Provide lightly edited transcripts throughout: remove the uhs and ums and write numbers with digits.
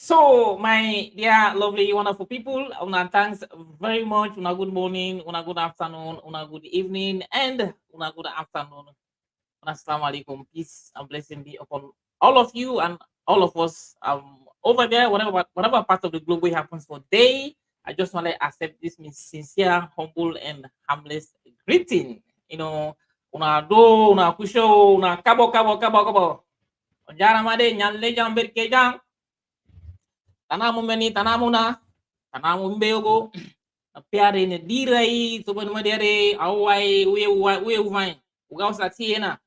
So, my dear, lovely, wonderful people, una thanks very much. Una good morning, una good afternoon, una good evening, and una good afternoon. Una assalamu alaikum. Peace and blessing be upon all of you and all of us over there, whatever part of the globe it happens for day. I just want to accept this sincere, humble, and harmless greeting. Una do, una kusho, una kabo. Jara made, nyan lejang berkejang. Tanamu meni tanamu na tanamu mbego piare ne dirai to ban madere awai we uvai uga usatiena.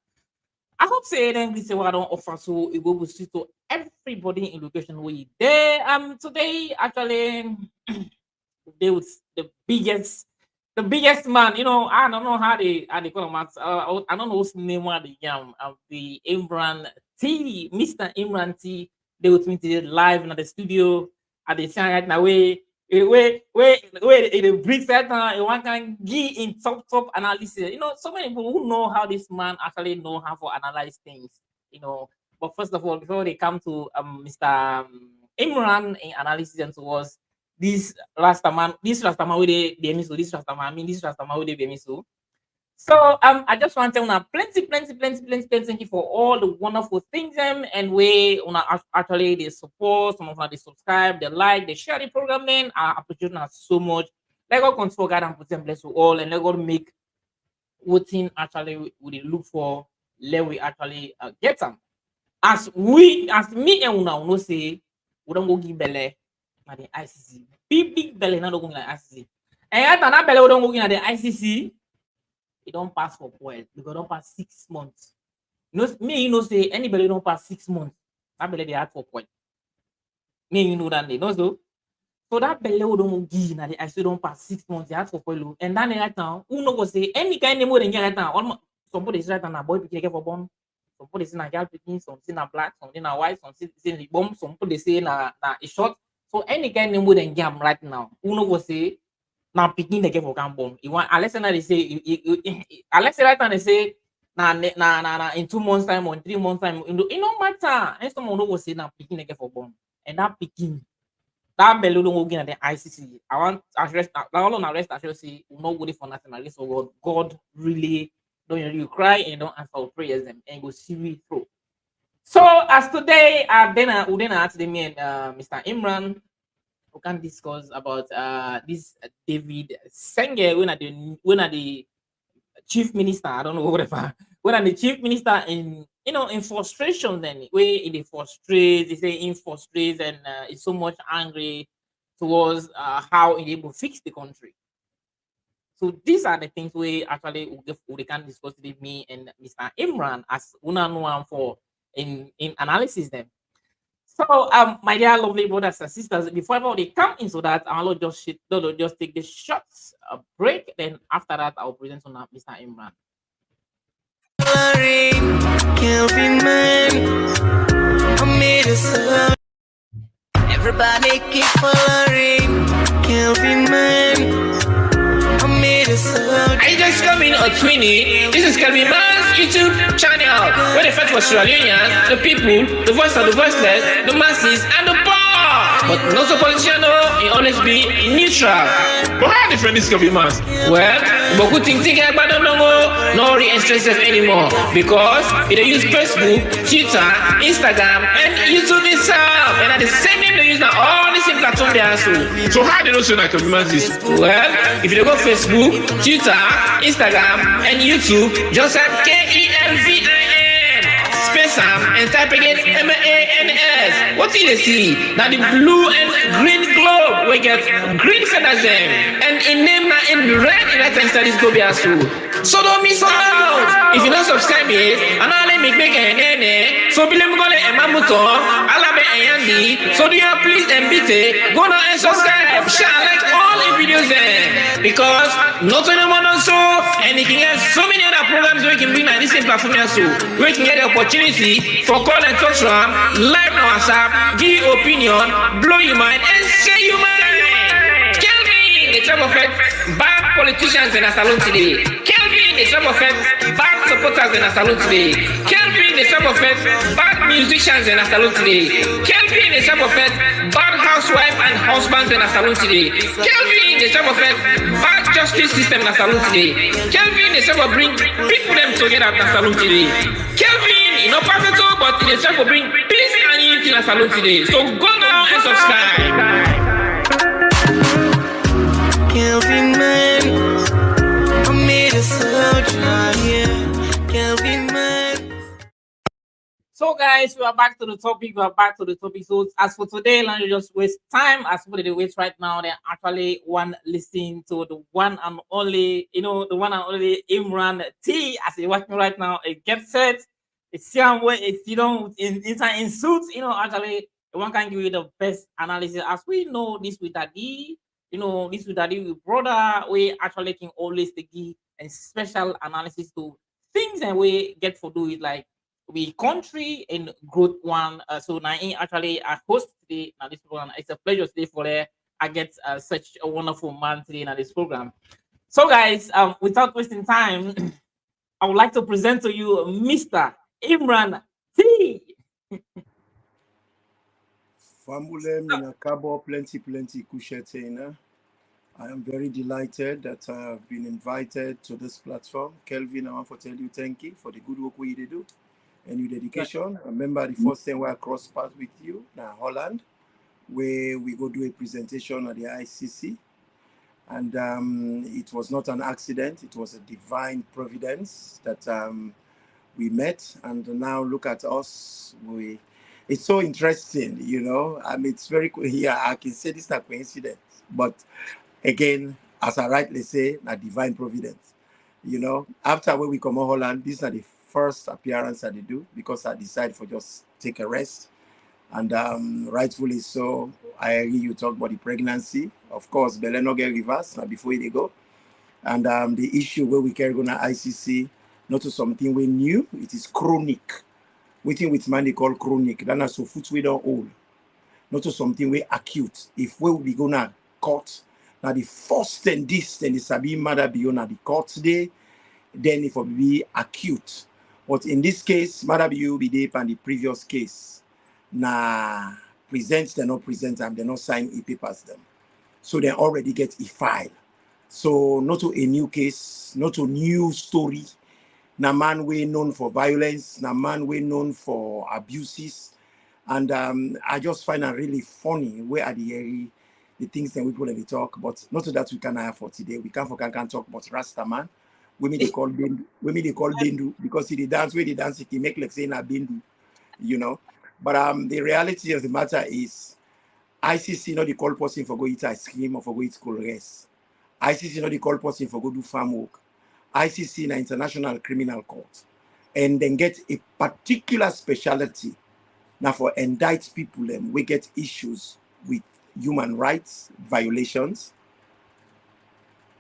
I hope say then this is what I don't offer so it will see to everybody in education way there. Today actually they with the biggest man, I don't know how they call him. I don't know whose name are the Imran T, Mr. Imran T. They with me today live in the studio at the time right now. Where in the brief right now, one can give in top analysis. So many people who know how this man actually know how to analyze things. But first of all, before they come to Mr. Imran in analysis and so was this Rastaman with the BMSU, this Rastaman with the BMSU. So I just want to tell you plenty thank you for all the wonderful things and we actually they support, some of them they subscribe, they like, they share the program. Then I appreciate that so much. Let God control God and put them bless you all, and let God make what thing actually we look for. Let we actually get them. As me and una say, we don't go give belly at the ICC. Big belly not going like ICC. And at that belly we don't go at the ICC. It don't pass for well because don't pass 6 months. Say anybody don't pass 6 months. That belly they had for point. Me, that they know so that belly don't give na I still don't pass 6 months. They had for point. And then right now, who no go say any kind of more than right now. Almost somebody is right now boy picking for bomb. Somebody say na girl picking, something na black, something na white, something say bomb, somebody say na a short. So any kind of more than jam right now. Who no go say now picking the game for Campbell. You want Alex and they say Alex right now they say na in 2 months time or in 3 months time. It don't matter. And someone will say now picking the game for bomb. And that picking that belly don't go at the ICC. I want arrest actually say no good for nationalists so God really don't you cry and don't answer our prayers and go see we through. So as today Udena asked me and Mr. Imran we can discuss about this David Sengeh when are the chief minister. I don't know whatever. When are the chief minister in in frustration then way in the frustrate they say in frustrate and is so much angry towards how he able to fix the country. So these are the things we actually we can discuss with me and Mr. Imran as one for in analysis them. So, my dear lovely brothers and sisters, before they come into that, I'll just take the shots break. Then after that, I'll present on Mr. Imran. Everybody keep following Kelvin Man. I just coming on Twinny. This is Kelvin Man's YouTube channel where the fight for Sierra Leoneans, the people, the voice of the voiceless, the masses, and the poor. But not so politician, it always be neutral. But how different is Kelvin Man? Well, but good thing about them no re-stress anymore because they use Facebook, Twitter, Instagram, and YouTube itself. And at the same time, they use now all the same platform they are so how do you know so that Kelvin Man is? Well, if you go Facebook, Twitter, Instagram, and YouTube, just type KELVIN, space and type again MANS. What do you see? Now the blue and green globe we get green feathers them, and in name now in red in that time studies go be as well. So don't miss out. If you don't subscribe it, and I'll make so be them gonna emamuto, alabe ayandi. So do you please and beat go now and subscribe, share like all the videos there because not only one also and you can get so many other programs where you can bring at this same platform also where you can get the opportunity for call and talk from live on WhatsApp, give your opinion, blow your mind and share your mind. Kelvin, the type of bad politicians in a salon today. Kelvin, the type of bad supporters in a salon today. Kelvin, is some of it bad musicians in a salon today. Kelvin is some of it bad housewife and husbands in a salon today. Kelvin is some of it bad justice system in a salon today. Kelvin is some of bring people them together in a salon today. Kelvin, you know, perfect, but it is some of bring peace and unity in a salon today. So go now and subscribe. Kelvin man, I made a soldier, yeah. Kelvin man. So guys, we are back to the topic. So as for today, let me just waste time. As for the waste right now, they actually one listening to the one and only, the one and only Imran T. As you watch me right now, it gets set. It's same way. It's in suits. Actually, the one can give you the best analysis. As we know, this with Daddy, this with Daddy with brother, we actually can always give and special analysis to things and we get for do it like we country and growth one. So now actually I host today now this program. It's a pleasure today for I get such a wonderful man today in this program. So guys, without wasting time, I would like to present to you Mr. Imran T. Famule Minakabo, plenty Kushetena. I am very delighted that I have been invited to this platform. Kelvin, I want to tell you thank you for the good work we do and your dedication. I remember the first time I crossed paths with you in Holland, where we go do a presentation at the ICC. And it was not an accident, it was a divine providence that we met. And now look at us. It's so interesting, it's very cool. Yeah, I can say this is a coincidence, but again, as I rightly say, a divine providence. After when we come to Holland, this is the first appearance that they do because I decided for just take a rest. And rightfully so, I hear you talk about the pregnancy. Of course, Belen no get reverse now before they go. And the issue where we carry on ICC, not to something we knew, it is chronic. Waiting with man they call chronic. Then so foot we don't hold. Not to something we acute. If we will be gonna court, now the first and this and the Sabi matter beyond the court day, then it will be acute. But in this case, matter will be deep and the previous case. Now present, they not present them, they not sign e-papers them. So they already get a file. So not to a new case, not to new story. Na man we known for violence, na man we known for abuses. And I just find it really funny where are the things that we put in the talk, but not so that we can have for today. We can't talk about Rasta man. We may call Bendu because he dance where they dance, he make like saying a Bendu, But the reality of the matter is ICC not the call person for go eat ice cream or for go eat school rest. ICC not the call person for go do farm work. ICC in International Criminal Court, and then get a particular specialty now for indict people and we get issues with human rights violations,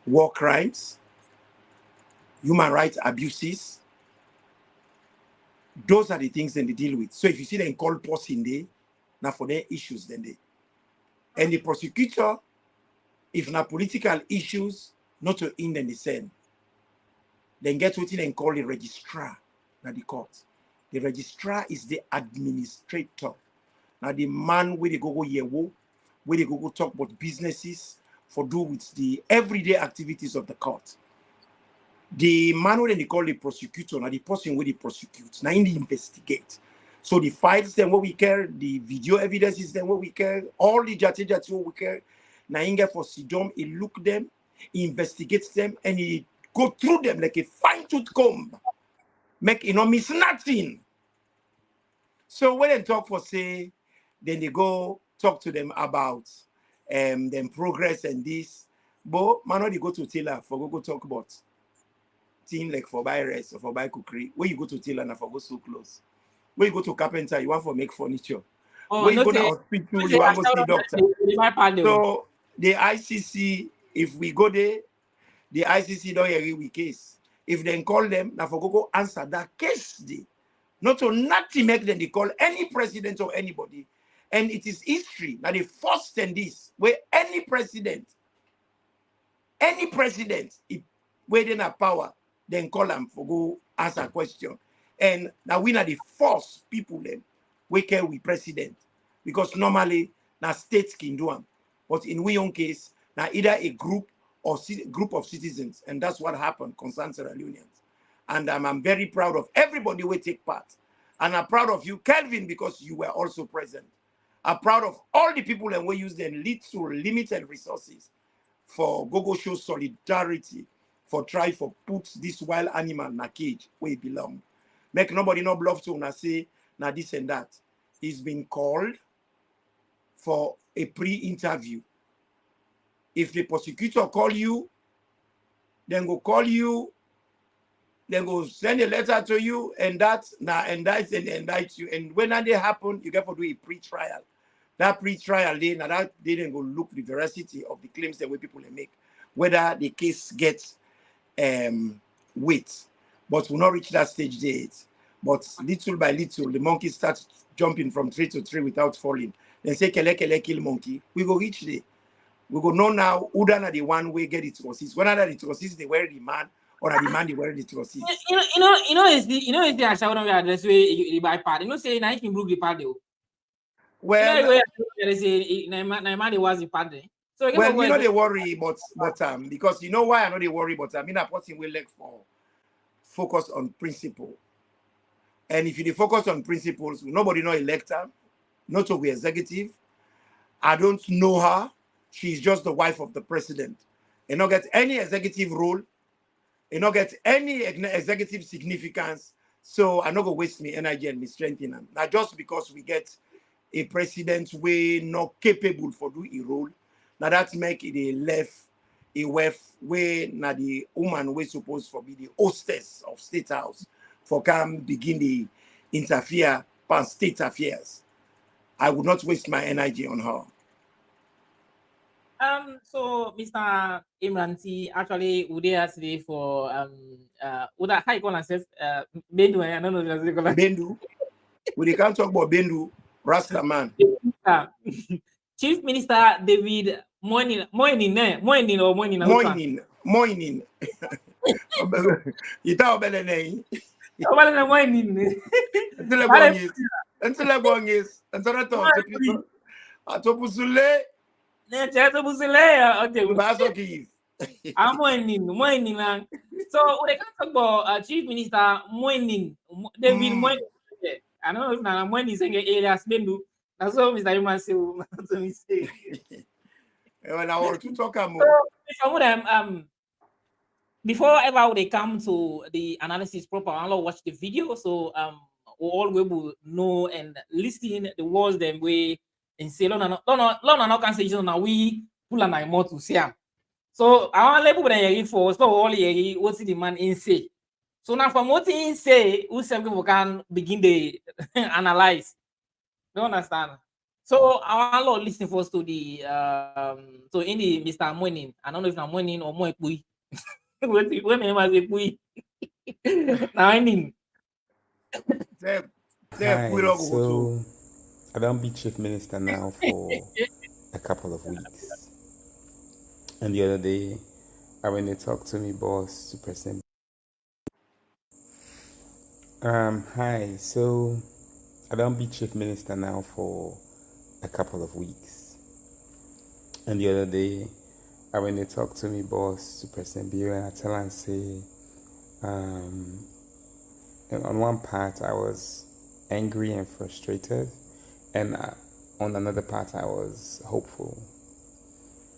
war crimes, human rights abuses. Those are the things that they deal with. So if you see them call person there, now for their issues then they. And the prosecutor, if not political issues, not to in the same. Then get what and call the registrar at the court. The registrar is the administrator. Now the man where they go yewo, where they go talk about businesses for do with the everyday activities of the court. The man where they call the prosecutor, now the person where they prosecute, now in the investigate. So the files then what we care, the video evidence is then what we care, all the jati what we care. Now in for Sidom, he look them, he investigates them, and he go through them like a fine-tooth comb. Make miss nothing. So when they talk for say, then they go talk to them about them progress and this. But man, they go to tailor for go talk about thing like for buy rest or for buy cookery. When you go to tailor and for go sew clothes. When you go to carpenter, you want for make furniture. When you go to hospital, you want to see doctor. So the ICC, if we go there, the ICC don't agree with case. If they call them, now for go answer that case. Not to nothing make them they call any president or anybody. And it is history. Now the first and this, where any president, if where they have power, then call them for go answer question. And now we are the first people them we care we president. Because normally now states can do them. But in we own case, now either a group or group of citizens, and that's what happened concerning Sierra Leoneans. And I'm very proud of everybody who take part. And I'm proud of you, Kelvin, because you were also present. I'm proud of all the people that we use their little limited resources for go show solidarity, for try for put this wild animal in a cage where it belong. Make nobody no bluff to una say na this and that. He's been called for a pre-interview. If the prosecutor call you, then go call you, then go send a letter to you, and that's now indict you. And when that happen, you get to do a pre-trial. That pre-trial day, now that they then go look the veracity of the claims that way people make, whether the case gets weight. But we'll not reach that stage yet. But little by little, the monkey starts jumping from tree to tree without falling. Then say kele kill monkey. We go reach there. We go know now who done the one way get it trousses. Whether the trousses they wear the man or the man they wear the trousses. It's the assurance we address the by part. Say now you can broke the part though. Well, man was the part there. So well, they worry, but because you know why I know they worry, but I mean a person will look for focus on principle. And if you focus on principles, nobody know elect her, not to be executive. I don't know her. She's just the wife of the president. And not get any executive role, and not get any executive significance. So I'm not gonna waste my energy and my strength in them. Now just because we get a president way not capable for do a role, now that make it a wife way now the woman way supposed to be the hostess of state house for come begin the interfere on state affairs. I would not waste my energy on her. So Mr. Imran T, actually would they ask today for would that how you call yourself Bendu? I don't know if you call Bendu. We can't talk about Bendu, Rasta man. Chief Minister David Moinin. Ita obele nei. Obele Moinin. Until Atopusule. Okay. I'm Moinin. So we can talk about Chief Minister Moinin, David Moinin. I don't know if now Moinin Sengeh alias Bendu. That's all Mr. Imran say. When I want to talk more. So, before ever they come to the analysis proper, I'll watch the video. So we all will know and listen the words them way in say long and can say now we pull and more to see. So I want level when for so all what's the man in say. So now from what he say, we can begin the analyze. Don't understand. So I want to listen first to the so in the Mr. Moinin. I don't know if I'm Moinin or Moipui. Women must be Pui. Now I mean. Hi, so I don't be chief minister now for a couple of weeks. And the other day, I went to talk to me boss to present. Hi, so I don't be chief minister now for a couple of weeks. And the other day, I went to talk to me boss to President Bio, and I tell her and say, and on one part I was angry and frustrated, and on another part I was hopeful.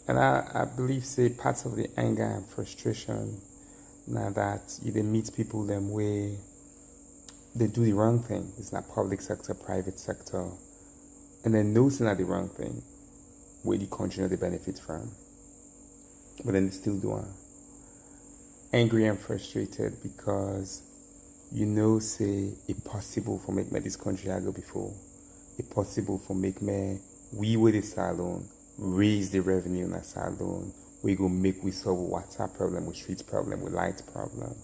And I believe say parts of the anger and frustration now that you they meet people them way they do the wrong thing. It's not public sector, private sector, and then noticing that the wrong thing where the country they benefit from, but then they still do it. Angry and frustrated because say it possible for make me this country I go before. It possible for make me we with the Salone raise the revenue in a Salone. We go make we solve water problem, with street problem, with light problem,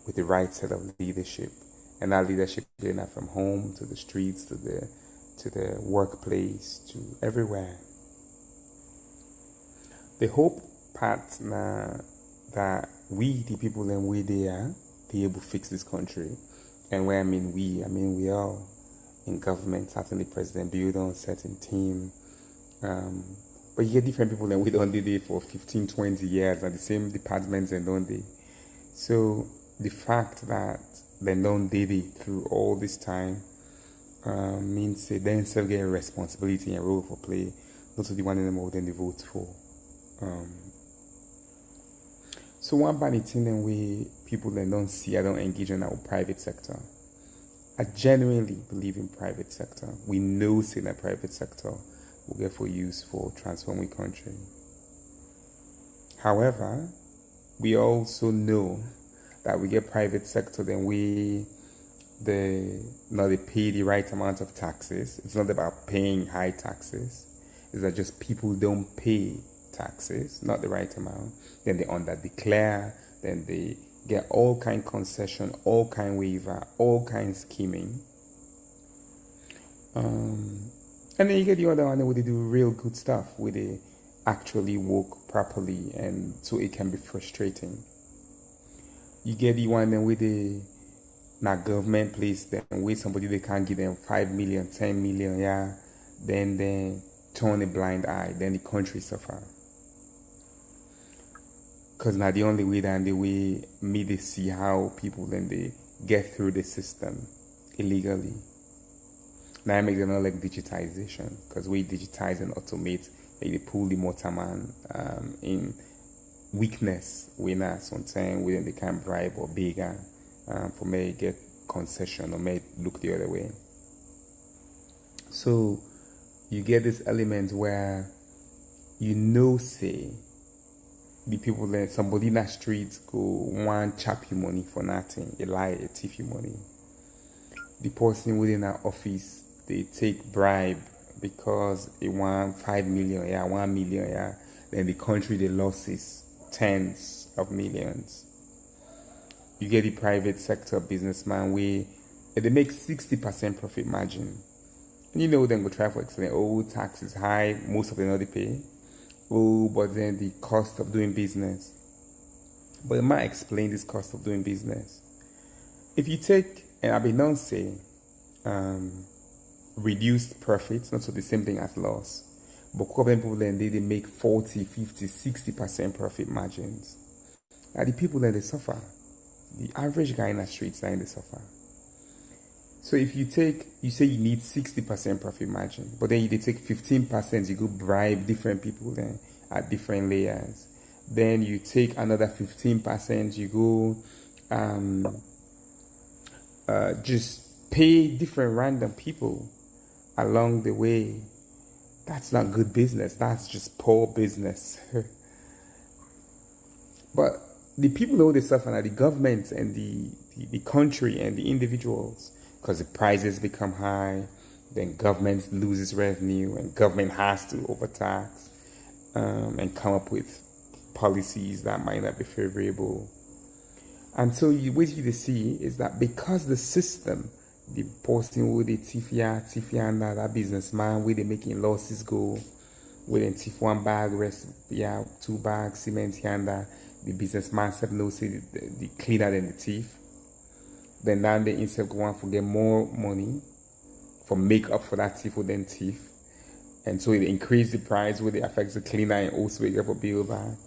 with the right set of leadership. And that leadership going from home to the streets to the workplace to everywhere. The hope part now that we the people and we there be able to fix this country And where I mean we all in government, certainly President build on certain team. But you get different people and we don't do it for 15, 20 years at the same departments and don't they? So the fact that they don't did it through all this time means they then still get a responsibility and role for play, not to the one anymore than they vote for. So one bad thing then we people that don't see, I don't engage in our private sector. I genuinely believe in private sector. We know say that private sector will get for use for transforming country. However, we also know that we get private sector, then they pay the right amount of taxes. It's not about paying high taxes. It's that just people don't pay taxes, not the right amount. Then they under declare, then they get all kind concession, all kind waiver, all kind scheming. And then you get the other one where they do real good stuff, where they actually work properly, and so it can be frustrating. You get the one then where they not government place them where somebody they can't give them 5 million, 10 million, yeah, then they turn a blind eye, then the country suffer. Because now the only way that the way me they see how people then they get through the system illegally. Now I make them not like digitization, because we digitize and automate, like they pull the motorman in weakness winner sometimes within they can bribe or bigger for me get concession or may look the other way. So you get this element where say the people that somebody in the streets go one chap you money for nothing, a lie, a thief you money. The person within our office they take bribe because they want 5 million, yeah, 1 million, yeah. Then the country they losses tens of millions. You get the private sector businessman where they make 60% profit margin. And you know then go try for explain, tax is high, most of them know they pay. But then the cost of doing business. But it might explain this cost of doing business. If you take, and I've been known say, reduced profits, not so the same thing as loss. But people then they make 40, 50, 60% profit margins. And the people then they suffer. The average guy in the streets then they suffer. So if you say you need 60% profit margin, but then you take 15%, you go bribe different people then at different layers. Then you take another 15%, you go just pay different random people along the way. That's not good business. That's just poor business. But the people who they suffer are the governments and the country and the individuals, because the prices become high, then government loses revenue and government has to overtax and come up with policies that might not be favorable. And so what you see is that because the system, the person with the tifia and that businessman where they making losses go, where they thief 1 bag, rest 2 bags, cement here, the businessman said no, say the cleaner than the thief. Then now they instead go on for get more money for make up for that thief or then thief. And so it increase the price where it affects the cleaner and also get for bill back.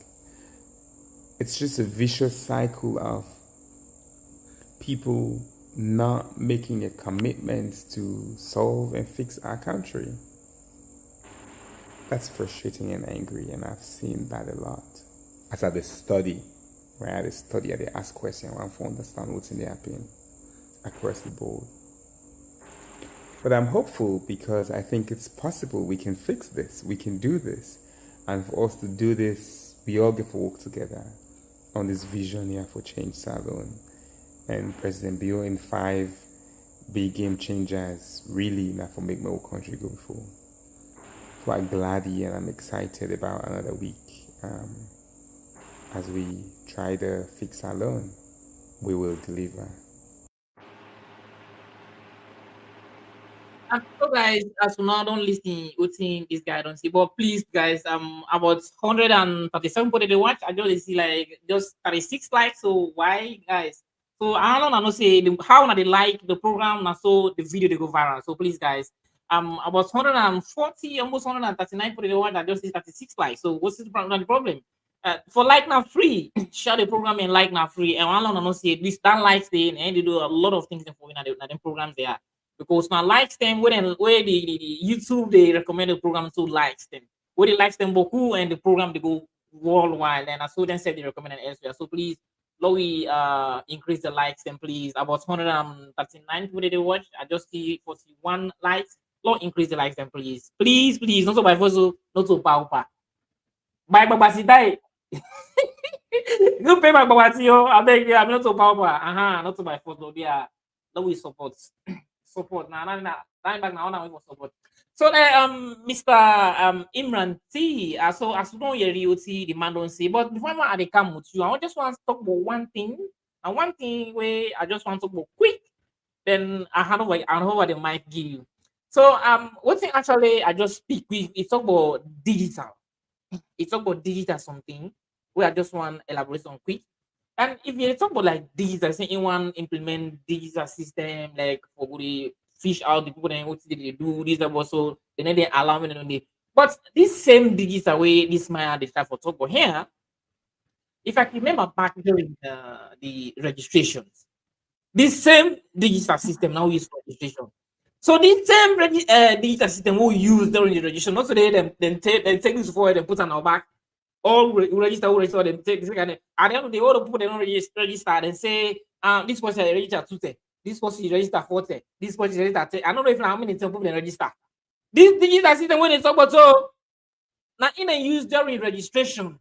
It's just a vicious cycle of people not making a commitment to solve and fix our country. That's frustrating and angry, and I've seen that a lot. As I study, when I study, I ask questions, I want to understand what's in the happening across the board. But I'm hopeful because I think it's possible we can fix this, we can do this. And for us to do this, we all get to work together on this vision here for Change Salone. And President Bill in 5 big game changers really now for make my whole country go forward. So I'm glad and I'm excited about another week as we try to fix Salone. We will deliver. So guys, as you now don't listen, what's this guy don't see, but please guys, about 137 people they watch. I just see like just 36 likes. So why guys? So I don't know say how they like the program now, so the video they go viral. So please guys, about 140, almost 139 for the one that just is 36 likes. So what's the problem? For like now free, share the program and like now free. And I don't know say this that likes thing and they do a lot of things for the programs they are because now likes them where the YouTube they recommend the program to likes them. Where they likes them boku and the program they go worldwide and I saw them said they recommend it elsewhere. So please Lowy increase the likes then please. About 139 people that they watch. I just see 41 likes. Low increase the likes then please. Please, please. Not to by force, not to power. Bye bye bye. Go pay my babati yo. I beg you, I'm not to power. Not to by force, no, they are Lowy support. Support. Nah, back now we for support. So Mr. Imran T, so as you know your ROT, the man don't say, but before I come with you, I just want to talk about one thing, and one thing where I just want to talk about quick, then I hand over the mic give you. So one thing actually I just speak with it's talk about digital. It's talk about digital something where I just want elaborate on quick. And if you talk about like digital, say you want implement digital system like for the fish out the people then what they do this that also then they allow me on the but this same digital way this my they start for talk about here. If I can remember back during the registrations, this same digital system now use for registration. So this same digital system we use during the registration, not today then take this forward and put on our back all register them take this kind of at the end of the day, all the people they don't register and say this person register 2 this person register 40, this person register 10. I don't know if how many people they register. This digital system when it's about so now in a use during registration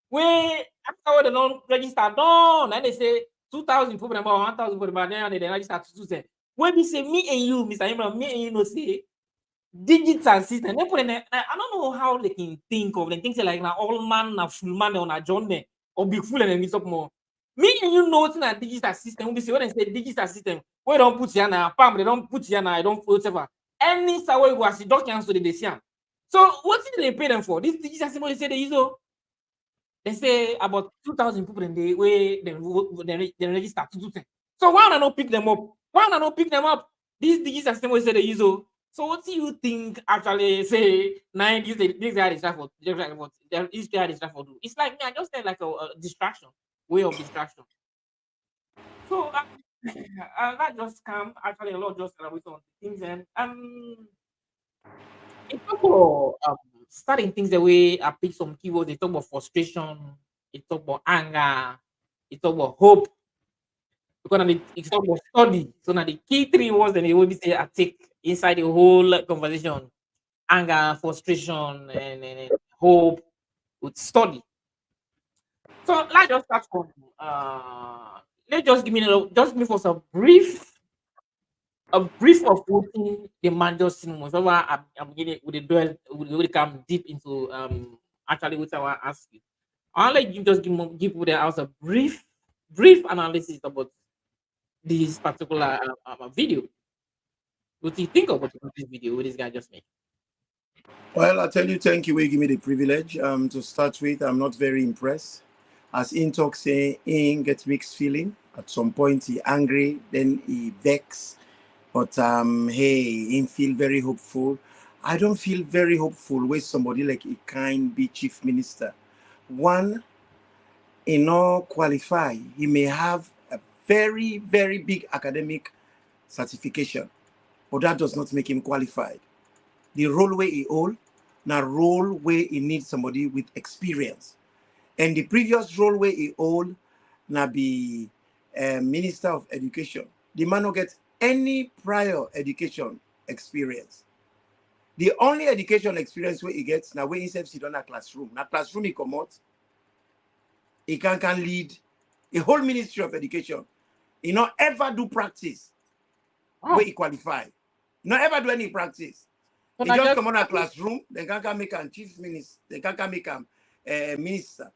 where after they don't register done and they say 2,000 people number 1,000 people but then they register 210. When we say me and you, Mr. Imran, me and you know say digital system. They put in I don't know how they can think of them. Things like now all man, na full man on a journey or be full and mix up more. Me and you know it's a digital system. We say when they say digital system, we don't put here now, pam, they don't put here now, I don't whatever. Any way we see documents to the see. So what did they pay them for? This digital system they say they use they say about 2,000 people in the way they register to do things. So why not pick them up? Why not pick them up? This digital system we say they use. So what do you think actually say nine this guy is for this guy is for do? It's like me, I just said like a distraction, way of distraction. So that just come actually a lot just with on things and it's about starting things the way I pick some keywords. They talk about frustration, it talk about anger, it talk about hope. Because it's talk about study. So now the key 3 words that they will be say I take inside the whole conversation: anger, frustration, and hope with study. So let's just start from let's just just give me for some a brief of what the man just seen. So I'm getting with the duel will come deep into actually what I want to ask you. I'll let you just give with the house a brief analysis about this particular video. What do you think about this video? What this guy just made? Well, I tell you, thank you. We give me the privilege. To start with, I'm not very impressed. As in talk say, in gets mixed feeling. At some point, he angry, then he vex. But hey, he feel very hopeful. I don't feel very hopeful with somebody like he can be chief minister. One, he not qualify. He may have a very, very big academic certification, but that does not make him qualified. The role where he hold, now role where he needs somebody with experience. And the previous role where he hold, now be Minister of Education. The man no get any prior education experience. The only education experience where he gets now where he says sit on a classroom. Now classroom he come out, he can lead a whole Ministry of Education. He not ever do practice where he qualify. He not ever do any practice. So He now just come on a classroom, they can make him chief minister, they can make him minister.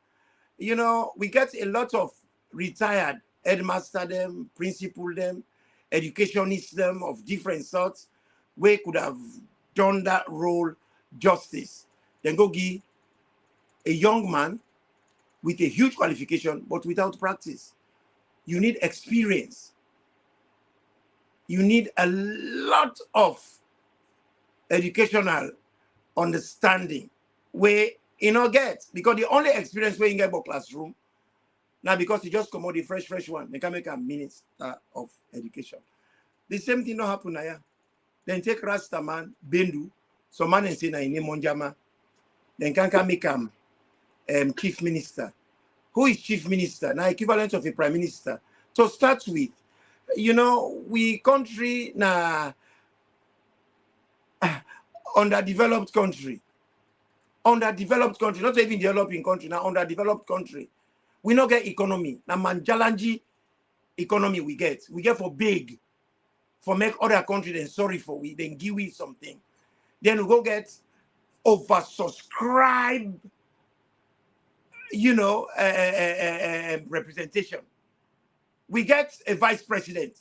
You know, we get a lot of retired headmaster them, principal them, educationists them of different sorts, we could have done that role justice. Then go give a young man with a huge qualification, but without practice. You need experience. You need a lot of educational understanding where get, because the only experience where you get about classroom now, because you just come out the fresh one, they can make a minister of education. The same thing don't happen now. Then take Rasta man, Bendu, some man and say na in Monjama, then can make chief minister. Who is chief minister? Now equivalent of a prime minister. To start with, we country na underdeveloped country, not even developing country, now underdeveloped country. We not get economy. Now manjalanji economy we get for big, for make other country then sorry for we, then give we something. Then we go get oversubscribed, representation. We get a vice president.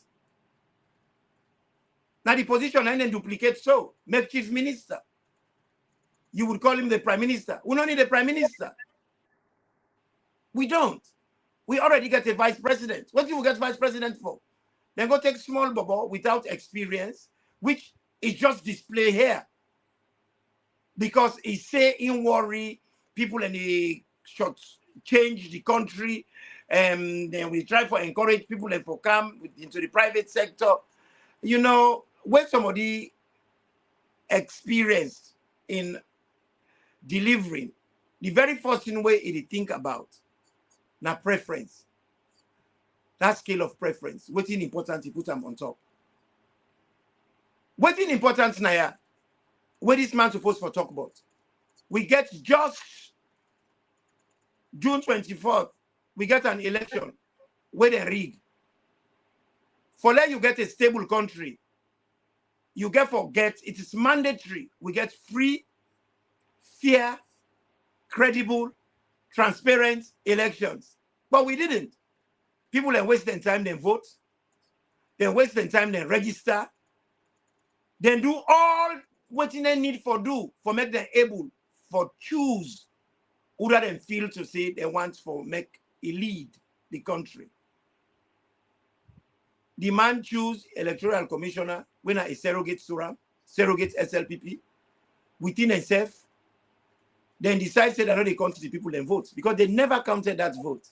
Now the position and then duplicate, so make chief minister. You would call him the prime minister. We don't need a prime minister. We don't. We already get a vice president. What do you get vice president for? Then go take small bobo without experience, which is just display here. Because he say in worry people and he should change the country, and then we try for encourage people and for come into the private sector. When somebody experienced in delivering, the very first thing way he think about now preference. That scale of preference. What's important, you put them on top. What's important now? What this man supposed to talk about? We get just June 24th, we get an election where they rig. For let you get a stable country, you forget it is mandatory. We get free, fair, credible, transparent elections. But we didn't. People are wasting time, then vote. Then wasting time, then register. Then do all what they need for make them able for choose who than feel to say they want for make a lead the country. The man choose electoral commissioner when a surrogate Suram, surrogate SLPP within himself, then decide say that they come to the people and vote because they never counted that vote.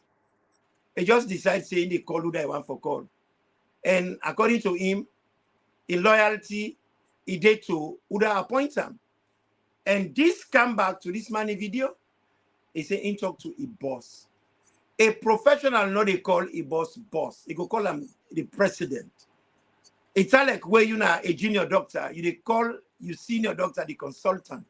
They just decide saying they call who they want for call. And according to him, in loyalty, he did to who they appoint him. And this come back to this man in video. He say he talk to a boss. A professional, not they call a boss. He go call him the president. It's like where you know a junior doctor, you they call you senior doctor the consultant.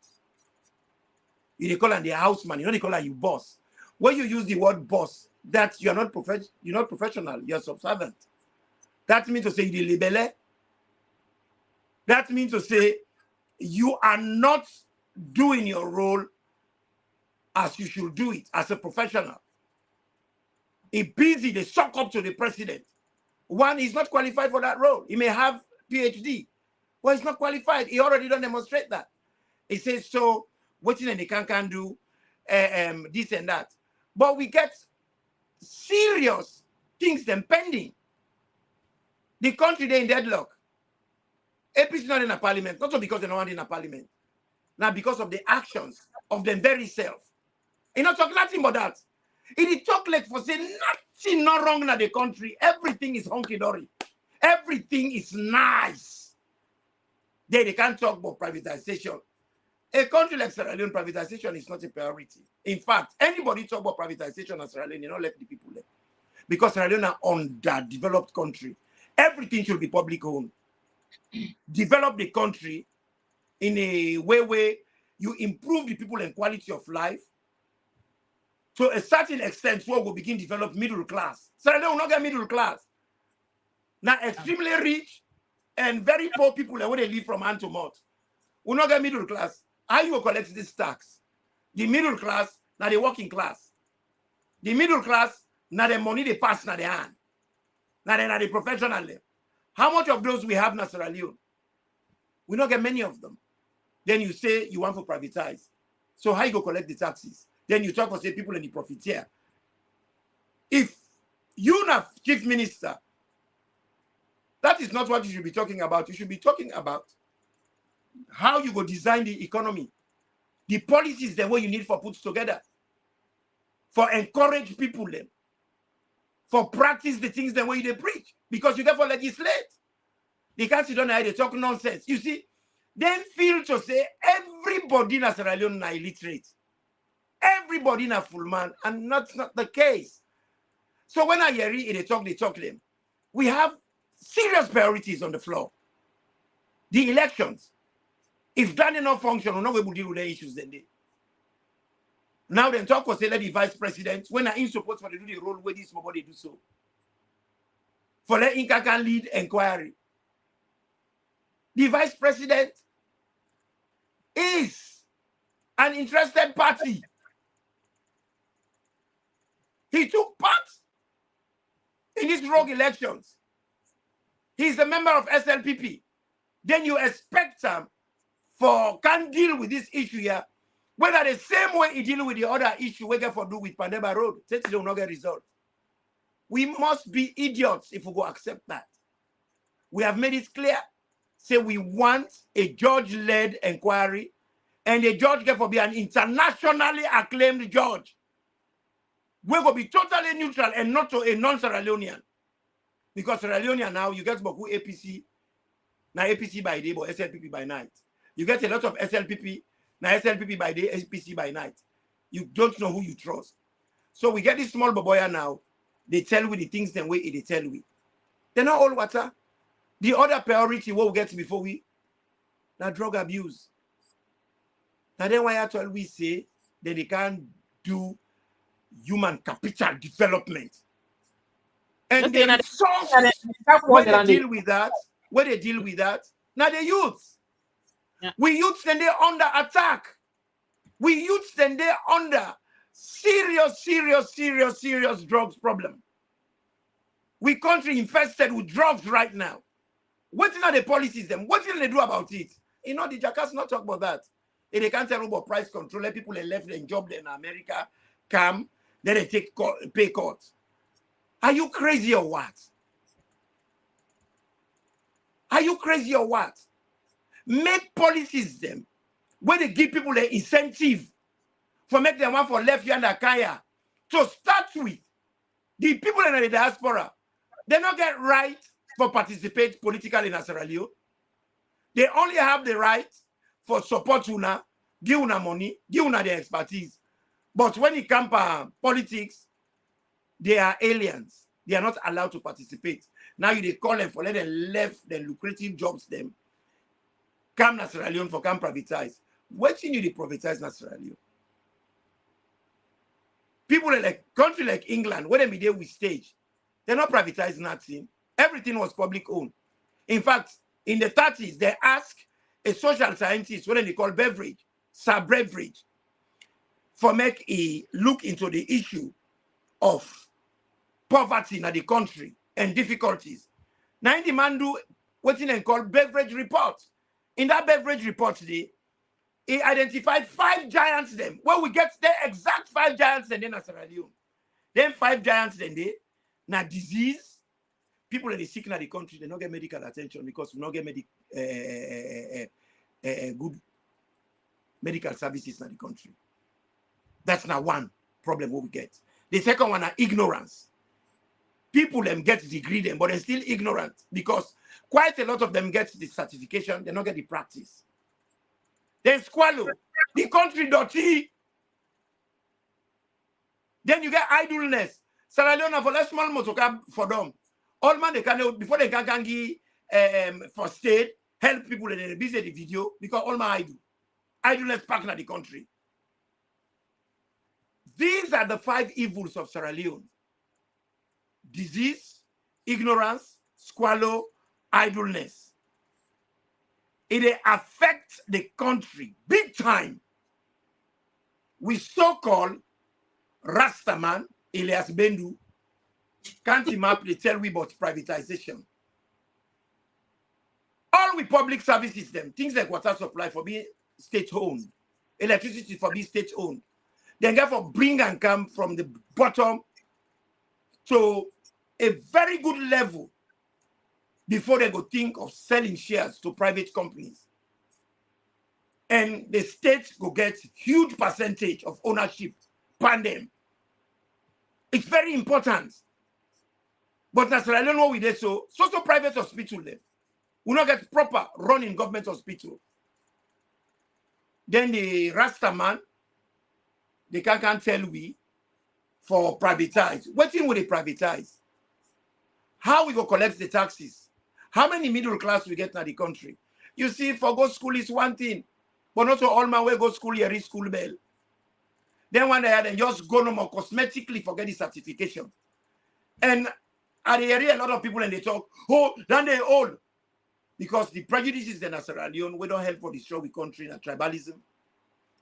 You they call him the houseman, they call him you boss. When you use the word boss, that you're not professional, you're subservient. That means to say you libele. That means to say you are not doing your role as you should do it as a professional. He busy, they suck up to the president. One is not qualified for that role. He may have PhD, but he's not qualified. He already don't demonstrate that. He says, so what they can do this and that. But we get serious things then pending. The country they're in deadlock. APC not in a parliament, not because they're not in a parliament. Now because of the actions of them very self. He not talk nothing about that. He talk like for say nothing not wrong in the country. Everything is hunky-dory. Everything is nice. They can't talk about privatization. A country like Sierra Leone, privatization is not a priority. In fact, anybody talk about privatization in Sierra Leone, you don't let the people there. Because Sierra Leone are underdeveloped country. Everything should be public owned. Develop the country in a way where you improve the people and quality of life. To a certain extent, we will begin to develop middle class. Sierra Leone will not get middle class. Now, extremely rich and very poor people where they live from hand to mouth will not get middle class. How you will collect this tax? The middle class, now the working class. The middle class, now the money they pass now the hand. Now they are the professional. How much of those we have in Sierra Leone? We don't get many of them. Then you say you want to privatize. So how you go collect the taxes? Then you talk for say people in the profiteer. If You now, chief minister, that is not what you should be talking about. You should be talking about how you go design the economy, the policies, the way you need for put together, for encourage people them, for practice the things the way they preach, because you get for legislate. They can't sit down and they talk nonsense. You see, then feel to say everybody in Sierra Leone is illiterate. Everybody in a full man, and that's not the case. So when I hear it, they talk them. We have serious priorities on the floor. The elections. If that did not function, we're not able to deal with the issues then. Now then talk was say let the vice president, when I in support for the do the role where this nobody do so. For let Inca can lead inquiry. The vice president is an interested party. He took part in these rogue elections. He's a member of SLPP. Then you expect him can deal with this issue here, whether the same way he deal with the other issue we get for do with Pandeba Road. They will not get result. We must be idiots if we go accept that. We have made it clear. Say we want a judge-led inquiry, and the judge get for be an internationally acclaimed judge. We're going to be totally neutral and not to a non-Sierra Leonean. Because Sierra Leonean now, you get Boku APC, now APC by day, but SLPP by night. You get a lot of SLPP, now SLPP by day, APC by night. You don't know who you trust. So we get this small boboya now. They tell we the things the way they tell we. They're not all water. The other priority, what we get before we, now drug abuse. Now then why I always say that they can't do human capital development. And the resources when they deal with that, now the youths. Yeah. We youths then they're under attack. We youths then they're under serious drugs problem. We country infested with drugs right now. What are the policies them? What will they do about it? You know, the jackass not talk about that. If they can't tell about price control, let people left and job in America come, then they take pay cuts. Are you crazy or what? Are you crazy or what? Make policies them where they give people the incentive for make them one for left hand Kaya. To start with, the people in the diaspora, they don't get right for participate politically in Sierra Leone. They only have the right for support una, give una money, give una their expertise. But when it comes to politics, they are aliens. They are not allowed to participate. Now they call them for let them left the lucrative jobs them. Come to Sierra Leone for come privatize. What you need to privatize in Sierra Leone? People in like country like England, when they be there with stage, they're not privatizing nothing. Everything was public owned. In fact, in the 30s, they asked a social scientist, what they call Beveridge, Sir Beveridge, for make a look into the issue of poverty in the country and difficulties. Now, in the man do what they call Beveridge report. In that Beveridge report today, he identified 5 giants them. Well, we get the exact 5 giants then in Sierra Leone. Then 5 giants then they, now disease, people that are sick in the country, they don't get medical attention because we don't get good medical services in the country. That's now one problem we get. The second one are ignorance. People them get degree them, but they're still ignorant because quite a lot of them get the certification, they don't get the practice. Then squallow, the country dirty. Then you get idleness. Sierra Leone for less small motor for them. All man they can before they can give for state help people in the busy the video because all my idleness pack in the country. These are the 5 evils of Sierra Leone: disease, ignorance, squalor, idleness. It affects the country big time. We so-called Rastaman, Elias Bendu, can't him up, they tell we about privatization. All we public services them, things like water supply for being state-owned, electricity for being state-owned. Then therefore bring and come from the bottom to a very good level before they go think of selling shares to private companies. And the state go get huge percentage of ownership pan them. It's very important. But as I don't know with it, so private hospital there will not get proper running government hospital. Then the Rasta man, they can't tell we for privatize. What thing will they privatize? How we go collect the taxes? How many middle class we get in the country? You see, for go school is one thing, but not all my way go school here is school bell. Then one day they just go no more cosmetically forget the certification. And at the area, a lot of people and they talk, oh, then they old. Because the prejudices in Sierra Leone, we don't help for destroy the country in tribalism,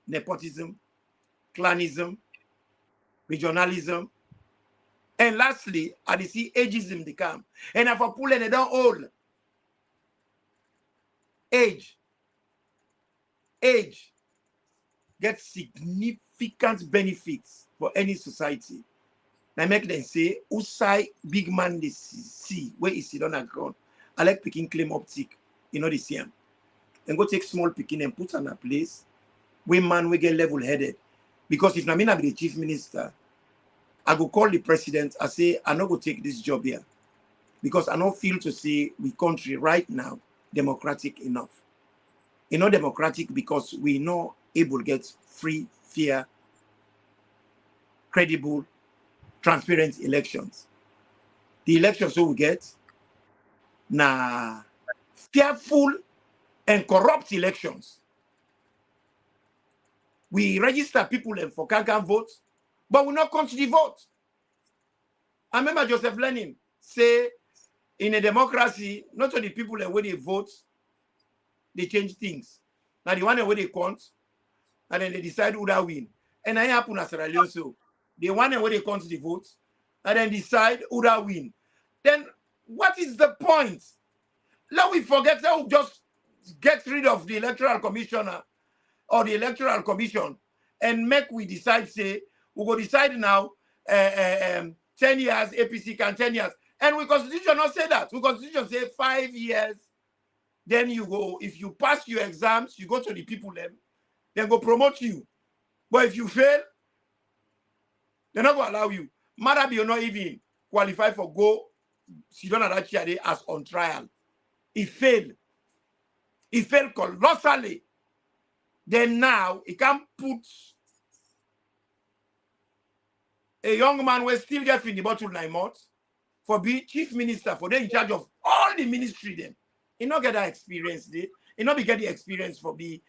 nepotism, clanism, regionalism. And lastly, I see ageism they come. And if I pull and they don't old. Age gets significant benefits for any society. Now make them say, Usai big man they see where is it on the ground. I like picking claim optic, you know the same. And go take small picking and put on a place where man we get level headed. Because if Namina be the chief minister, I go call the president. I say, I not go take this job here. Because I don't feel to say we country right now democratic enough. You know, democratic because we not able to get free, fair, credible, transparent elections. The elections so we get na fearful and corrupt elections. We register people and for can't vote, but we not count the vote. I remember Joseph Lenin say in a democracy, not only people and when they vote, they change things. Now the one where they count, and then they decide who that win. And I happen as Sierra Leone so. The one where they count the votes, and then decide who that win. Then what is the point? Let we forget that we just get rid of the electoral commissioner or the electoral commission and make we decide, say, we go decide now 10 years, APC can 10 years. And we constitution not say that. We constitution say 5 years. Then you go, if you pass your exams, you go to the people then go promote you. But if you fail, they're not going to allow you. Matter be you're not even qualified for go sit down at that chair as on trial. He failed. He failed colossally. Then now he can put a young man who still gets in the bottle 9 months for be chief minister, for them in charge of all the ministry then. He not get that experience there. He not be get the experience for be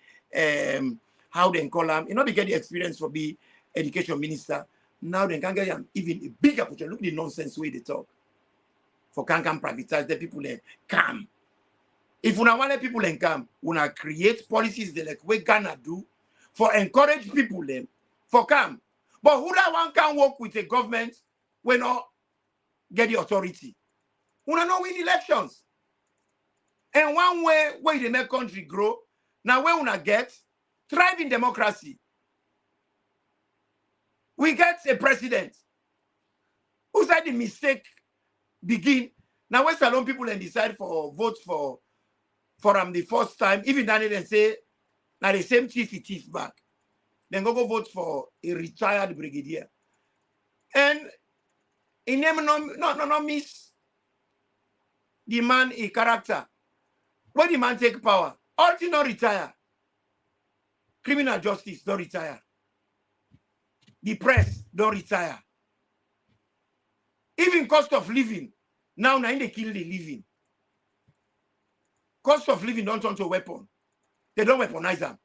how they call him. He not be get the experience for be education minister. Now they can get him even a bigger picture. Look at the nonsense way they talk. For can privatize the people then come. If una want people then come, una create policies they like we Ghana do for encourage people them for come. But who that one can work with a government when not get the authority? Una not win elections. And one way where they make country grow, now where una get thriving democracy. We get a president who said the mistake begin. Now when Salone people and decide for vote for the first time, even then they say now the same thief back. Then go vote for a retired brigadier. And in name no miss the man a character. When the man take power, all things don't retire. Criminal justice don't retire. The press don't retire. Even cost of living, now they kill the living. Cost of living don't turn to a weapon. They don't weaponize them.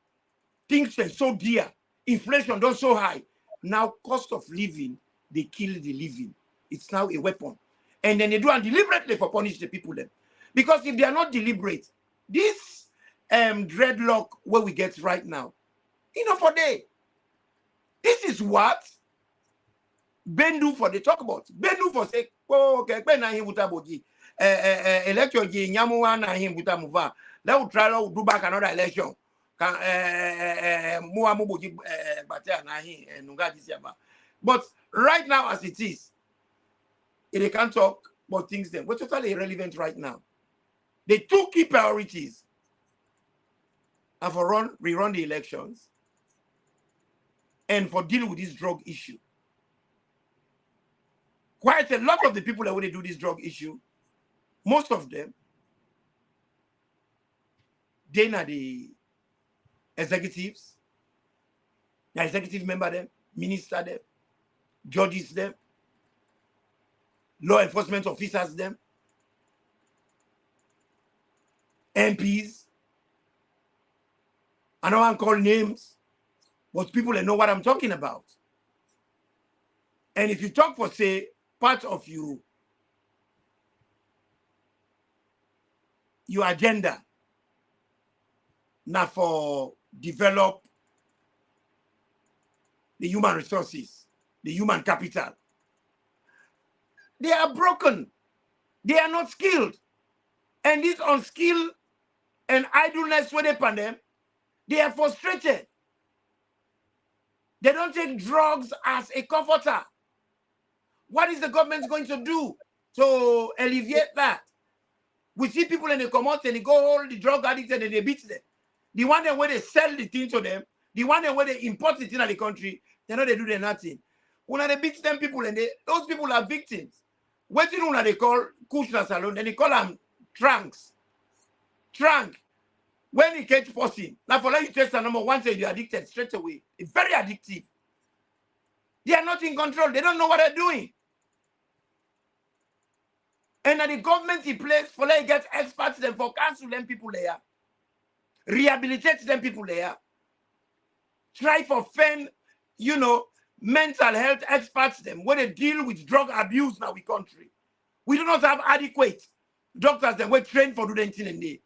Things are so dear. Inflation don't so high. Now cost of living, they kill the living. It's now a weapon. And then they do it deliberately for punish the people then. Because if they are not deliberate, this dreadlock where we get right now, enough for day. This is what Bendu for they talk about. Bendu for say, oh, okay, na him butabogi. Election gi nyamuwa na him butamuva. Let we try to do back another election. Can muwa mubogi batea na him nunga disiaba. But right now as it is, they can't talk. but things them were totally irrelevant right now. The two key priorities are for rerun the elections and for deal with this drug issue. Quite a lot of the people that want to do this drug issue, most of them, they are the executives, the executive member them, minister them, judges them, law enforcement officers them, MPs. I don't want to call names, but people that know what I'm talking about. And if you talk for, say, part of your agenda, now for develop the human resources, the human capital, they are broken. They are not skilled. And this unskilled and idleness when they pan them, they are frustrated. They don't take drugs as a comforter. What is the government going to do to alleviate that? We see people in the commons and they go all the drug addicts and they beat them. The one that where they sell the thing to them, the one that where they import it into the country, they know they do nothing. When they beat them people and those people are victims. What you know they call Kushna Salone, then they call them trunks. Trunk. When you catch person, now for like you test the number one, say you're addicted straight away. It's very addictive. They are not in control. They don't know what they're doing. And the government in place for like get experts them for cancel them people there. Rehabilitate them people there. Try for fend, mental health experts them when they deal with drug abuse now in country. We do not have adequate doctors that were trained for doing anything in there.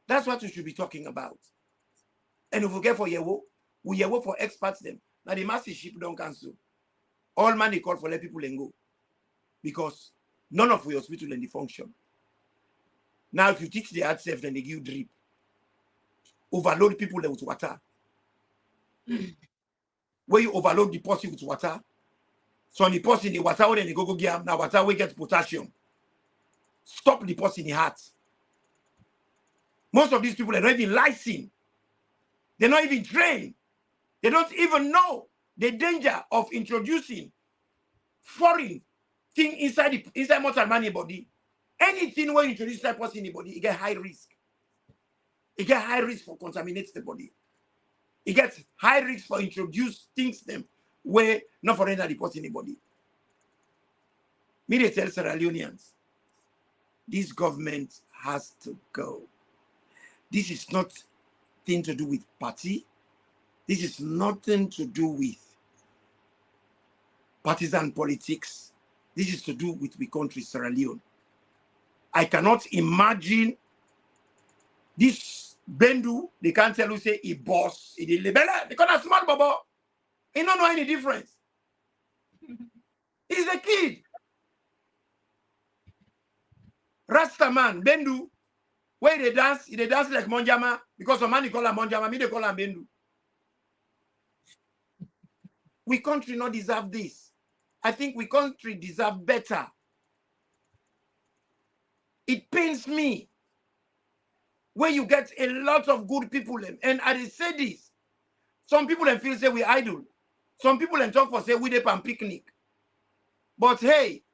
That's what we should be talking about. And if we get for Yewo, we Yewo for experts them. Now the massive ship don't cancel. All money call for let people and go. Because none of the hospital and the function. Now if you teach the heart safe, then they give you drip. Overload people with water. Where you overload the person with water. So the person in the water, when they go give now water will get potassium. Stop the person in the heart. Most of these people are not even licensed. They're not even trained. They don't even know the danger of introducing foreign thing inside mortal man body. Anything when you introduce that person in the body, it get high risk. It get high risk for contaminate the body. It gets high risk for introduce things them where not for enter the person in the body. Me they tell Sierra Leoneans, this government has to go. This is not thing to do with party. This is nothing to do with partisan politics. This is to do with the country, Sierra Leone. I cannot imagine this Bendu, they can't tell you say he boss, he did lebela, they call a small baba. He don't know any difference. He's a kid. Rasta man, Bendu, where they dance like Monjama, because some man they call him Monjama, me they call him Bendu. We country not deserve this. I think we country deserve better. It pains me when you get a lot of good people, and I say this. Some people feel say we idle. Some people talk for say we dey pan picnic. But hey,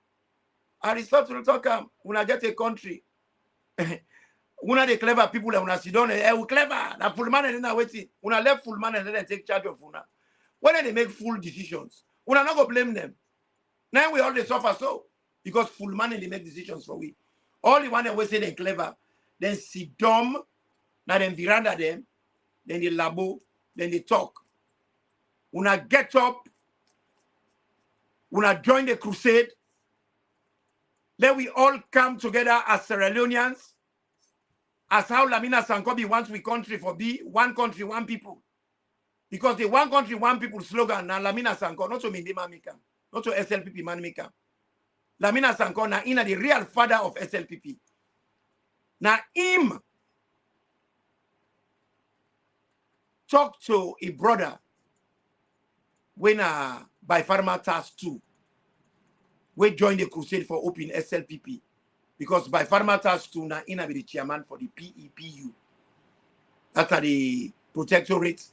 Aristotle talk when I get a country. One of the clever people that when I sit down, we clever. That full man and then waiting. When I left full man and then take charge of una. When they make full decisions, we are not gonna blame them. Now we all they suffer so because full man and they make decisions for we. All the one that we say they clever, then sit dumb, now then veranda them, then they labo, then they talk. When I get up, when I join the crusade, let we all come together as Sierra Leoneans, as how Lamina Sankobi wants we country for be one country, one people. Because the one country, one people slogan, na Lamina Sanko, not to Mindi Mamika, not to SLPP Manmika. Lamina Sanko, na ina the real father of SLPP. Now him talk to a brother when by Pharma Task 2. we join the crusade for open SLPP. Because by Farmatas to na ina be the chairman for the PEPU. That's the Protectorate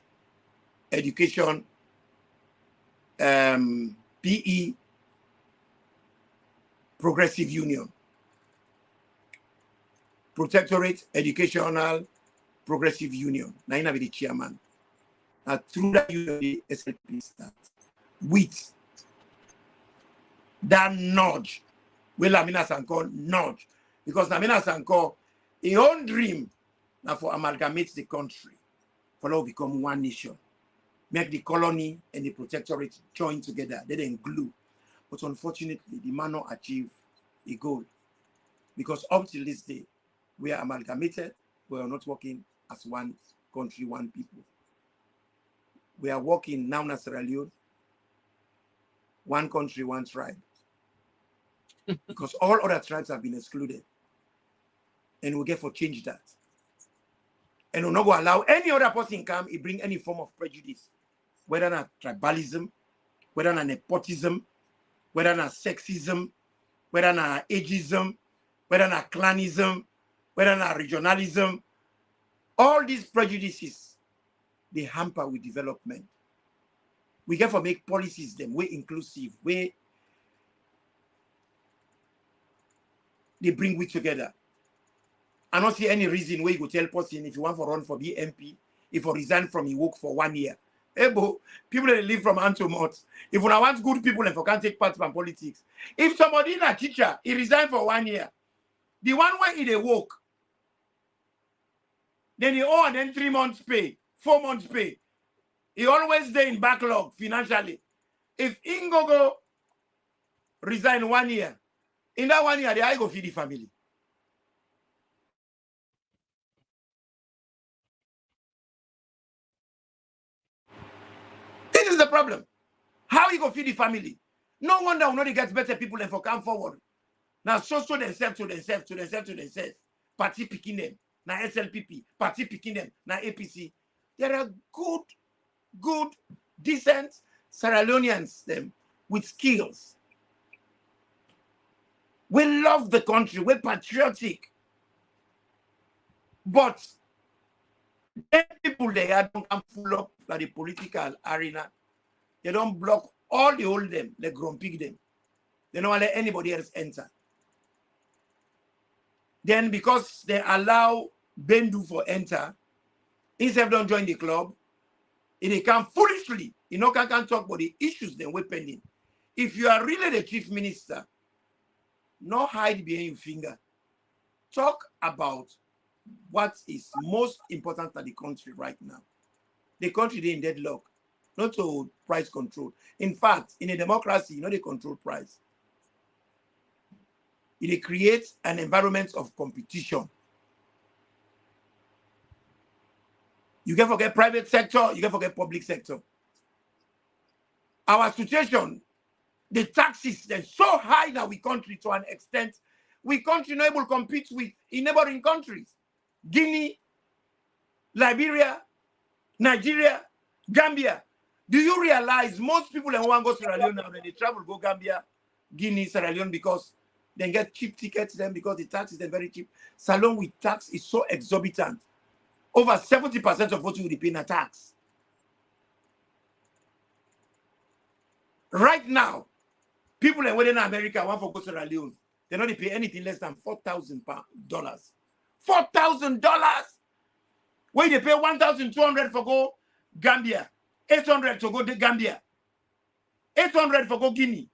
Education PE Progressive Union. Protectorate Educational Progressive Union. Na ina be the chairman. Through that union, the SLP starts. With that nudge, well, Lamina Sanko nudge, because Lamina Sanko, a own dream now for amalgamate the country, for now become one nation, make the colony and the protectorate join together, they then glue. But unfortunately, the man not achieve a goal, because up till this day, we are amalgamated, we are not working as one country, one people. We are working now in Sierra Leone, one country, one tribe. Because all other tribes have been excluded. And we get for change that. And we'll not go allow any other person come, he bring any form of prejudice. Whether not tribalism, whether not nepotism, whether not sexism, whether not ageism, whether not clanism, whether not regionalism. All these prejudices, they hamper with development. We get for make policies them way inclusive, way they bring we together. I don't see any reason where you go tell person if you want to run for BMP, if you resign from your work for 1 year. Hey, bo, people that live from hand to mouth. If you want good people and you can't take part in politics. If somebody in a teacher, he resign for 1 year, the one way he work, then he owe and then 3 months pay, 4 months pay. He always stay in backlog financially. If Ingogo resign 1 year, in that 1 year, they go feed the family. This is the problem. How you go feed the family? No wonder we know they get better people and for come forward. Now, so themselves to themselves. Party picking them. Now SLPP. Party picking them. Now APC. There are good, decent Sierra Leoneans them with skills. We love the country. We're patriotic. But then people there don't come full up like the political arena. They don't block all the hold them, they grumpy them. They don't let anybody else enter. Then because they allow Bendu for enter, instead of don't join the club, they come foolishly. You know, can't talk about the issues then we're pending. If you are really the chief minister, no hide behind your finger. Talk about what is most important to the country right now. The country is in deadlock, not to price control. In fact, in a democracy, you know they control price. It creates an environment of competition. You can forget private sector, you can forget public sector. Our situation, the taxes, they're so high in our country to an extent, we country not able to compete with in neighboring countries. Guinea, Liberia, Nigeria, Gambia. Do you realize most people in want to go Sierra Leone now, they travel go Gambia, Guinea, Sierra Leone because they get cheap tickets then because the tax is very cheap. Salone with tax is so exorbitant. Over 70% of what you will pay in a tax. Right now, people in Western America want to go to Sierra Leone. They don't pay anything less than $4,000. $4,000. Where they pay 1,200 for go Gambia, 800 to go to Gambia, 800 for go Guinea.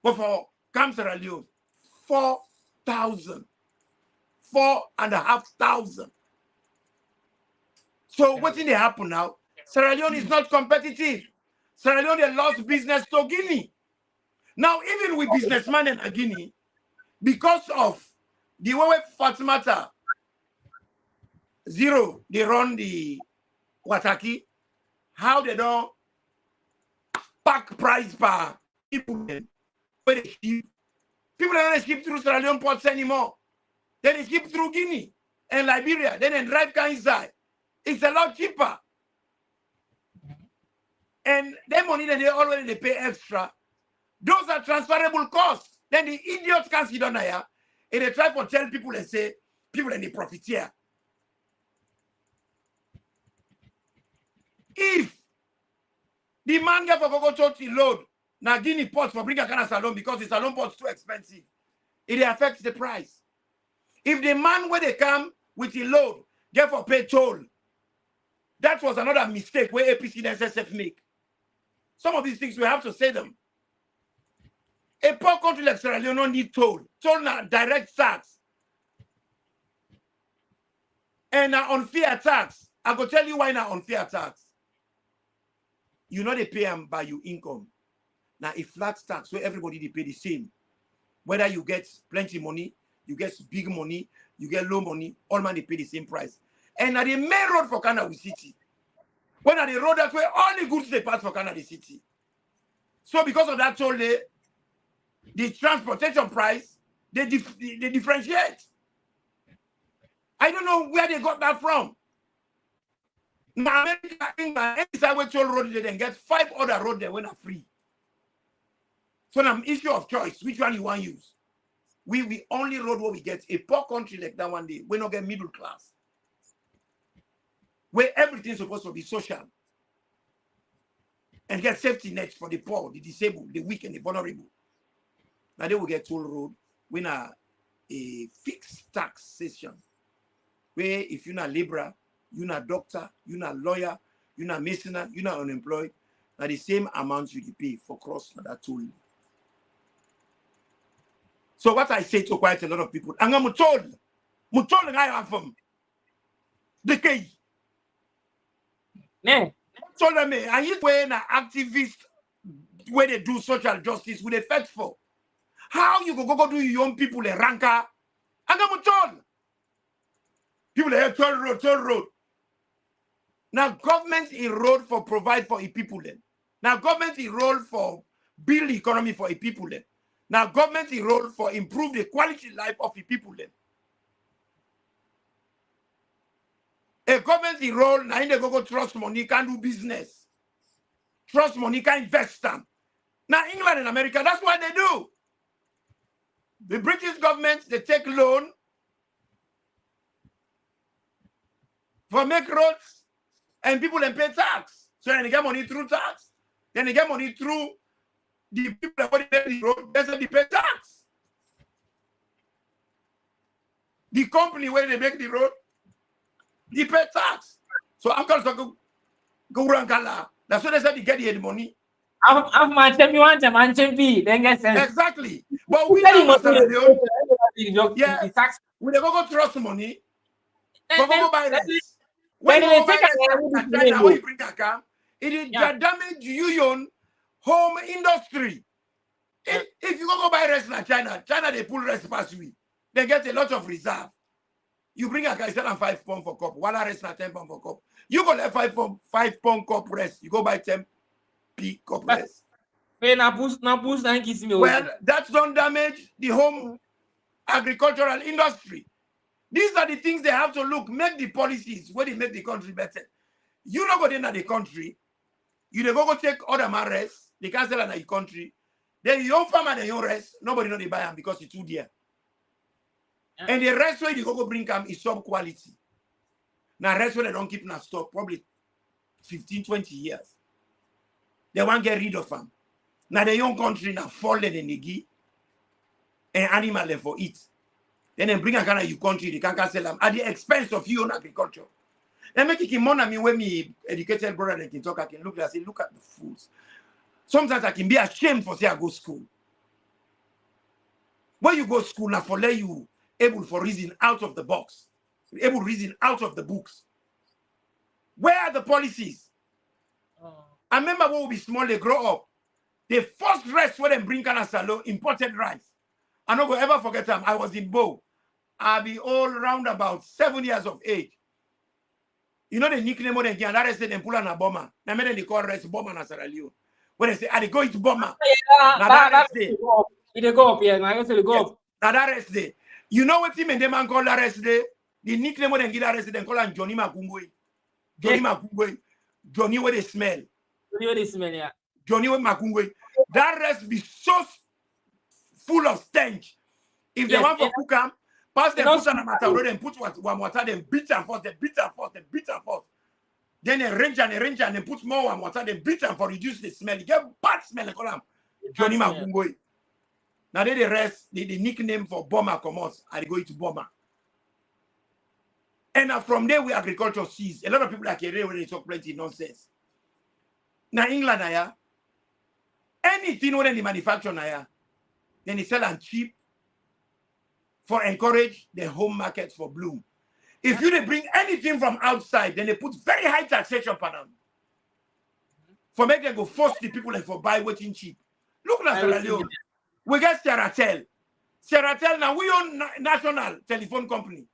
But for Camp Sierra Leone, 4,000. 4,500. So what's in the happen now? Sierra Leone is not competitive. Sierra Leone lost business to Guinea. Now, even with businessmen in Guinea, because of the way Fatmata Zero, they run the Wataki, how they don't pack price per people where they ship. People don't ship through Sierra Leone ports anymore. Then they ship through Guinea and Liberia. Then they drive car inside. It's a lot cheaper. And their money that they already pay extra, those are transferable costs. Then the idiots can't sit down here and they try to tell people and say, people and they profiteer. If the man get for go to load, now Guinea ports for bring a kind of Salone because the Salone port's too expensive, it affects the price. If the man where they come with the load get for pay toll, that was another mistake where APC and SSF make. Some of these things we have to say them. A poor country like Sierra Leone don't need toll. Toll now direct tax. And now unfair tax. I go tell you why now unfair tax. You know they pay them by your income. Now a flat tax where everybody they pay the same. Whether you get plenty money, you get big money, you get low money, all man they pay the same price. And now the main road for Canada City. When are the road that way all the goods they pass for Canada City. So because of that toll, the transportation price, they differentiate. I don't know where they got that from. Now, America, England, any side where toll road, they then get 5 other roads that were not free. So now, issue of choice, which one you want to use? We only road where we get a poor country like that one day, we not get middle class. Where everything's supposed to be social. And get safety nets for the poor, the disabled, the weak, and the vulnerable. Now they will get toll road when a fixed taxation. Where if you're not laborer, you're not doctor, you're not lawyer, you're not masoner, you're not unemployed, now the same amount you pay for cross that toll. So what I say to quite a lot of people, I'm told I have from the key. Yeah. Told them, and you when an activist where they do social justice with effect for. How you go do your own people a ranker? I'm told. People have toll road. Now government is road for provide for a people then. Now government is role for build economy for a people then. Now government is role for improve the quality life of the people then. A government is role now in the go trust money can do business. Trust money can invest them. Now England and America, that's what they do. The British government, they take loan for make roads and people then pay tax. So then they get money through tax. Then they get money through the people that make the road, they pay tax. The company where they make the road, they pay tax. So Uncle Soko go around Kala. That's what they said they get the money. I'm my champion, man, champion. Then get sense. Exactly. But we don't yeah, the tax. we never go trust money. And But go buy then- rest. when When they you buy take rest, a- China, when you bring a car, it is Yeah. damage your own home industry. If you go buy rest in China, they pull rest past we. They get a lot of reserve. You bring a guy, sell them £5 for cup. One rest na £10 for cup. You go let £5 cup rest. You go buy 10p cup rest. Hey, na push, na kiss me. Well, that's don't damage the home agricultural industry. These are the things they have to look, make the policies where they make the country better. You not go in the country, you dey go take other man rest, they can't sell in the country. Then your farmer and your rest, nobody know they buy them because it's too dear. Yeah. And the rest where you go bring them is some quality. Now rest where they don't keep in a stock, probably 15, 20 years. They want to get rid of them. Now the young country now fallen in the gi and animal left for it. Then they bring a kind of your country, they can't sell them at the expense of your own agriculture. They make it money. I mean, when me educated brother they can talk, I can look and say, look at the fools. Sometimes I can be ashamed for say I go school. When you go school now for let you able for reason out of the box, able reason out of the books. Where are the policies? I remember when we be small, they grow up. The first rice when they bring Salone, imported rice. I don't go ever forget them. I was in Bo. I'll be all round about 7 years of age. You know the nickname when they get that they pull on a bomber. Now they call rice bomber in Sierra Leone. When they say, I go into bomber. It go up, yeah. I go to the go up. Now that rest day. You know what team and them man call that rest day? The nickname when they get that rest day, they call him Johnny Makungwe. Johnny Makungwe. Johnny where they smell. What is smell, yeah. Johnny Makungwe. That rest be so full of stench. If they Yes, want for cook am, pass them, don't put on a speak matter, then put one water, then beat and forth, then beat and forth, then beat and forth. Then arrange and then put more one water, then beat and for reduce the smell. You get bad smell, they call them Johnny smell. Makungwe. Now they the rest, the nickname for bomber commos, I go to bomber. And from there, we agriculture cease. A lot of people are here when they talk plenty nonsense. Now, England, anything when they manufacture, then they sell and cheap for encourage the home market for bloom. If you they bring anything from outside, then they put very high taxation on them. For make them go force the people and for buy waiting cheap. Look at Sierra Leone. We get Sierra Tel. Sierra Tel now we own national telephone company.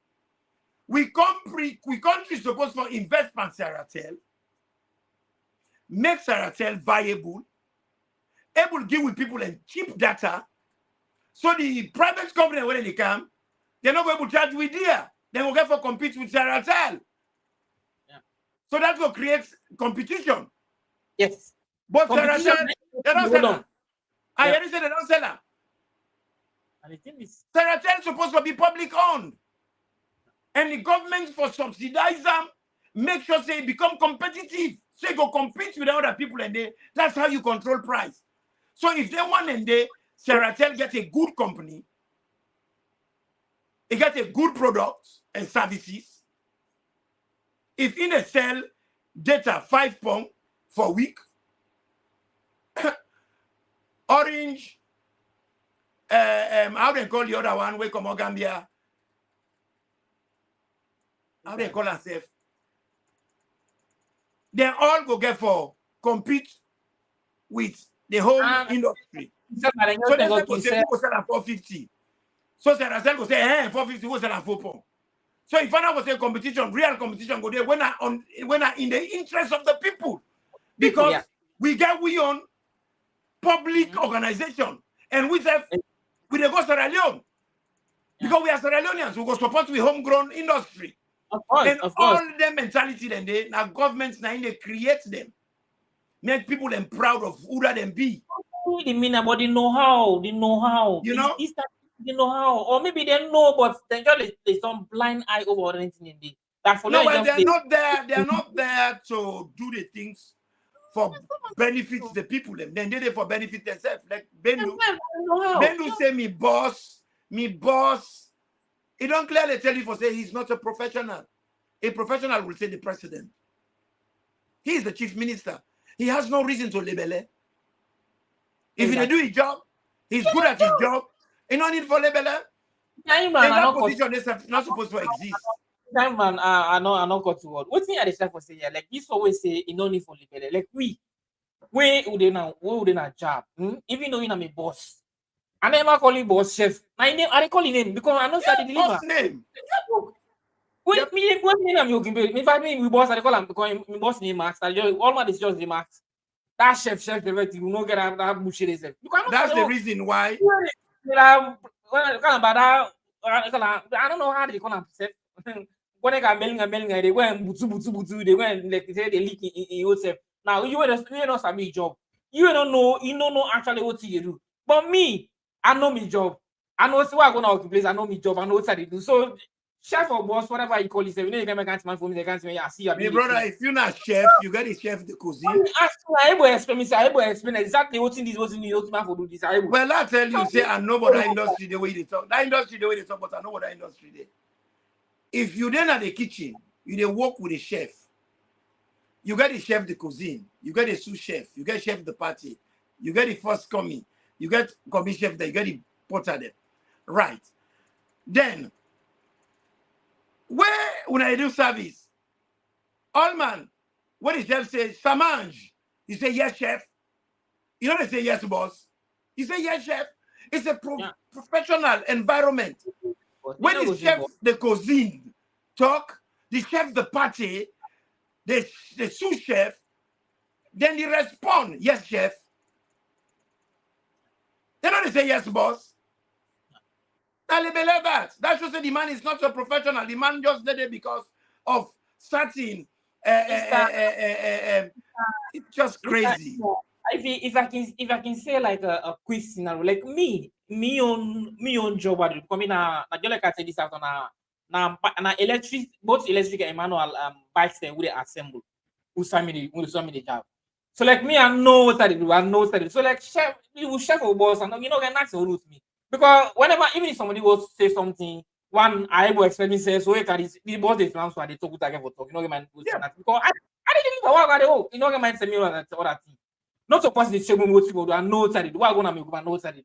We country supposed for investment Sierra Tel, make Sierra Tel viable, able to give with people and cheap data. So the private company when they come, they're not going to charge with there. They will get for compete with Sierra Tel. Yeah. So that will create competition. Yes. But Sierra Tel, they don't sell her. I already said they don't sell her. And the thing is, Sierra Tel is supposed to be public owned. And the government for subsidize them, make sure they become competitive. So you go compete with other people and that's how you control price. So if they want and Sierra Tel get a good company, it get a good product and services. If in a sell data £5 for a week, Orange, how they call the other one, we come Gambia. How they call themselves? They all go get for compete with the whole industry. So they go say who go sell at 450. So Sierra Tel go say, 450 who sell at 4 pounds. So if I go say competition, real competition go there when I in the interest of the people. Because we get we on public organization and we have we go Sierra Leone. Because we are Sierra Leoneans, we go support with homegrown industry. of course, And of course. all them mentality then they now governments now they create them. Make people them proud of who that them be. They mean about the know-how, You know? It's that the know-how. Or maybe they know, but they just there's some blind eye over anything in there. That for No, now, well, just they're not there. They're not there to do the things for benefits the people. Then they there for benefit themselves. Like Bendu say me boss. He don't clearly tell you for say he's not a professional. A professional will say the president. He is the chief minister. He has no reason to label it. If he do his job, he's good at his job. He no need for label it. And that position is not supposed to exist. Time man, I know got to word. What thing I decide for say here? Like this always say, you no need for label. Like we would in job. Even though you know my boss. I never call him boss chef. My name, I call him name because I know that the deliver. Boss name. What name I'm looking for? If I mean we boss, I call him because my boss name Max. All my is just the Max. That chef, everything you know get that bullshit is. That's the reason why. I don't know how they call himself. When they got mailing, they go and butu, they go and like they leak in yourself. Now you don't have me job. You don't know actually what you do. But me, I know my job. I know so I go to place. I know my job. I know what I do. So chef or boss, whatever you call yourself, you know you can make man for me. They can't say, I see you. My brother, if you're not chef, you got a chef de cuisine. I will explain exactly what's in this, what's man for do this. Well, I tell you, say I know about that industry the way they talk. That industry the way they talk, but I know what that industry there. If you then at the kitchen, you then work with a chef. You get the chef de cuisine, you get a sous chef, you get chef de party, you get the first coming, you get commis chef there, you get the porter there. Right. Then, where when I do service, all man, when the chef says, Samange, you say, yes, chef. You know they say, yes, boss. You say, yes, chef. It's a professional environment. When the chef de cuisine talk, the chef de party, the sous chef, then they respond, yes, chef. They don't say, yes, boss. Now they believe that. That shows that the man is not a professional. The man just did it because of certain It's just crazy. If I can say like a quick scenario, like me on job at come in na just like I said this after na electric, both electric and manual bikes then we dey assemble who send me the job. So like me, I know what I do. I know what I do. So like chef, you will chef or boss, and you know get nothing to me because whenever even if somebody was say something, one I will expect me say so. The boss is transfer. They talk with again for talk. You know get mind because I didn't even work at the oh. You know get mind say me all that thing. Not supposed to check what people do. I know what I do. What I gonna make? I know what I do.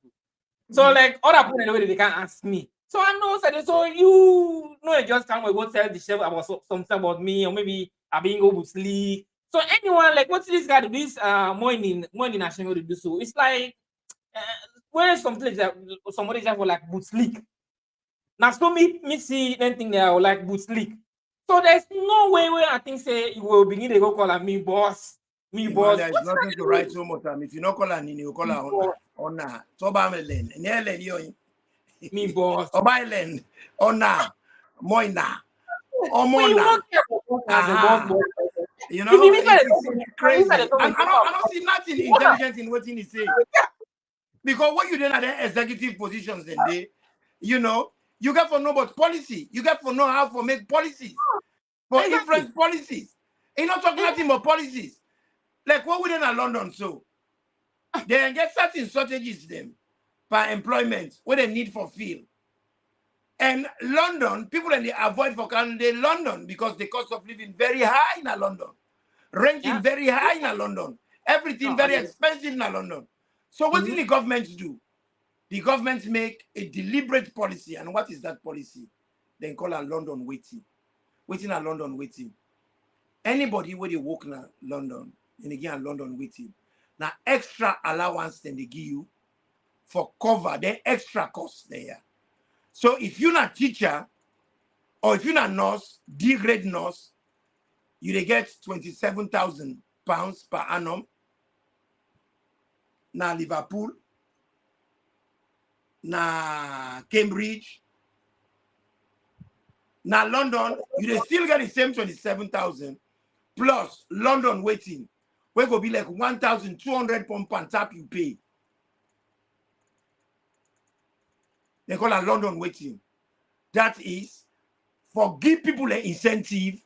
So like other people in the way they can't ask me. So I know what I do. So you know, you just can't go tell the chef about something about me or maybe I being go to sleep. So anyone like what's this guy do this morning national to do so? It's like when something like somebody just for like boot leak. Now so me see anything there like boot leak. So there's no way where I think say you will begin to go call me boss. Me boss. There's nothing to write so much. If you not call her Nini, you call her Ona. So Bamelen. Me boss. Obailen. Ona. Moina. Omona. You know, it's crazy. I don't see nothing intelligent in what he's saying. Because what you done at the executive positions then they, you know, you get for know about policy. You get for know how to make policies. For influence policies. You not talking nothing about policies. Like what we done at London, so they get certain strategies them per employment, what they need for field. And London, people and they avoid for Canada London because the cost of living very high in London. Renting very high in London. Everything very expensive in London. So what did the government do? The government make a deliberate policy. And what is that policy? They call a London waiting. Waiting a London waiting. Anybody where they work in London, and again London waiting. Now extra allowance then they give you for cover the extra costs there. So if you're not teacher or if you're not nurse, D-grade nurse, you get £27,000 per annum. Now Liverpool, now Cambridge, now London, you still get the same 27,000 plus London waiting. Where go be like £1,200 per tap you pay. They call it London waiting. That is for give people an incentive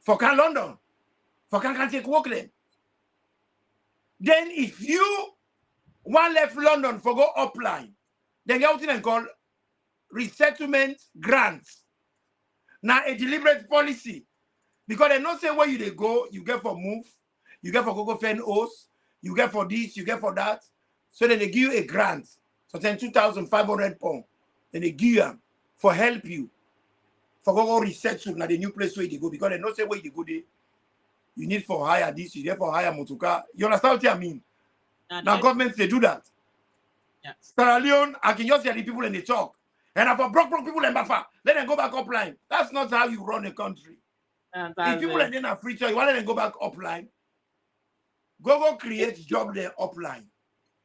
for can London, for can take work them. Then if you one left London for go upline, then get what they call resettlement grants. Now a deliberate policy. Because they not say where they go, you get for move, you get for go fend host, you get for this, you get for that. So then they give you a grant. So then £2,500. Then they give you for help you. For go reset now the new place where they go. Because they not say where you go there. You need for hire this, you need for hire motorcar. You understand what I mean? Now governments they do that. Yeah. Sierra Leone, I can just hear the people in the talk. And if I broke people in Bafa, let them go back upline. That's not how you run a country. If people are in a free choice, why let them go back upline? Go create job there upline.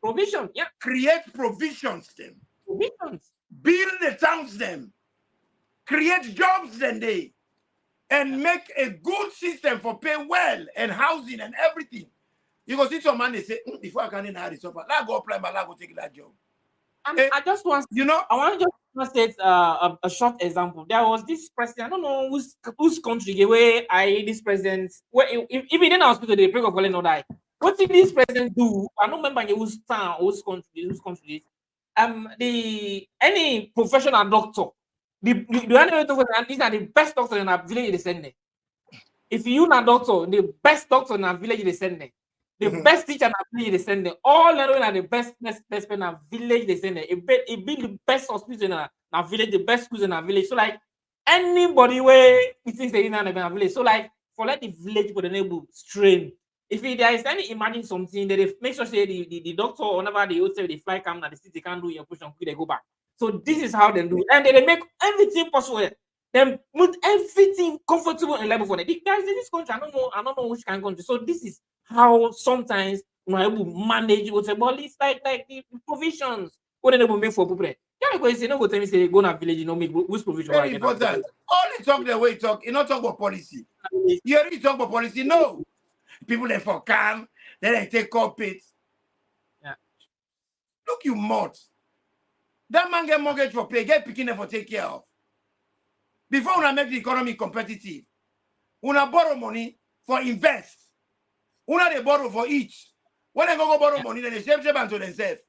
Provision, yeah. Create provisions them. Provisions. Build the towns them. Create jobs then they. And make a good system for pay well and housing and everything. You go see some man, they say, before I can hire the suffer, let go apply, but let go take that job. I just want, you know, I want to just state a short example. There was this president, I don't know whose country where this president, where if he didn't hospital, they pray for calling or die. What did this president do? I don't remember whose town, whose country. Any professional doctor, these are the best doctors in our village they send them. If you not doctor, the best doctor in our village they send them. The best teacher in our village they send them. All the best in our village they send them. It be the best hospital in our village, the best schools in our village. So like anybody where he thinks they in our village. So like for let the village for the neighbor strain. If there is any imagine something, they make sure say the doctor or whenever the hotel they fly come and the city can't do your push on they go back. So this is how they do it. And they make everything possible. They put everything comfortable and level for them. Guys in this country, I don't know which kind of country. So this is how sometimes we're able to manage what's about it's like the provisions what they will make for people. Yeah, Jolly go say no go tell me say go na village, you know make which provision Very I get. important. Only talk the way you talk. You not talk about policy. You already talk about policy. No. People they for calm, then they take corporate. Yeah. Look, you mod. That man get mortgage for pay, get picking for take care of. Before we make the economy competitive, we borrow money for invest. We they borrow for each. When they go borrow money, then they shave to themselves.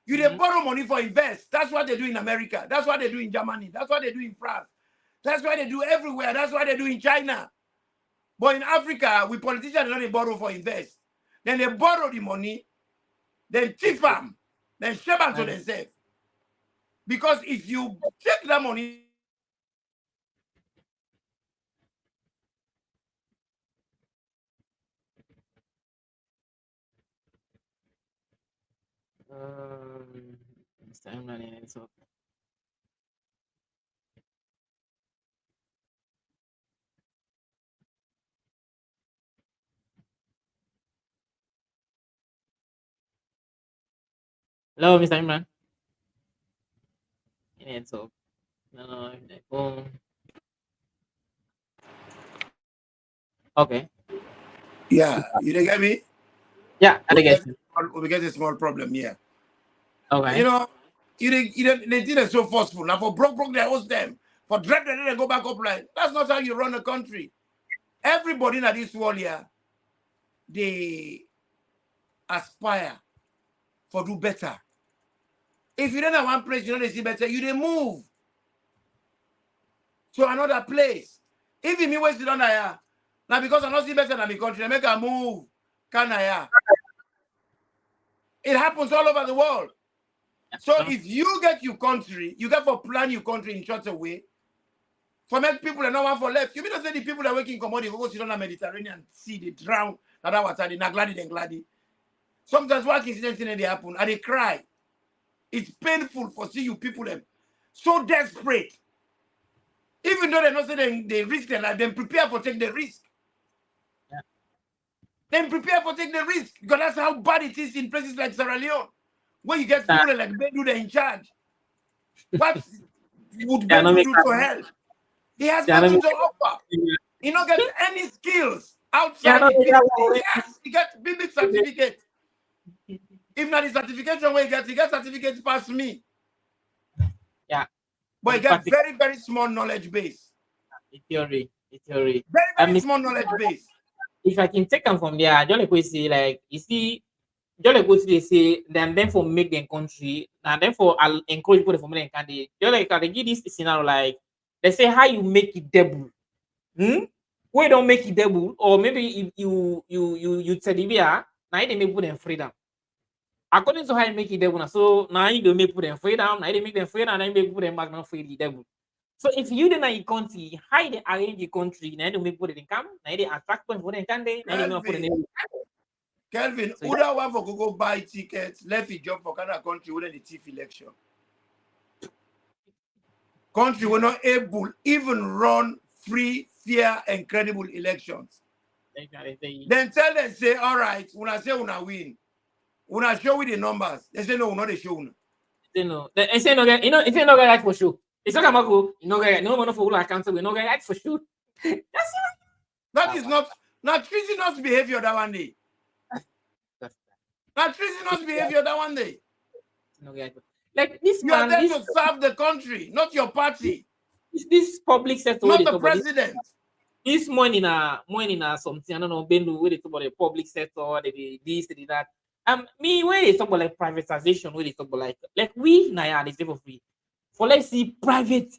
You they borrow money for invest. That's what they do in America. That's what they do in Germany. That's what they do in France. That's what they do everywhere. That's what they do in China. But in Africa, we politicians don't borrow for invest. Then they borrow the money, then thief them, then share them to themselves. Because if you take that money, Mr. Imran it's okay. Hello, Mr. Imran. It's okay. No, oh. Okay. yeah, you don't get me? Yeah, I get you. We get a small problem here. Okay. You know, they did it so forceful. Now for broke, they host them. For dread, they go back up line. That's not how you run a country. Everybody in this world here, they aspire for do better. If you don't have one place, you know they see better, you they move to another place. If you mean where sit on here, now because I not see better than the country, they make a move. Can I? It happens all over the world. So if you get your country, you get for plan your country in such a way, for make people that no one for left. You mean to say the people that work in commodity go sit on the Mediterranean Sea, they drown, now that water, they not glad. Sometimes what incidents in they happen, and they cry. It's painful for see you people them so desperate. Even though they not say they risk their life, then prepare for take the risk. Yeah. Then prepare for take the risk. Because that's how bad it is in places like Sierra Leone, where you get people like Bedu they're in charge. What would Bedu do to help? He has nothing to offer. He don't get any skills outside the PhD. Yes, he gets big certificate. If not the certification where he gets certificates past me. Yeah. But he gets very, very small knowledge base. The theory. Very, very small knowledge base. If I can take them from there, just like we say, like you see, just like what they say, then for make them country, and then for I'll encourage people to make them country. Just like they give this scenario, like they say how you make it double. We don't make it double, or maybe if you tell the now they make them freedom. According to how you make it double, so now you don't make them freedom, now they make them freedom, and then make them back now free the double. So if you don't know your country, how they arrange the country, now they make put it in camp, now they attract point for them can they, now they not put it in. Kelvin, who that one for go buy tickets, left his job for Canada country within the chief election. Country were not able even run free, fair, and credible elections. Then tell them, say, all right, when I say una win, when I show you the numbers, they say no, not the show. They know. They say no, you know, if you know right for sure. It's not about go, you know, no one for accountable, no right for sure. That is not treasonous behavior that one day. Not treasonous behavior that one day. Like this you man, are there to serve the country, not your party. This public sector, not the president. This morning, something I don't know. Bendu, where they talk about the public sector, they this, they that. Me where they talk about like privatization, where they talk about like we now the type of we. For let's see private,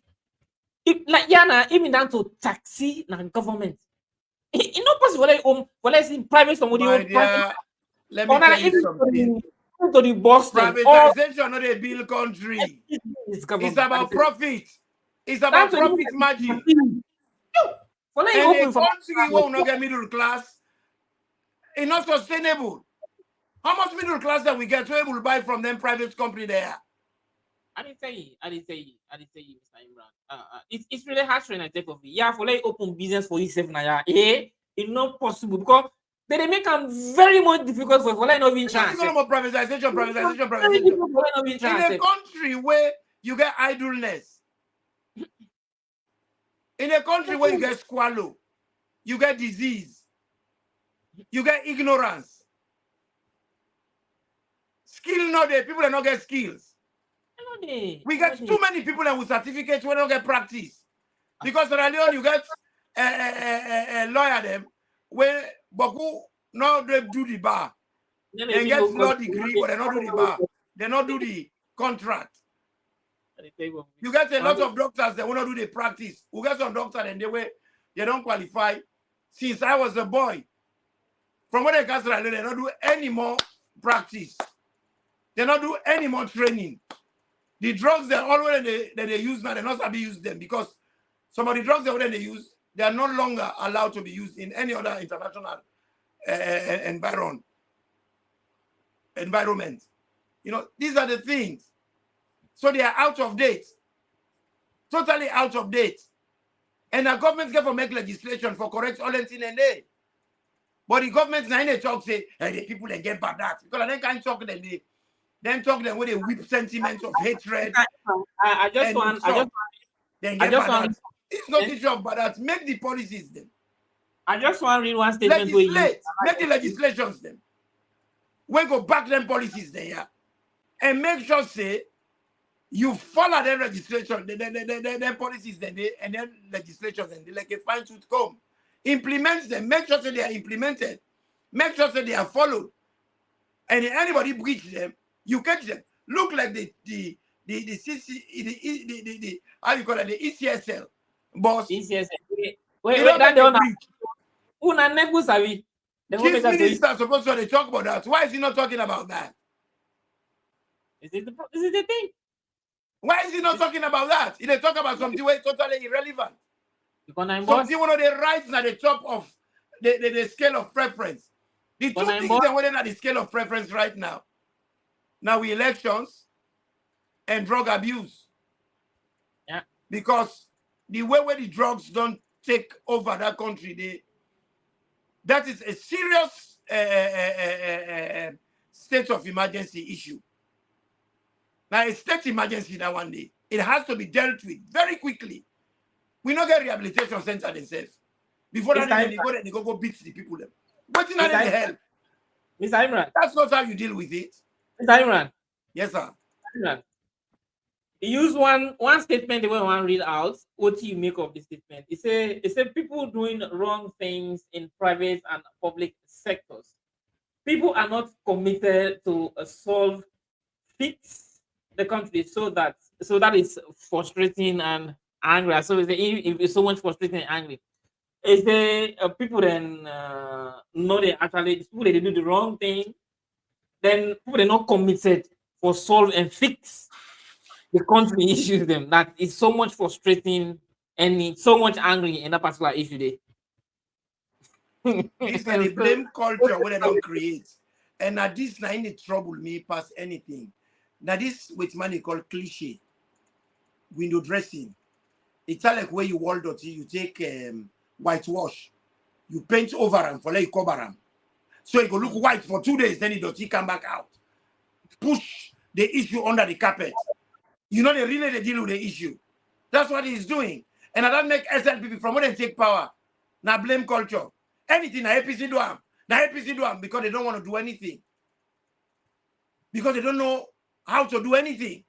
even down to taxi and government. It's not possible like for let's see private somebody. Let me tell you something. To the Boston. Privatization not a bill country. It's about profit. It's about profit margin. And a country will not get middle class. It's not sustainable. How much middle class that we get to able to buy from them private company there? I didn't tell you, Mr. Imran. It's really hard to type of it. Yeah, for like open business for yourself now. It's not possible because they make them very much difficult for like not being chance. Privatization. In a country where you get idleness. In a country where you get squalor, you get disease, you get ignorance. Skill not there, people are not get skills. We get too many people with certificates who don't get practice. Because Sierra Leone, you get a lawyer them where Boku now they do the bar. They get law degree, but they not do the bar. They not do the contract. You get a lot of doctors that want to do the practice. We get some doctors and they don't qualify. Since I was a boy, from what they got Sierra Leone, they don't do any more practice. They don't do any more training. The drugs that already they use now, they're not supposed to use them because some of the drugs that already they use, they are no longer allowed to be used in any other international environment. You know, these are the things. So they are out of date, totally out of date. And the government can make legislation for correct all and they. But the government now they talk say, hey, the people they get bad that because they can't talk them they then talk them with a whip sentiments of hatred. I just want. It's not issue of bad that. Make the policies then. I just want to read one statement. Make the legislations then. We go back them policies there, yeah. And make sure say you follow their registration, their policies then and then legislations and they like a fine tooth comb. Implement them, make sure that they are implemented, make sure that they are followed. And if anybody breach them, you catch them. Look like the how you call it, the ECSL boss. ECSL. Wait, that don't una never sabi. Chief Minister is supposed to talk about that. Why is he not talking about that? Is it the thing? Why is he not talking about that? He they talk about something where totally irrelevant. Something one of the rights at the top of the scale of preference. The two things that were at the scale of preference right now. Now we elections and drug abuse. Yeah. Because the way where the drugs don't take over that country, that is a serious state of emergency issue. Now, a state emergency that one day, it has to be dealt with very quickly. We not get rehabilitation center themselves. Before that, they go beat the people. What's in the hell? Mr. Imran. That's not how you deal with it. Mr. Imran. Yes, sir. Imran. You use one statement the way I want to read out. What do you make of this statement? It said people doing wrong things in private and public sectors. People are not committed to fix the country, so that is frustrating and angry. So it's so much frustrating and angry. Is there people then know they actually people they do the wrong thing, then people they're not committed for solve and fix the country issues them. That is so much frustrating and it's so much angry in that particular issue there. This is the blame culture where they don't create. And now this now it trouble me past anything. Now this with money called cliche. Window dressing. It's like where you wall dirty, you take whitewash, you paint over them for like cover them. So it go look white for 2 days, then the dirty come back out. Push the issue under the carpet. You know, they really deal with the issue. That's what he's doing. And I don't make SLPP from when they take power. Now blame culture. Anything na APC do them. Now APC do them because they don't want to do anything. Because they don't know how to do anything.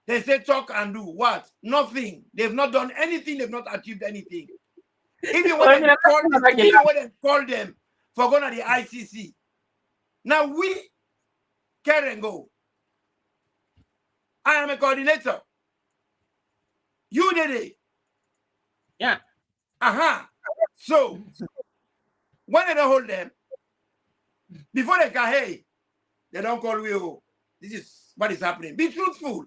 They say talk and do what? Nothing. They've not done anything. They've not achieved anything. Even when they call them for going to the ICC. Now we care and go. I am a coordinator. You did it. Yeah. So when they don't hold them, before they can, hey, they don't call you. This is what is happening. Be truthful.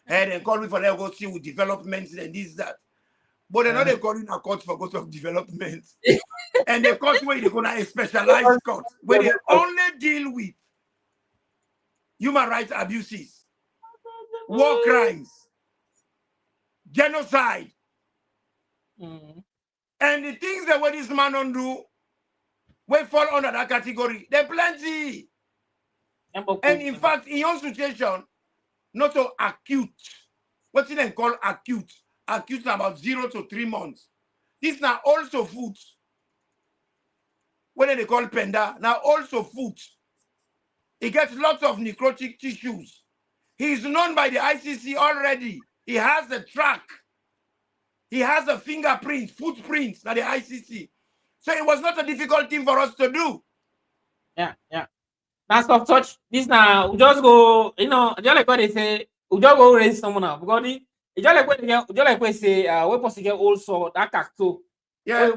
And they call me for them go see with developments and this, that. But they're not calling a court for court of development. And the court where they're gonna a specialized court where they only deal with human rights abuses, war crimes, genocide. And the things that what this man don't do will fall under that category. They're plenty. And in fact, in your situation, not so acute. What they call acute? Acute na about 0 to 3 months. This now also foods. What they call penda, now also foods. He gets lots of necrotic tissues. He is known by the ICC already. He has the track. He has the fingerprints, footprints at the ICC. So it was not a difficult thing for us to do. Yeah. That's of touch. This now we just go, just like what they say, we just go raise someone up. Because it just like what just like we say, we possibly get also that cacto. Yeah.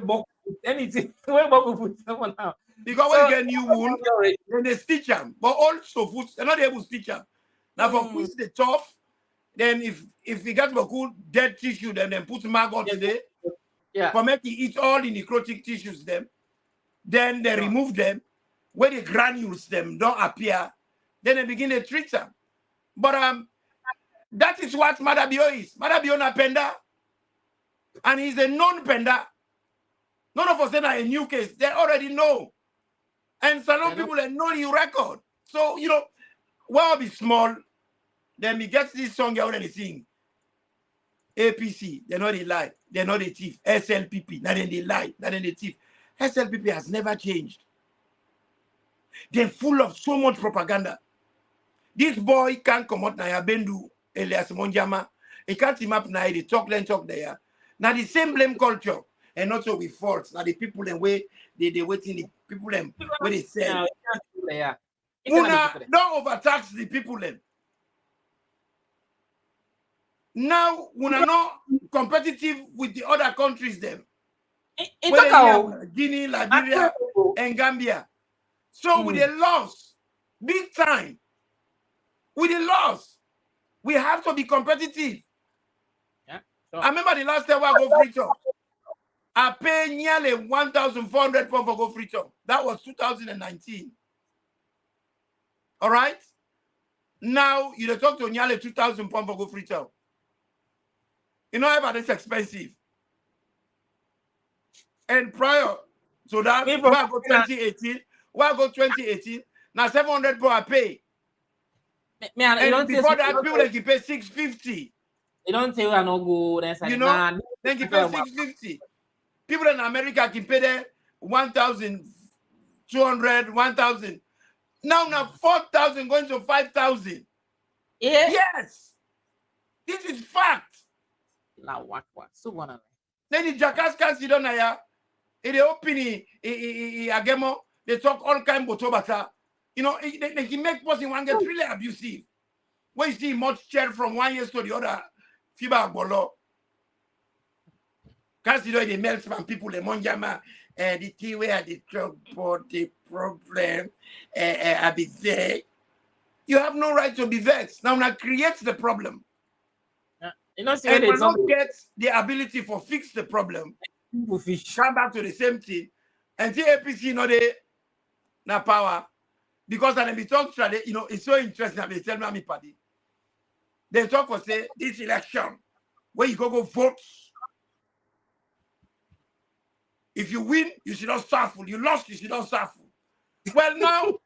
Anything. We put someone now. Because when you get new wound, then they stitch them. But also food, they're not able to stitch them. Now for push the tough, then if you get a good dead tissue, then put maggot today. Yeah. For making eat all the necrotic tissues then they remove them. When the granules them don't appear, then they begin to treat them. But that is what Madabio is. Madabio na penda. And he's a non-penda. None of us are a new case. They already know. And Salone people they know the record. So, while be small, then we get this song you already sing. APC, they're not a lie. They're not a thief. SLPP, not in the lie, not in the thief. SLPP has never changed. They're full of so much propaganda. This boy can't come out now. Bendu, Elias Monjama. He can't team up now. They talk there. Now the same blame culture. And also with faults. Now the people and way they waiting the people them where they say. Don't overtax the people them. Now we're not competitive with the other countries them. Guinea, Liberia, and Gambia. So with the loss, big time. With the loss, we have to be competitive. Yeah. Sure. I remember the last time I go free talk. I paid nearly 1,400 pounds for go free talk. That was 2019. All right. Now you talk to nearly 2,000 pounds for go free talk. You know about it's expensive. And prior to that, where I go 2018, now 700 pounds I pay. And before that, people like you pay 650. You don't say I no go. Then you pay 650. People in America can pay there 1,200, 1,000. Now 4,000 going to 5,000. Yeah. Yes. This is fact. Now what? So one. Then the jackass can't sit down here. In the opening, agemo, they talk all kind of botobata. They can make person one get really abusive. When you see much chair from 1 year to the other, fiba bolo. Because they melt from people, the monjama, the tea where the drug for the problem, I be there. You have no right to be vexed. Now creates the problem. And when not get the ability for fix the problem, come back to the same thing. Until APC they na power. Because when we talk to it's so interesting. They tell me party. They talk for say this election where you go vote. If you win, you should not suffer. You lost, you should not suffer. Well, now,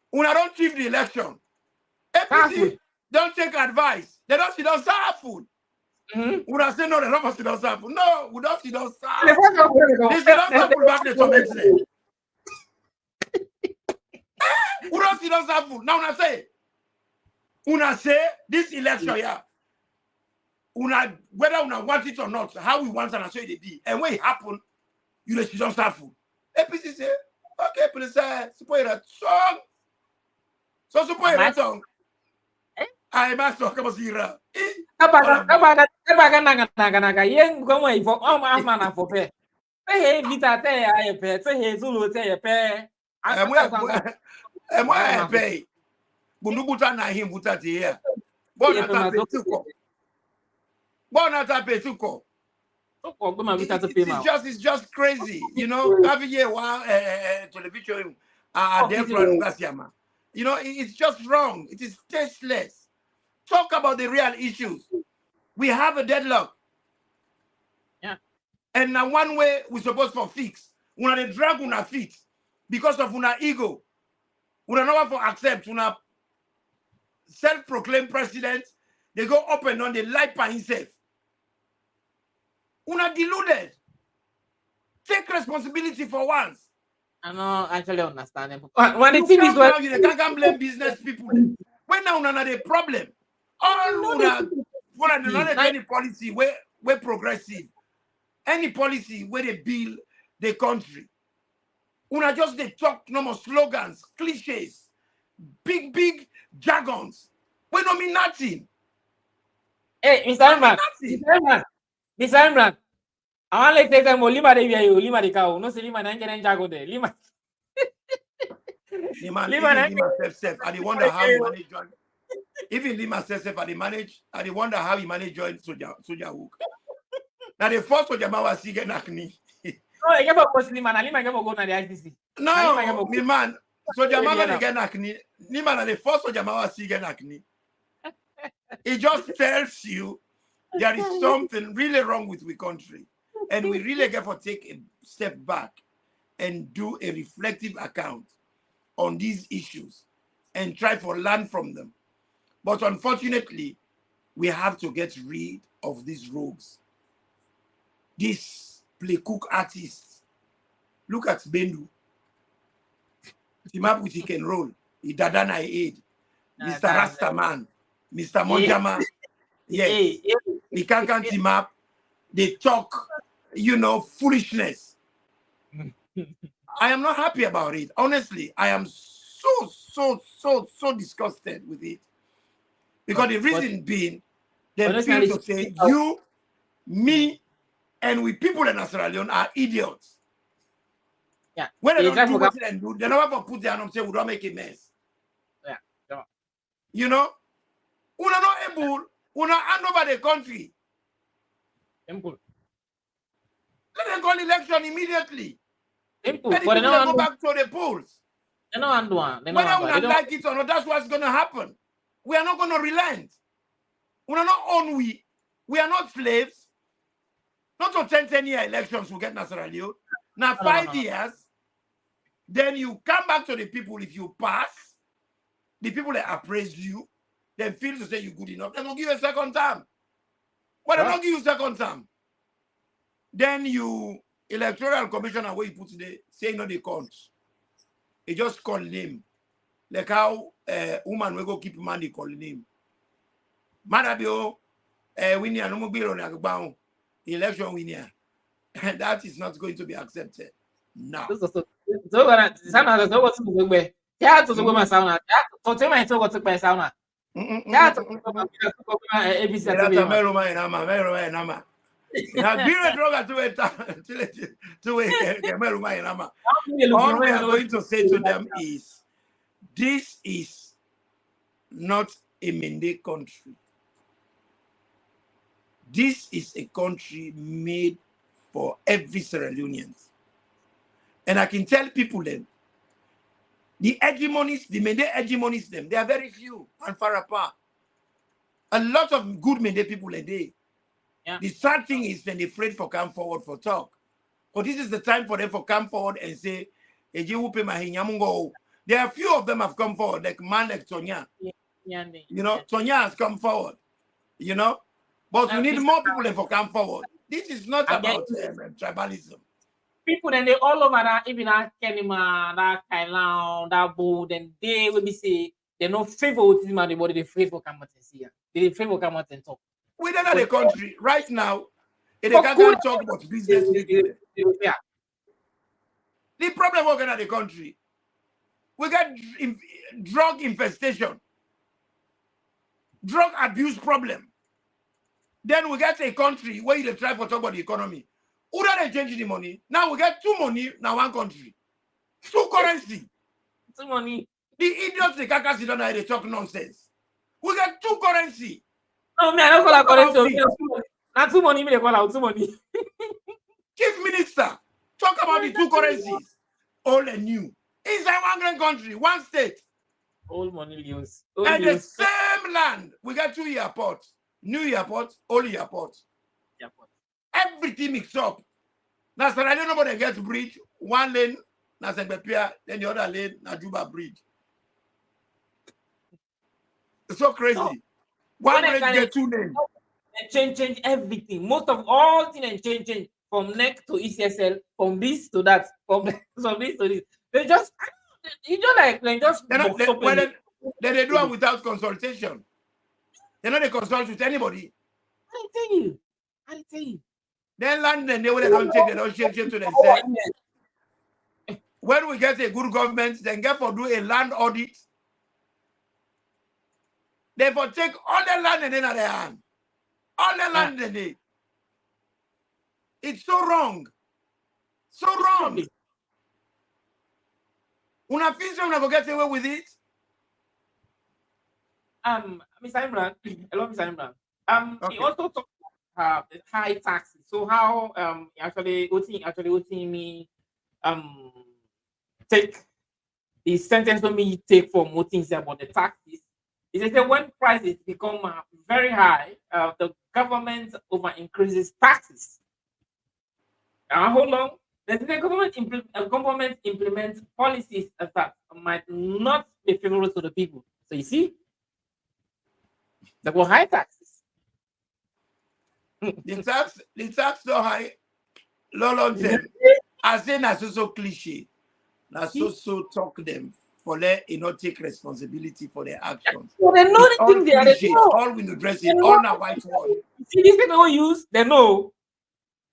when I don't chief the election, APC don't take advice. They don't sit down suffer. When I say no, they don't sit down suffer. No, we don't sit down suffer. They sit down suffer back the torment them. We don't sit down suffer. Now, when I say this election here, whether we want it or not, how we want and I say it be, and when it happen, you let you don't suffer. APC say, okay, please support that song. So support that song. I must talk about Sierra. Naga yen go mo ifo o ma ma na fo pe. Hey vita te ya pe, say Zulu te ya pe. Mo pe. Bundu buta na him buta te here. Bona ta pe tuko. Bona ta pe tuko. It's just crazy, Every year one television it's just wrong. It is tasteless. Talk about the real issues. We have a deadlock. Yeah. And now one way we're supposed to fix. Una the drag una fix because of una ego. Una no want to accept una self-proclaimed president, they go up and on, they lie by himself. Una deluded. Take responsibility for once. I don't actually understand them. When the You thing is now, you can't blame business people. When now una the problem. All una any policy where progressive. Any policy where they build the country. Una just they talk no more slogans, cliches, big jargons. We don't mean nothing. Hey, Mr. Imran. Mr. Imran. I want to say that Lima de Via, Lima de Cow, no Lima Nanjan Jago de Lima. Lima self. I wonder how he managed join. Even Lima self, I wonder how he managed join Soja Hook. Now the first Soja Man was Sige Nakni. No, I never was Lima, and Lima never go to the ICC. No, me man, Soja Man again Nakni. Lima na the first Soja Man was Sige Nakni. It just tells you there is something really wrong with the country. And we really have to take a step back and do a reflective account on these issues and try to learn from them. But unfortunately, we have to get rid of these rogues. These play cook artists. Look at Bendu. Timap with he can roll. He Dadana aid. Mr. Rastaman. Mr. Monjama. Yes. He can't Timap. They talk, foolishness. I am not happy about it. Honestly, I am so disgusted with it. Because the reason being, they feel to say, you, me, and we people in Sierra Leone are idiots. Yeah. When they don't do what they do, they never put their hand and say, we don't make a mess. Yeah. Una not able, una hand over the country. Simple. Let them call election immediately. Simple. Let the people go back to the polls. They don't want one. Whether we like it or not, that's what's going to happen. We are not going to relent. We are not on we. We are not slaves. Not to 10-year elections we get Sierra Leone. Now 5 years, then you come back to the people. If you pass, the people that appraise you, then feel to say you're good enough. They're going to give you a second term. Well, they're not give you second term. Then you electoral commissioner where you put the say no they count. He just call name. Like how woman will go keep money call name. Marabio winner no mobile on a election winner. And that is not going to be accepted. No. So yeah, to go my sauna. To tell my to to sauna. Yeah, to go my ABC. Now, be a drug to all we are going to say to them is, this is not a Mende country. This is a country made for every Sierra Leonean. And I can tell people then, the hegemonies, the Mende hegemonies, they are very few and far apart. A lot of good Mende people are there. Yeah. The sad thing is then they're afraid for come forward for talk. But this is the time for them to come forward and say, there are a few of them have come forward, like man like Tonya. Tonya has come forward, But we need more people to come forward. This is not about tribalism. People and they all over that, even that Kenima, that Kailan, that board, and they will be say they no favor autism and the body, they favor come out and see. They favor come out and talk. We don't know the country right now. They can't talk about business. The problem we're the country. We got drug infestation, drug abuse problem. Then we get a country where you try to talk about the economy. Who don't change the money? Now we get two money, now one country. Two currency. Two money. The idiots, the kakas, don't know they talk nonsense. We got two currency. No, man, I don't call out currency. Not two money, they call out two money. Chief Minister, talk about the two currencies. Old and new. Inside one grand country, one state. Old money use. And the same land, we got two airports. New airport, old airport. Everything mixed up. Now, Sierra Leone, nobody gets bridge. One lane, Nasembepia, then the other lane, Najuba Bridge. So crazy. No. One When I rate can get two names. change everything. Most of all things and change from neck to ECSL, from this to that, from this to this. They just you just like they just They're not, box up well, in they do it without consultation. They're not a consult with anybody. I tell you. I tell you. Then London, they don't check, they don't shake to Oh, themselves. yes. When we get a good government, then get for do a land audit. They for take all the land and then at their hand. All the land and they. It's so wrong. So wrong. Una feel so una go get away with it. Mr. Imran, hello, Mr. Imran. He Okay. also talked about the high taxes. So how actually what me take the sentence for me take from what things about the taxes. He said that when prices become very high, the government over increases taxes. How long? The government implements policies that might not be favorable to the people. So you see, they go high taxes. The tax so high, low long term. I say that's so cliche. That's so talk them for let you not take responsibility for their actions. So they know It's the all thing there. cliche, all window dressing, all now whiteboard. You see this thing they use, they know.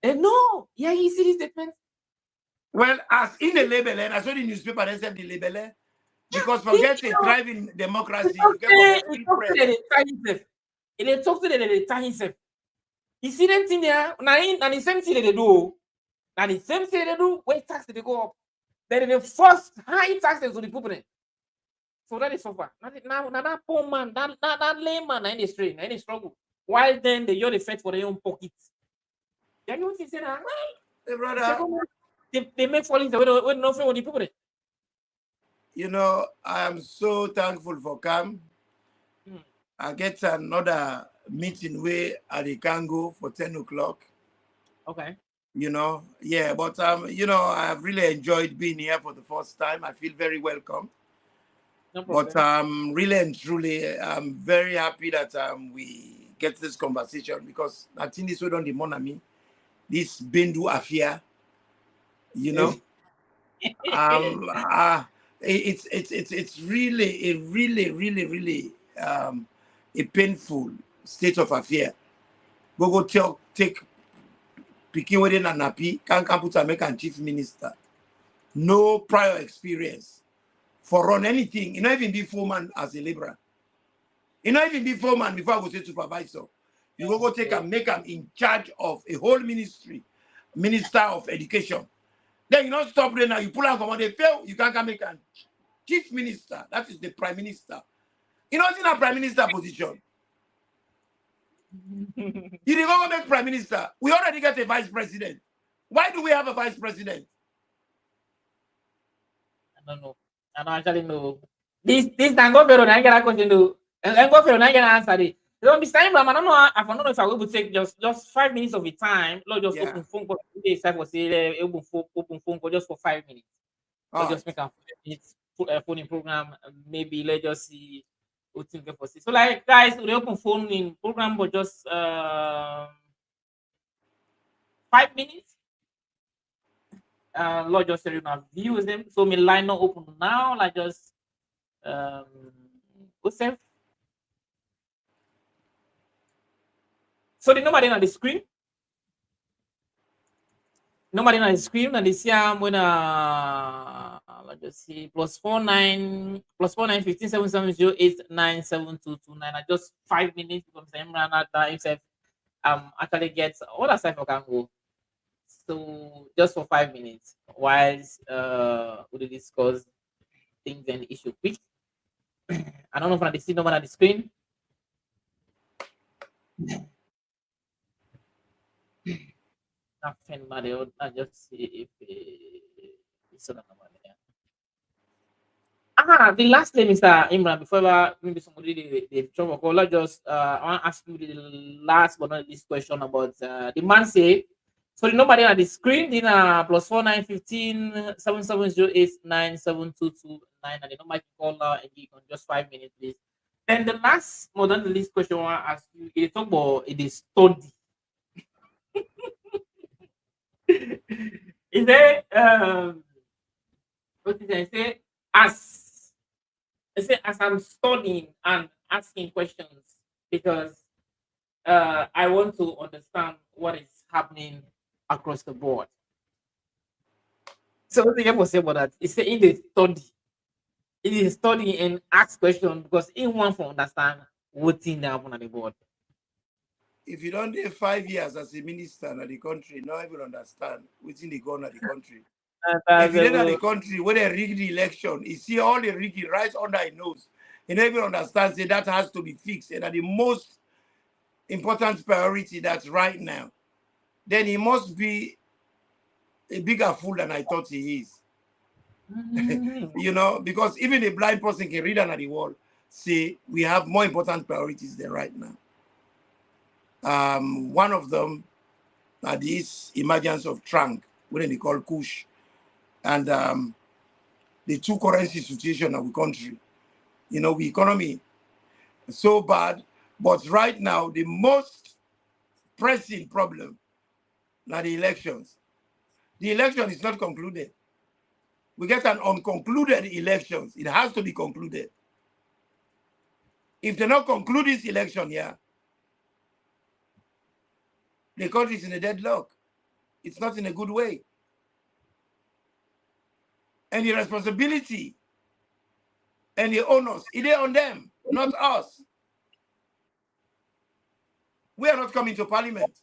They know. Yeah, you see this statement. Well, as in the label, and I saw the newspaper, they said the label, because forget a thriving democracy, you get for free press. They talk to the time himself. You see them thing there, now the same thing they do. Now the same thing they do, where tax they go up. Then the first high taxes to the people. So that is so far. Now that poor man, that layman in the street, in the struggle. While then they use the fed for their own pockets. Then you say that, Hey, brother, they make falling away with nothing on the people. you know, I am so thankful for Cam. I get another meeting where I can go for 10 o'clock. Okay. You know, yeah, but you know, I've really enjoyed being here for the first time. I feel very welcome. No problem. But really and truly, I'm very happy that we get this conversation because I think this way on the money, this Bendu affair, you know, it's really a painful state of affair. Go take picking within an nappy, can't put American chief minister. No prior experience for run anything. You know, even be foreman as a laborer. You know, even be foreman before I go say supervisor. You go take and make him in charge of a whole ministry, minister of education. Then you don't stop there now. You pull out from they fail, you can't make a chief minister. That is the prime minister. You know, it's in a prime minister position. You didn't go make prime minister. We already got a vice president. Why do we have a vice president? I don't know. I don't actually know. This tango pero na get a question do. And go pero na get an answer. Don't be saying, I don't know. I don't know if I will take just 5 minutes of your time. Not just open phone call. Today, I was say open phone call just for 5 minutes. Let's just make a 5 minutes phone in program. Maybe let's just see what things for see. So like guys, we open phone in program, but just 5 minutes. Lord just say you know views them. So my line not open now. Like just what's that? So the number on the screen. Number on the screen and this year when let's just see +49 15 770 897 I just 5 minutes because Imran that himself actually gets all that stuff I can go. So just for 5 minutes whilst we discuss things and issue quick. I don't know if I see number on the screen. Nothing but I just see if it's on number there. The last name is Imran. Before maybe somebody the trouble call, just I want to ask you the last but not least question about the man say. So the number there on the screen, then +49 15 770 897 229, and the number you call now and give on just 5 minutes, please. Then the last, more than the least question I want to ask you, is talk about it is study. Is there what did I say? As I say, as I'm studying and asking questions because I want to understand what is happening across the board. So what do you have to say about that? It's in the study. It is study and ask questions because in one for understand what thing that happen at the board. If you don't do 5 years as a minister in the country, not even understand what's in the gun at the country. If you did at the country where they rig the election, you see all the rigging right under his nose. He never even understands that that has to be fixed. And that the most important priority that's right now, then he must be a bigger fool than I thought he is. You know, because even a blind person can read under the wall, say we have more important priorities than right now. One of them are this emergence of trunk, what they call Kush, and the two currency situation of the country. You know, the economy is so bad, but right now the most pressing problem are the elections. The election is not concluded. We get an unconcluded elections. It has to be concluded. If they not conclude this election here, the country is in a deadlock. It's not in a good way. And the responsibility and the onus, it is on them, not us. We are not coming to parliament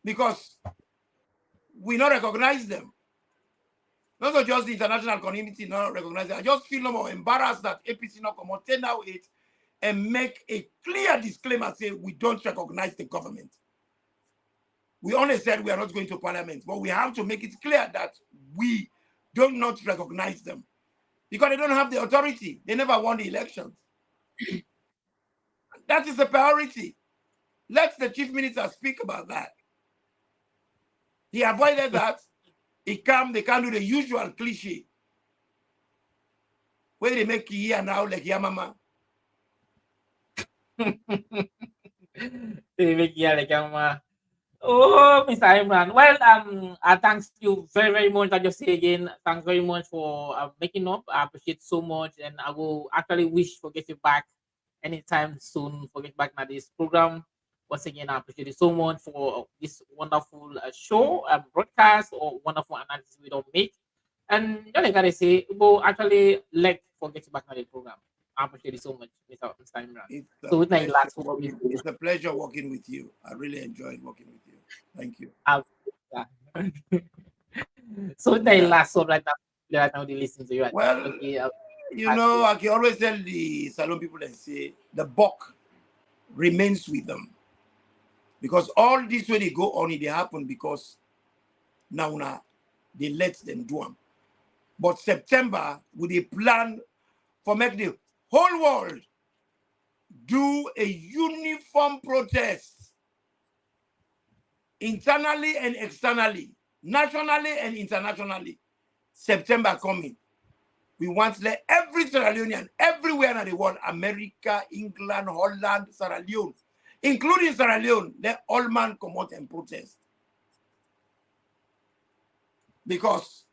because we not recognize them. Not just the international community not recognize them. I just feel no more embarrassed that APC not come out 10 out 8 and make a clear disclaimer say we don't recognize the government. We only said we are not going to parliament, but we have to make it clear that we do not recognize them because they don't have the authority. They never won the elections. That is the priority. Let the chief minister speak about that. He avoided that. He they can't do the usual cliche where they make here now like Yamama. They make you like oh, Mr. Imran. Well, I thank you very, very much. I just say again, thanks very much for making up. I appreciate so much, and I will actually wish for get you back anytime soon. For get back na this program. Once again, I appreciate it so much for this wonderful show, broadcast, or wonderful analysis we don't make. And like I say, we'll actually like for get you back na the program. I appreciate it so much, Mr. Imran. So with my last one, It's a pleasure working with you. I really enjoyed working with you. Thank you. So with my last one right now they listen to you. Right Well, now. Okay, you know, I can always tell the Salone people and say the buck remains with them. Because all this way they go on, it happen because now they let them do them. But September, with a plan for make the whole world do a uniform protest internally and externally, nationally and internationally. September coming. We want to let every Sierra Leonean, everywhere in the world, America, England, Holland, Sierra Leone, including Sierra Leone, let all man come out and protest. Because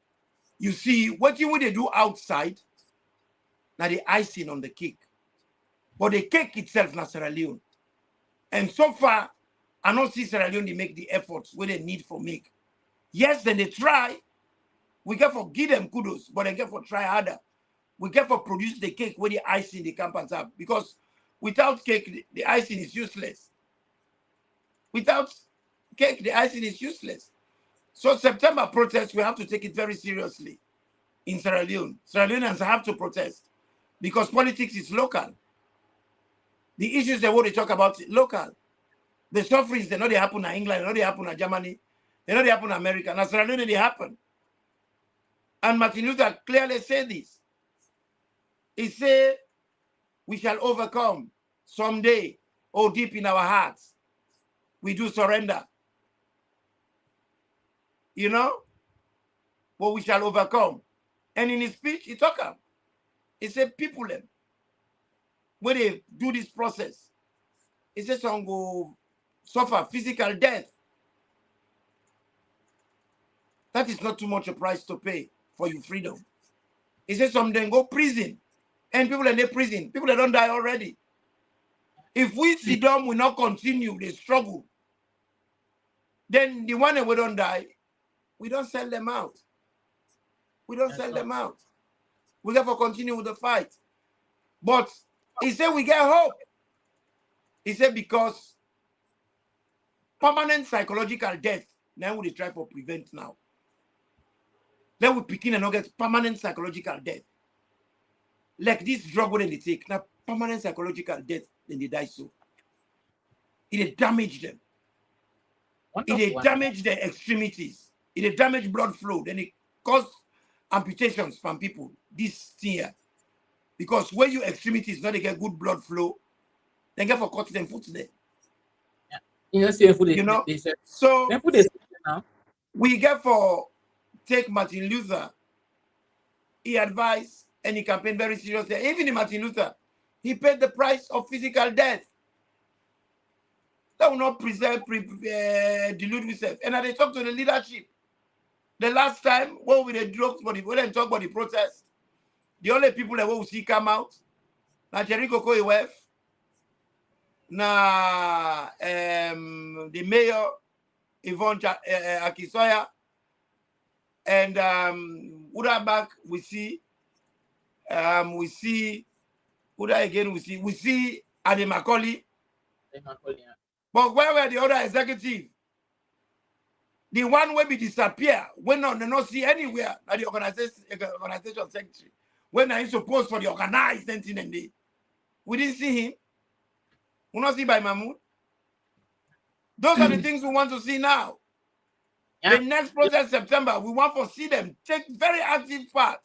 you see, what they do outside, now the icing on the cake. But the cake itself, not Sierra Leone. And so far, I don't see Sierra Leone they make the efforts where they need for make. Yes, then they try. We get for give them kudos, but they get for try harder. We get for produce the cake where the icing the campus have. Because without cake, the icing is useless. Without cake, the icing is useless. So September protest, we have to take it very seriously in Sierra Leone. Sierra Leoneans have to protest because politics is local. The issues they want to talk about local. The sufferings, they know they happen in England, they know they happen in Germany, they know they happen in America. And Sierra Leone, they happen. And Martin Luther clearly said this. He said, we shall overcome someday, oh, deep in our hearts. We do surrender. You know? But we shall overcome. And in his speech, he talked. He said, people them. when they do this process, he said some go suffer physical death. That is not too much a price to pay for your freedom. He said some then go prison. And people in the prison, people that don't die already. If we sit down, we not continue the struggle, then the one that we don't die, we don't sell them out. We don't sell them out. We have to continue with the fight. But he said we get hope. He said because permanent psychological death, now we try to prevent now. Then we begin and not get permanent psychological death. Like this drug when they take, now permanent psychological death, then they die so. It damage them. It damage their extremities. It damage blood flow. Then it cause amputations from people. This thing here. Because when your extremities not they get good blood flow, they get for cut them foot there. Yeah. You know? So we get for take Martin Luther. He advised and he campaigned very seriously. Even in Martin Luther, he paid the price of physical death. That will not delude himself. And they talk to the leadership. The last time, when we talk about the protest, the only people that will see come out, na Jericho Koiwef, na the mayor Yvonne Akisoya, and Udabak we see Uda again we see Ade Macaulay. But where were the other executive? The one will be disappear when they not see anywhere at the organization secretary. When I supposed for the organized thing and day. We didn't see him. We not see by Mahmoud. Those are the things we want to see now. Yeah. The next protest September, we want to see them take very active part.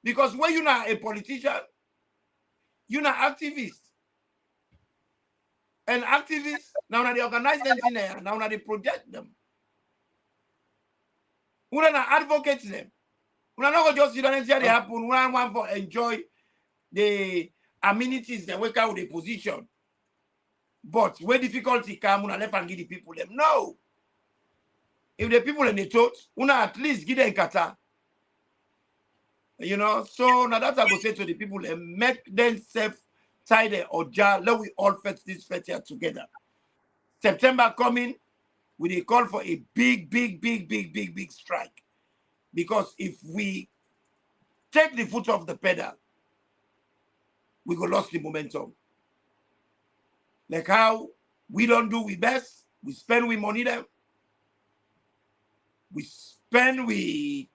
Because when you're not a politician, you're not activist. And activists, now they organize them in there, now they project them. We don't advocate them. We are not just sit down and see they happen. We want to enjoy the amenities that work out with the position. But when difficulty come, we left and give the people them. No. If the people in the thought, we at least give them kata. You know, so now that's what I go say to the people and make themselves tidy or jar. Let we all fetch this fete here together. September coming, we call for a big strike. Because if we take the foot off the pedal, we go lost the momentum. Like how we don't do we best, we spend we money them, we spend we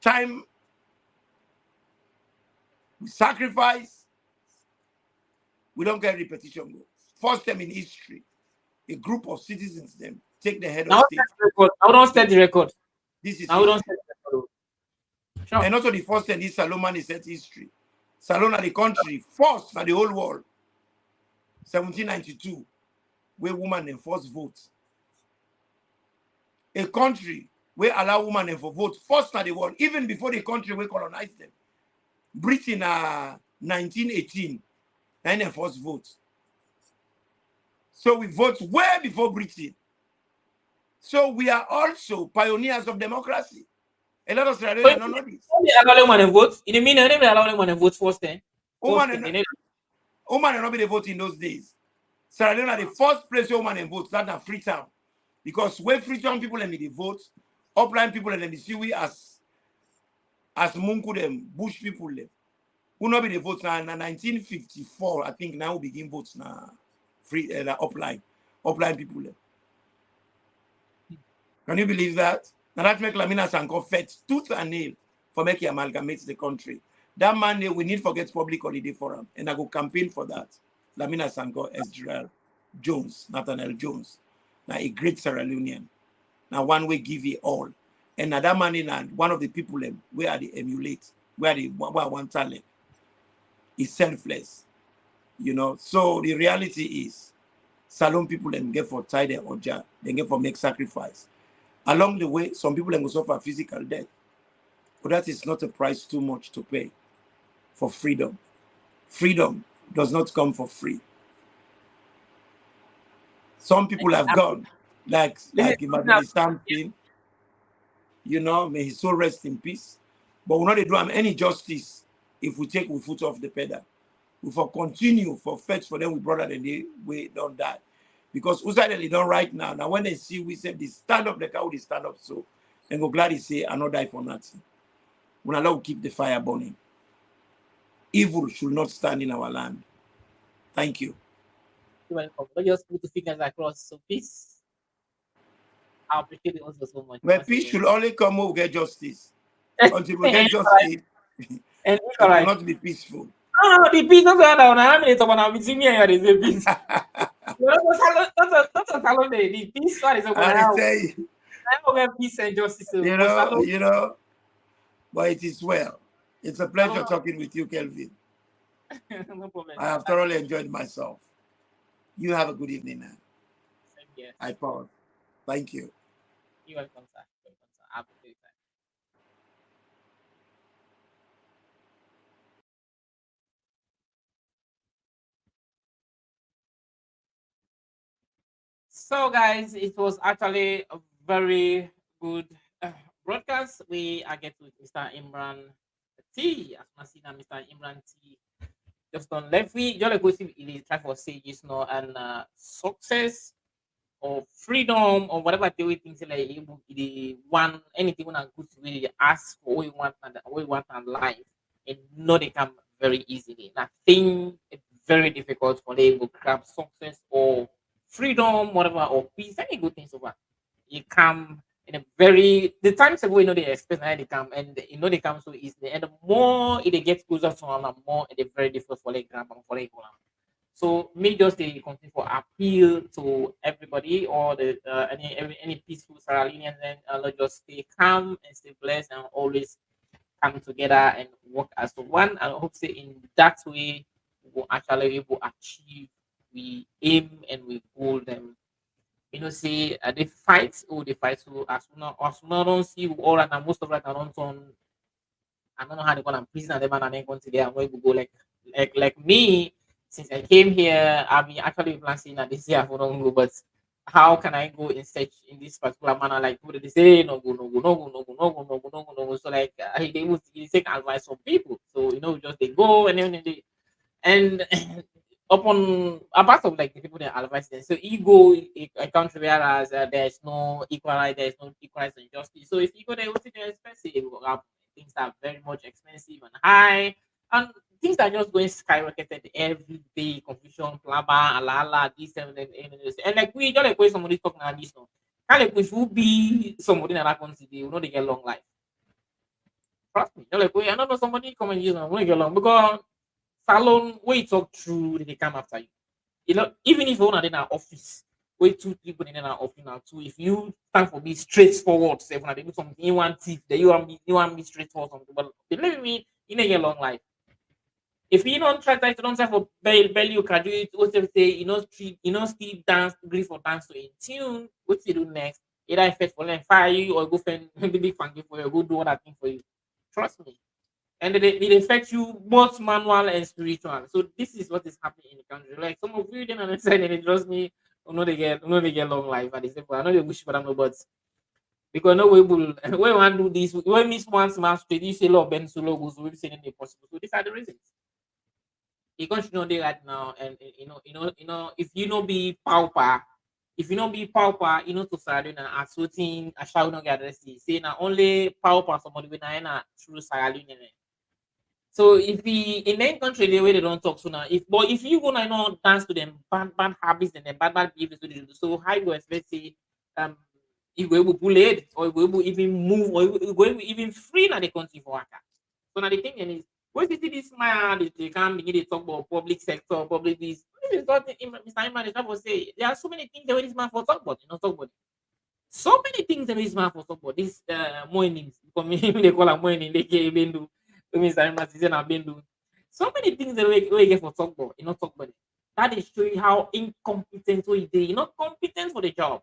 time, we sacrifice, we don't get repetition go. First time in history, a group of citizens them take the head of state. I don't set the record. This is don't set the record. Sure. And also the first time this Salone is set history. Salone are the country first in the whole world. 1792, where women enforce vote. A country where allow women to vote first in the world, even before the country will colonize them. Britain 1918, and enforce vote. So we vote way before Britain. So we are also pioneers of democracy. A lot of Sierra Leone don't know this. Allow women to vote. In the meantime, they allow women to vote first. Women not be the vote in those days. Sierra Leone are the first place where women vote. That's a Freetown. Because when Freetown people let me the vote, upline people let me see we as Munku them, Bush people them. Who not be the vote now in 1954, I think now we begin votes now. Free upline people them. Can you believe that? Now that make Lamina Sanko fetch tooth and nail for making amalgamate the country. That Monday we need forget public holiday forum, and I go campaign for that. Lamina Sanko, Esdrel Jones, Nathaniel Jones. Now a great Sierra Leonean. Now one way give it all. And now that man in one of the people where are they emulate, where one talent is selfless. You know, so the reality is Salone people them get for tie their oja, they get for make sacrifice. Along the way, some people will suffer physical death. But that is not a price too much to pay for freedom. Freedom does not come for free. Some people have gone, like Imran something, may his soul rest in peace. But we're not do him any justice if we take we foot off the pedal. We for continue for fetch for them we brother and we don't die. Because Usaid they don't right now. Now when they see we say they stand up, the cow they stand up so and go glad he say I not die for nothing. When Allah will keep the fire burning. Evil should not stand in our land. Thank you. You're welcome. Don't just put the fingers across. So peace. I appreciate it also so much. Well, peace should only come when we get justice. Until we get justice, it will not be peaceful. Ah, the peace not that down. I'm going to talk between me and the peace. That's a Salone. The peace one is over now. I don't get peace and justice. You know, but it is well. It's a pleasure talking with you, Kelvin. No problem. I have thoroughly enjoyed myself. You have a good evening now. Same here. I pause. Thank you. You're welcome, sir. I appreciate that. So, guys, it was actually a very good broadcast. We are getting with Mr. Imran T. As I see now, Mr. Imran T. Just on left we just go see it try for say just now and success or freedom or whatever they will think like the one anything when I good to really ask for what you want and what you want in life and know they come very easily. And I think it's very difficult for them to grab success or freedom, whatever, or peace, any good things over. You come in a very the times ago they expect how they come and they come so easily and the more it gets closer to them, the more it's very difficult for them grab and for them. So me just they continue for appeal to everybody or the any peaceful Sierra Leoneans and just stay calm and stay blessed and always come together and work as one. And I hope say in that way we will actually able to achieve we aim and we goal them. Say they fight or they fight so as soon as don't see all and most of that I don't know how they're gonna prison them and then going to there and going to go like me since I came here I've been actually planning that this year for don't go but how can I go in search in this particular manner like what they say no go so like they would take advice from people so just they go and then they and upon apart of like the people that advise them, so ego a country whereas there's no equality, there's no equality and justice. So if you go there, what's expensive? Things that are very much expensive and high, and things that are just going skyrocketed every day. Confusion, blah blah, alala, this and like we just like when somebody talking about this now. Kind of like if you be somebody that country, they get long life. Trust me, like I don't know somebody come and use them, we get long because. Salone, where you talk through, they come after you. Even if you're not in our office, wait 2 3 people in our office now too. If you stand for be straightforward, say when I do something you want thief, that you want me straightforward something. But believe me, you need a long life. If you don't try for belly, you can do it. What they say, still dance, grief or dance to in tune. What you do next? Either I fetch for them, fire you, or go find maybe big fan for you, go do other thing for you. Trust me. And it affects you both manual and spiritual. So this is what is happening in the country. Like some of you didn't understand and it trust me, they get long life at the same point. I know they wish for them, but because no we will we want to do this, we miss one smart straight, you say law Ben solo goes, we say anything possible. So these are the reasons. You can't they right now, and if you know be pauper, if you know be pauper, to start doing a shooting, a shout no get arrested. Say now only pauper somebody when I through Sierra Leone. So if in any country the way they don't talk so now, if you gonna dance to them bad habits and then bad behaviors to do so how you expect say you go able to bullet or you go able even move or you go able even free na the country for worker. So now the thing is when you see this man they can begin to talk about public sector, public this is what Mr. Imran is trying to say. There are so many things that this man for talk about, talk about. So many things that this man for talk about. This morning, they call him morning, they can't do. So many things that we get for talk about, talk about it. That is showing how incompetent we are. You're not competent for the job.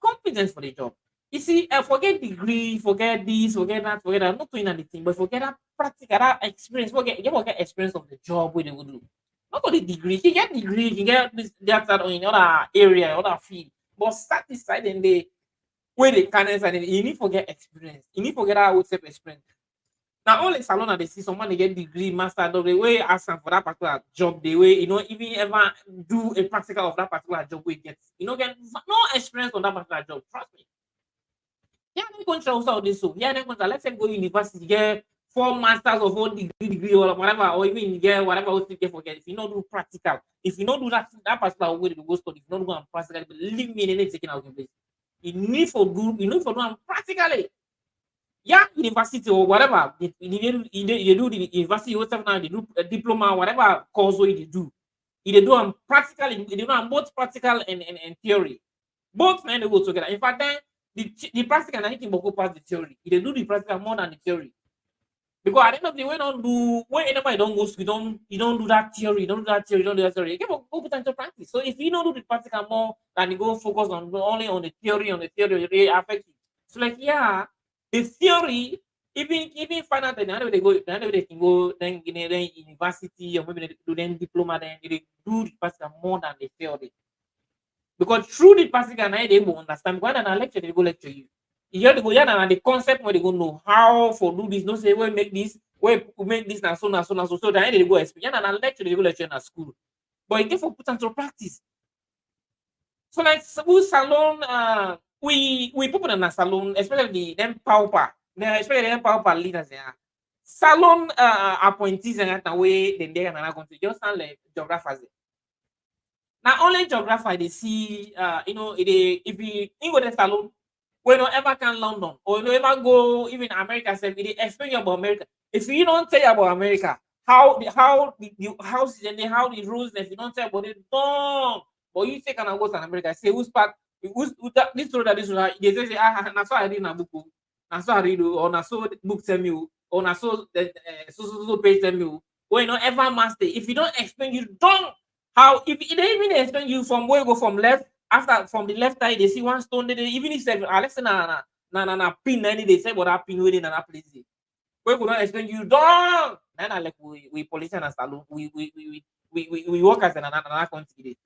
Competent for the job. You see, forget degree, forget this, forget that, forget that. I'm not doing anything, but forget that practical, that experience. Forget experience of the job where they will do. Not only degree, you get degree, you get this, that in other area, other field. But start this side and they where they can and you need to get experience. You need to get that self experience. Now only Salone they see someone they get degree, master, the way ask them for that particular job, the way even ever do a practical of that particular job we get, get no experience on that particular job. Trust me. Yeah, I'm going to also this so. Yeah, I'm going to let's say go university, get 4 masters or 4 degree or whatever, or even get whatever else you get forget. If you don't do practical, if you don't do that particular way to go study, if you don't go and practical, believe me, they taking out your place. You need for do them practically. Yeah, university or whatever. You do the university yourself now, they do a diploma, whatever course way they do. They do them practically, they do them both practical and theory. Both men they go together. In fact, then the practical and anything but go past the theory. They do the practical more than the theory. Because at the end of the day, when anybody don't go school, you don't do that theory, you don't do that theory, you don't do that theory. You can go put into practice. So if you don't do the practical more than you go focus only on the theory, it really affects you. So like the theory, even find out that the end of the day they can go then university or maybe they do then diploma, then they do the practical more than the theory. Because through the practical now they will understand. Because when I lecture, they go lecture you. You have to go and the concept where they go know how for do this, no say where make this, where make this and so and so and so. So then they go explain and lecture, they go lecture in a school. But it get for put into practice. So like Salone, we people in a Salone, especially them pauper, especially them pauper leaders, yeah. Salone appointees and that way then they another country just sound like geographers. Now only geographer they see if you go to Salone, when you ever can London or you ever go even America, say they explain you about America. If you don't tell you about America, how the houses and how the rules, if you don't tell about it, don't. But you take and go to America, say who's part, this road that this road, they say that's why I read in a book, that's why I read, or that's so book tell me, or that's so so page tell me. When you ever master, if you don't explain, you don't. How if they even explain you from where you go from left after from the left side they see one stone they even if say let's say na pin any they say what that pin within that place. We could not explain you don't. Then I like we politician and Salone we work as another country.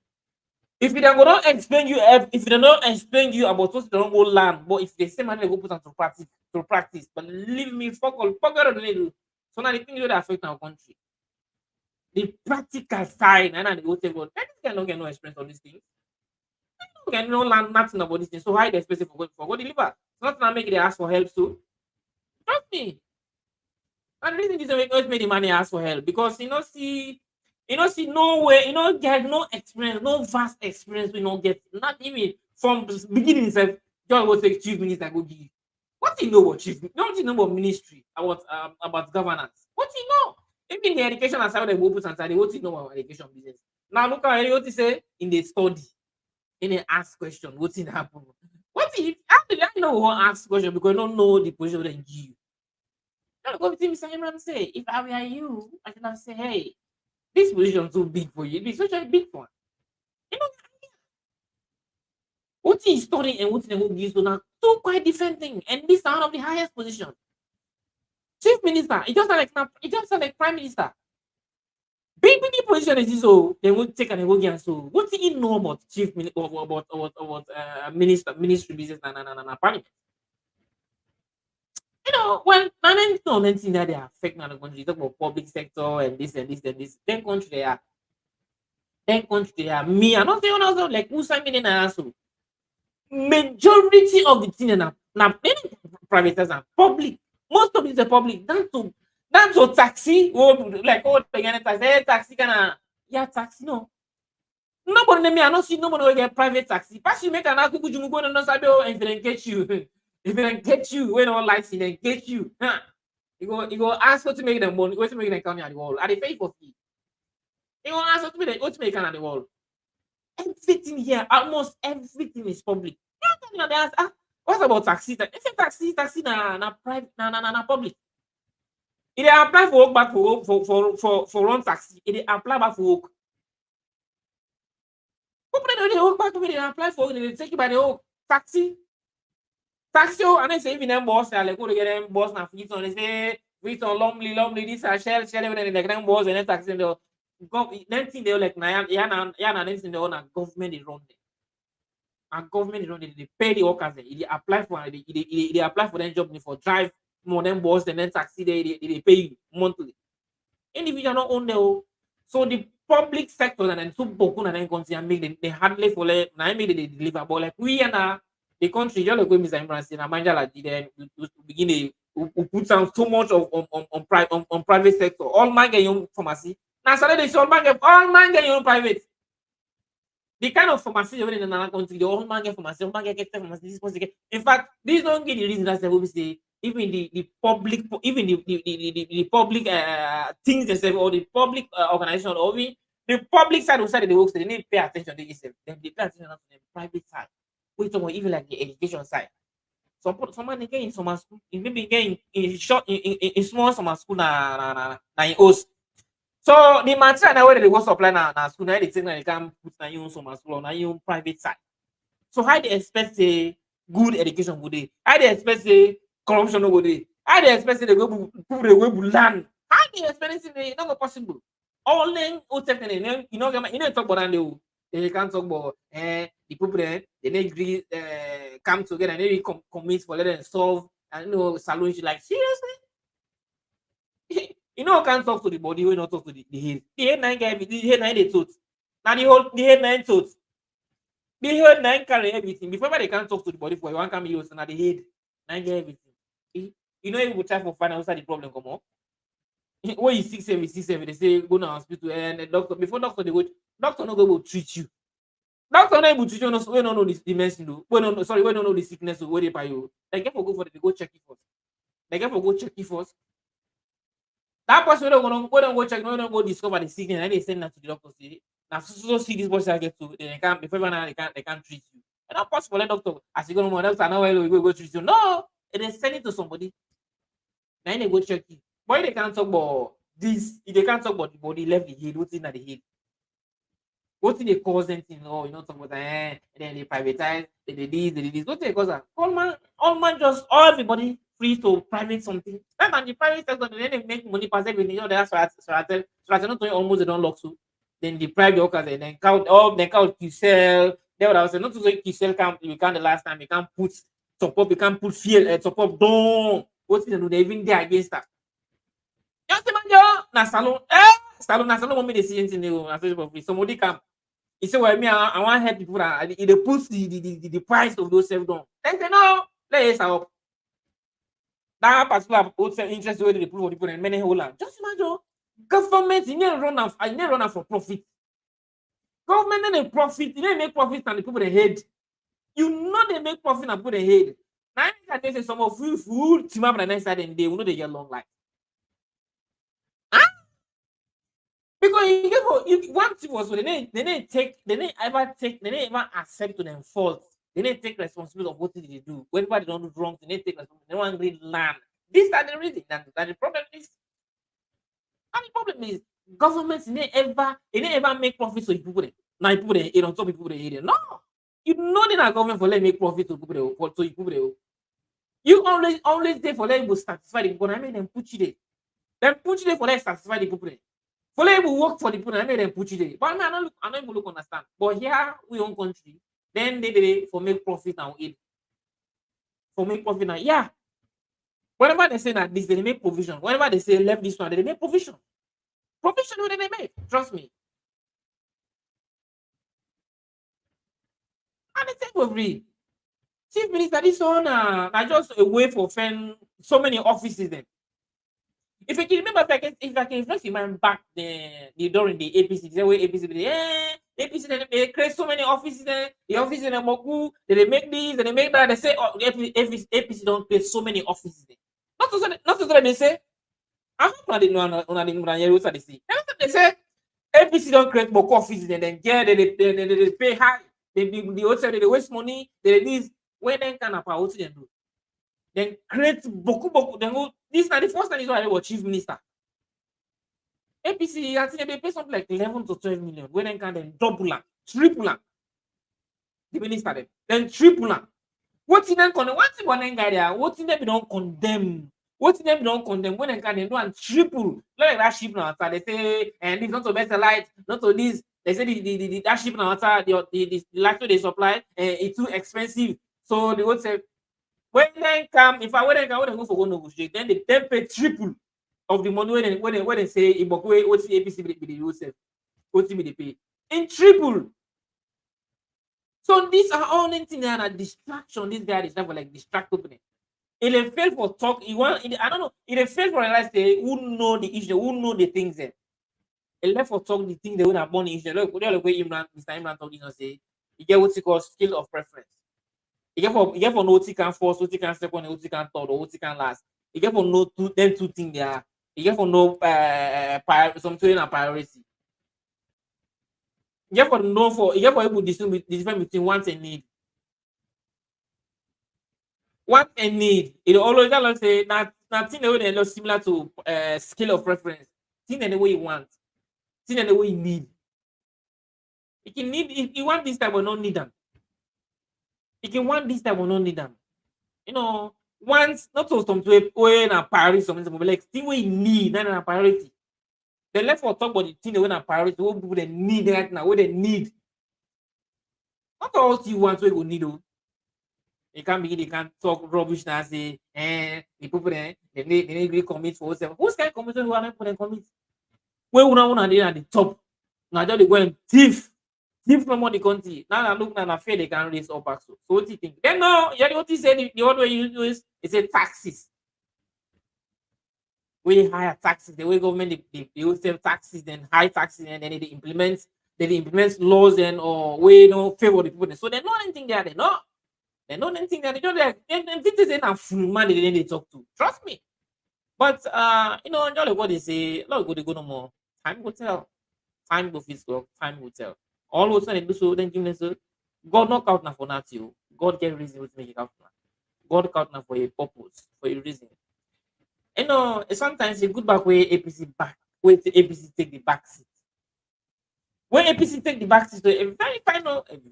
If they go not explain you if they don't explain you about what they don't go learn, but if they say man they go put on to practice, but leave me fuck out of the so now the thing that affect our country. The practical side, and then they go say, well, this guy don't get no experience on these things. You can no learn nothing about this thing. So why they expect for go deliver? It's not gonna make they ask for help too. Trust me. And the reason this always make the money ask for help because see no way, get no experience, no vast experience, we don't get not even from the beginning itself. Just go take chief minister go give. What do you know about chief? Don't you know about ministry, about governance? What do you know? Even the education aside, they will put aside, they want to know about education business. Now look at what you say in the study, in the ask question, what's in happen? How did I know who ask question because I don't know the position they give you? Now go to Mr. Imran say, if I were you, I should have say, hey, this position too big for you. It's such a big one. You know, what is studying and what they will give you now two quite different things, and this is one of the highest position. Chief minister, it just like prime minister. Big position is this, so they will take and they will get. So what do you know about chief minister about ministry business and parliament? When anything that they affect now the country, talk about public sector and this and this and this, then country they are me. I don't say also like who's I mean also. Majority of the thing now private and public. Most of it is public. That's to taxi. Like taxi taxi no. Nobody me I don't see nobody will get private taxi. Pass you make an akuku you go no sabi if they get you. If they get you when all lights in they get you. You go ask what to make them money, what to make them come at the wall. Are they pay for fee? You go ask what to make at the wall. Everything here, almost everything is public. They ask, what about taxi? If a taxi na private na public. If they apply for work back for run taxi, if they apply back for work. People they work back when they apply for work, they take you by the work taxi. Taxio, and I say even them boss, I like go to get them boss now. They say fit on lumley, this are shell, and like them boss and then taxi the then thing they like na then thing they own a government is run. A government is run. They pay the workers. They apply for they apply for them job for drive more than boss and then taxi they pay you monthly. Individual not own the so the public sector and then two boku and then continue make they hardly for like na make they deliver but like we and the country just like Mr. Imran say na manja like then we begin we put down so much of on private sector all man get your own pharmacy now so they say all man get your own private the kind of pharmacy you in another country the all man get pharmacy all man get pharmacy this person get in fact this don't get the reason that's why we say even the public, even the public things themselves or the public organization or even the public side of side of the work, they need to pay attention to themselves. Then they pay attention to the private side. We talk about even like the education side. Someone get in summer school, maybe get in short in small summer school na in host. So the material now where they go supply na school now they think they can put na your own summer school or na your own private side. So how they expect a good education would they? How they expect a corruption no go dey. How they expect they go people they go land? How they expect it not possible? All them who take you know talk about that they can't talk about the people they agree come together and they commit for let them solve and Salone like seriously. Can't talk to the body, we not talk to the head. The head nine guy, the head nine they thought. Now the head nine thought. The head nine carry everything. Before they can't talk to the body for you, one can be used and the head nine get everything. You know, you will try for find out the problem come up. When you 6 7, they say go to hospital and the doctor before doctor they go doctor not go treat you. Doctor not able to treat you. We don't know the medicine though. We don't know the sickness where they buy you. They get for go for it, they go check it first. They get for go check it first. That person we don't go check, we don't go discover the sickness and they send that to the doctor. Say now so see this person I get to they can't before they can't treat you. And not possible let doctor as you go no doctor now we go treat you. No, they send it to somebody. Then they go check it. Why they can't talk about this? If they can't talk about the body, left the head, what's in the head? What they cause them thing? Oh, talk about and then they privatize, they did this. What they cause that? All man, just all everybody free to private something. And the private sector, then they make money pass everything. That's why I not doing almost they don't lock so. Then the private workers then count QCell. Then what I was saying, not to say QCell count. You can't the last time you can't put support, you can't put fuel, support down. What they do? They even there against that. Just imagine na Salone. Salone want me to see anything new. Somebody come. He said, well, me, I want to help people that they put the price of those self down. Then they know, let's up. That particular interest where they put for people and many whole land. Just imagine, government, you need to run out for profit. Government need profit, you need to make profit and the people they hate. You know they make profit and people they hate. Now, I say some of food, team up on the next side and they will know they get long life. Because one thing was they didn't ever accept to them fault. They didn't take responsibility of what did they do. Whenever they don't do wrong, they didn't take responsibility. They don't really learn. This is the reason. And the problem is, governments they never make profit so people they now people they on top people they hate. No, you know they not government for let make profit to people so you people you always there for let you satisfy the people. I mean them put you there. Then put you there for let satisfy the people. For let you work for the people, I made them put you there. But I don't even look understand. But here we own country, then they for make profit and eat. For make profit now, yeah. Whenever they say that this, they make provision. Whenever they say left this one, they make provision. Provision what they make. Trust me. And the thing will read. Chief Minister, this one are just a way for offend so many offices then. If I can remember, if I can reflect in my back during the APC, the way APC they create so many offices there. The office in Moku, they make this, they make that. They say APC don't create so many offices there. Not to say they say. I hope they say. They say APC don't create more offices and then they pay high. They also they waste money. They this when they can apa what they do. Then create boku. Then go. This is the first time is why I was chief minister. APC, I think they pay something like 11 to 12 million. When they can then double and triple and the minister then triple and What in them condemn? What's one guy there? What in them don't condemn? What in them don't condemn? When they can they do and triple like that ship now. They say and this not to better light, not to this. They say the that ship now the light they supply it's too expensive. So they would say when they come, if I when they go for go negotiate, then they pay triple of the money when they say Ibokwe what's the APC be the Joseph, what's the pay in triple. So these are all things that are distraction. This guy is for like distract opening. If they fail for talk, he want I don't know. If they fail for realize they who know the issue, who know the things there. He left for talk the thing they would have born the issue. Look, the way Mr. Imran told you say, you get what he calls skill of preference. You get for no what he can first, what he can second, what he can third, or what he can last. You get for no two things there. You get for no something and priority. You get for no for you get for able to distinguish the difference between wants and need. Want and need. It always say that thing the way they look similar to skill of preference. Thing in the way you want. Thing in the way you need. You can need if you want this type or not need them. You can want this type or not need them. You know, once not to some to a priority something like thing we need, not a priority. They left for talk about the thing they want a priority, what people they need right now, what they need. Not all you want we will need. They can't talk rubbish now say the people they need to commit for themselves. Who's can commit who are not put commit? Where we not want to at the top. Now just they go and thief from all the country. Now I look now fear they can raise up back. So what do you think? Then no, yeah, what he said the other way you use is a taxes. We higher taxes, the way government they will save taxes, then high taxes, and then they implement laws and or way favor the people. So they know anything there, they know anything that they don't like. Then this is a full man they talk to. Trust me. But just what they say, Lord go they go no more. Time will tell. Time will physical, time will tell. All of a sudden they do so, then give them so God not count now for nothing. God get reason to make it count now. God count now for a purpose, for a reason. Sometimes a good back way APC back, where the APC take the back seat. When APC take the back seat, a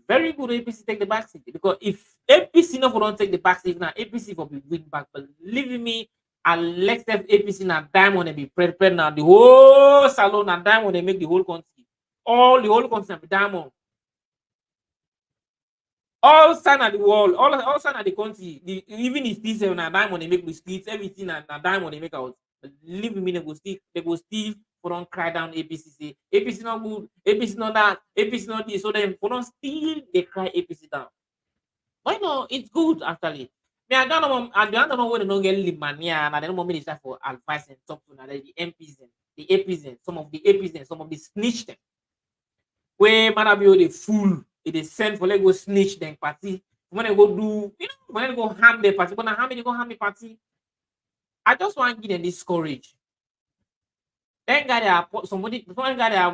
very good APC take the back seat. Because if APC not don't take the back seat now, APC will be win back. Believe me, and let's have APC now diamond and be prepared now. The whole Salone and diamond they make the whole country. All the whole country be diamond. All sign at the wall, all sign at the country. Even if this and diamond they make the streets, everything and diamond they make out. Believe me, they go steal for don't cry down APC. Say APC not good, APC not that, APC not this. So then for don't steal, they cry APC down. Why not? It's good actually. Me, I don't know when they don't get limania and I don't know me start for advice and talk to the MPs and the APs and some of the APs and some of the snitch them. Where man be the fool. They send for let go snitch them party. When they go do, when they go harm the party, when they go harm the party. I just want to give them this courage. Then God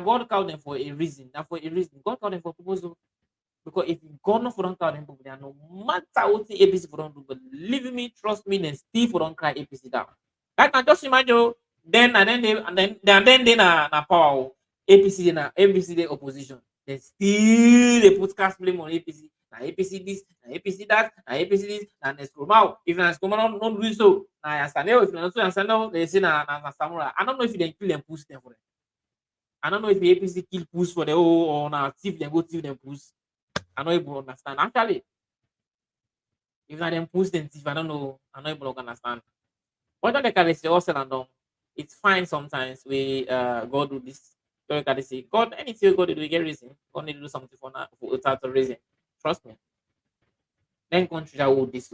God called them for a reason. Now for a reason. God called them for proposal. Because if God not for don't call them people, no matter what the APC for don't do, believe me, trust me, then still for don't cry APC down. That can just imagine then they na power APC the opposition. Then still they put cast blame on APC. Now APC this, now APC that, now APC this, and they scroll out. If they scroll out, don't do so. Now if they not so they say na samurai. I don't know if they kill them push them for them. I don't know if the APC kill push for the or now thief them go thief them push. I don't even understand. Actually, if I them push them thief, I don't know. I don't even understand. What they can say also and done. It's fine sometimes we God do this. So you can say God anything God do we get reason. God need to do something for now for without a reason. Trust me. Then country that will this.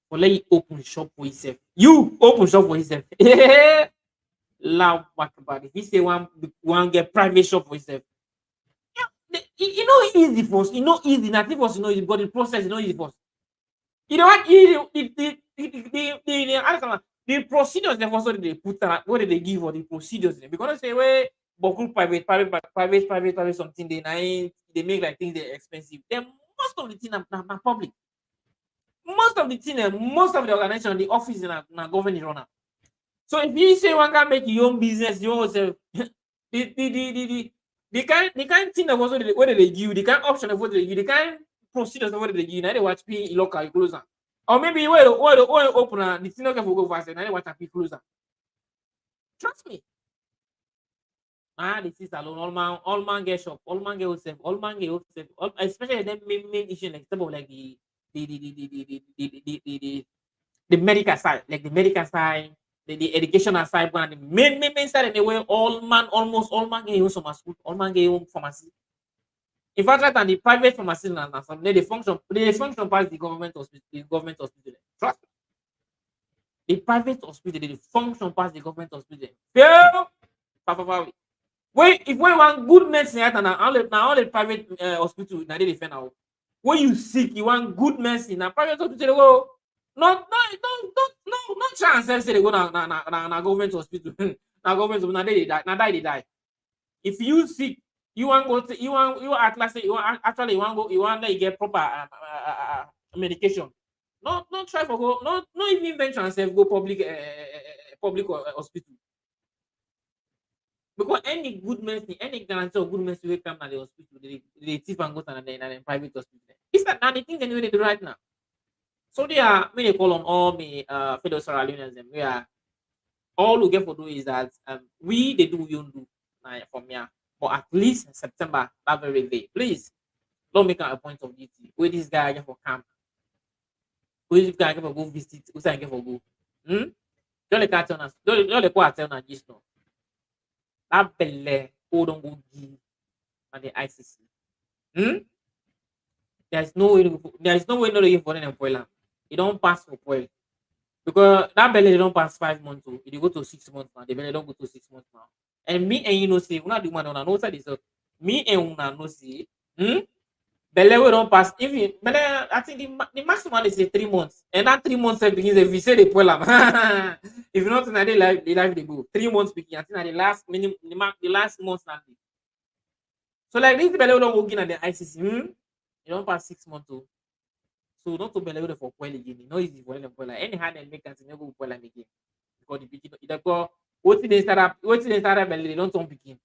For let you open shop for yourself. You open shop for yourself. Love what about it. If you say one get private shop for yourself. Easy for us. Easy. Nothing for us. Easy. But the process easy for us. You know what? The procedures they also they put out. What did they give for the procedures? Because they say where Boku private something they make like things they're expensive. Then most of the thing are public. Most of the thing, most of the organization, the office in a government runner. So if you say one can make your own business, you also the kind thing that also what they give, the kind option of what they give, the kind procedures over the year. Now they watch P local you close am. Or maybe where the open the thing okay for go fast. Now they watch P close am. Trust me. Ah, this is alone. All man get shop. All man get yourself. All man get yourself. Especially them main issue like some of like the the the the the the the the, the, the the medical side, like the medical side, the educational side, and the main side anyway, almost all man get you some school, all man get you pharmacy. In fact, right, and the private pharmacy and some they function past the government hospital. Trust me. The private hospital, they function past the government hospital. Fail, wait, if we want good medicine, right, now all the private hospital, now they defend now. When you sick, you want good medicine, now private hospital they go. No chance. Say they go na government hospital. Na government hospital. They die. If you sick, you want go to you want actually you want go you want get proper medication. No try for go no even venture yourself go public hospital. Because any good medicine, any guarantee of good medicine will come at the hospital, they thief and go to the private hospital. It's not the things they do right now. So they are many call on all me fellow Sierra Leoneans. We are all we get for do is that we they do we don't do from here. But at least in September, that very day, please don't make a point of duty. Where this guy get for camp, where this guy get for go visit, who's I get for go. Don't let that tell us. Don't let go tell us this no. That belle who don't go give at the ICC. There's no way not to give for them for it don't pass for oil. Because that belly don't pass 5 months too. It go to 6 months now. The belly don't go to 6 months now. And me and you know see, una do man on no side is me and una no see. Belly we don't pass. Even belly, I think the maximum is 3 months. And that 3 months begins if you say the poil. If not in the life they go. 3 months begin. I think the last minimum the last month now. So like this belly don't go in at the ICC. You don't pass 6 months too. So not to believe for oil again. No easy for them oil. Anyhow they make us never oil again. Because the begin because what they start belly they don't turn begin.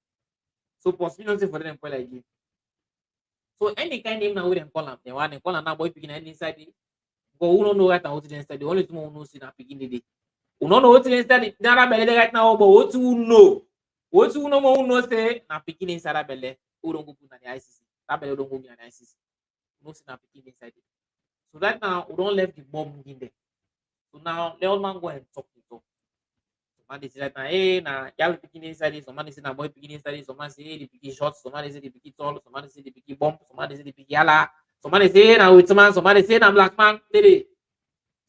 So possibility for them oil again. So any kind name now we them call them. They want them call them now boy begin inside it. But who don't know right now what they inside the only thing who knows in that begin the day. Who don't know what they inside that belly right now, but what you know. What you know who knows say na begin inside that belly. Who don't go put on the ICC. That belly don't go in the ICC. No see na begin inside it. So right now, we don't let the bomb in there. So now, let all man go and talk to talk. Somebody say right now, hey, now, y'all picking inside this. Somebody say, now, boy picking inside this. Somebody say, hey, the picking shots. Somebody say, the picking tall. Somebody say, the picking bomb. Somebody say, the picking yala. Somebody say, hey, now, with man. Somebody say, now, black man.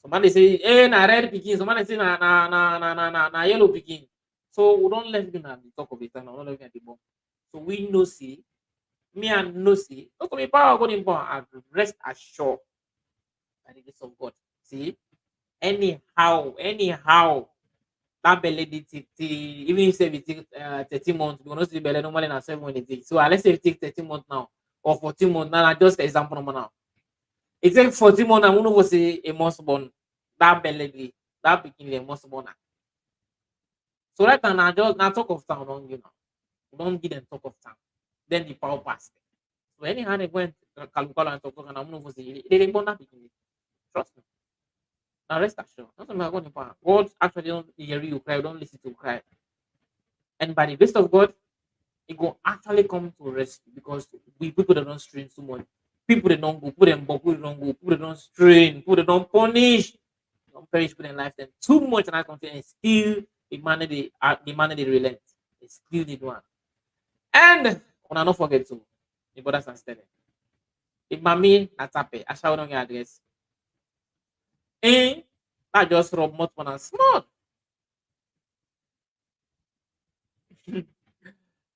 Somebody say, hey, now, red picking. Somebody say, na yellow picking. So we don't let you talk of it. And we don't let you the bomb. So we know, see, me and no see. Don't come in power, go in power. And rest assured. By the grace of God. See, anyhow, that belly did even if we take 13 months, we not see belly normally na 7 when it takes. So let's say we take 13 months now or 14 months now. Just example number now. It takes 14 months and one of us say a must born that belly that beginning a must born. So right now just now talk of town don't you know. We don't give them talk of town. Then the power pass. So anyhow they went calculate and talk and I'm not say they born that beginning. Trust me. Now rest assured. Not only going to power. God actually don't hear you cry, don't listen to cry. And by the grace of God, it will actually come to rescue because people that don't strain too much. People that don't go, put them people don't go, people that don't strain, people that don't punish, don't perish with their life then too much and I can and still the man they relent. They still need one. And when I don't forget to the brothers and sisters. If mommy not happy, I shall not get address. And I just rub much more and small.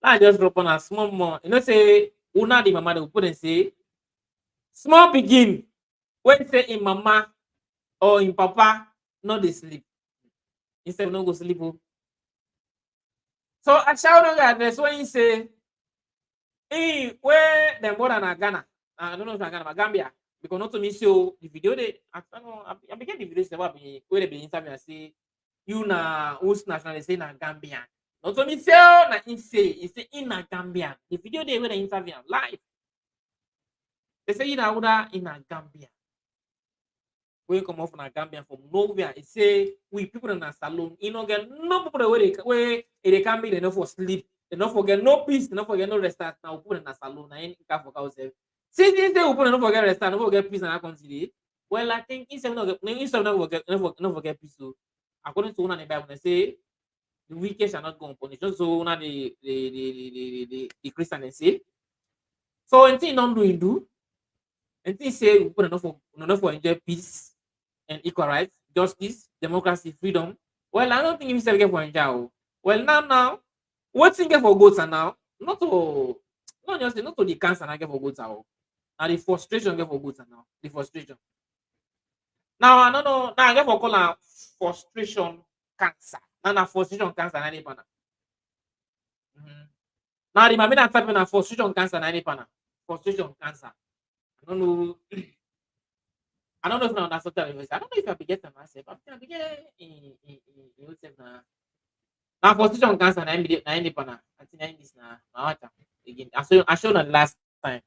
I just rub on a small more. You know, say, una the mama they will put and say, small begin. When say in mama or in papa, not they sleep. Instead, no go sleep. So I shall not get address when you say, hey, where them born in Ghana? I don't know if Ghana, but Gambia. Because not to me show the video they I began the video where they be interview and say you na whose nationality say na Gambian. Not to me say na in say in na Gambian. The video they were the interview live. They say in a Gambia. We come off in a Gambia from nowhere. It say we people in a salon. You know, get no people where they can be enough for sleep. They not forget no peace. They not forget no restart. Now we put in a salon. I ain't can for ourselves. Since they say we put no forget restart, no forget peace and I consider. Well, I think instead not forget peace. So according to one of the Bible, they say the wicked shall not go unpunished. So one of the Christian they say. So anything don't do. Anything say we put enough for enjoy peace and equal rights, justice, democracy, freedom. Well, I don't think himself get for enjoy. Well, now, what's in get for goats are now? Not just not to the cancer I get for goats are. Now the frustration get for goats are now. The frustration. Now I don't know. Now I get for call frustration cancer. Now frustration cancer na any pana. Now the mamina type na frustration cancer na any pana. Frustration cancer. I don't know. I don't know if I understand that. I don't know if I be getting myself. I be getting in yourself na. Now frustration cancer na any pana. I think this na what again. I showed the last time.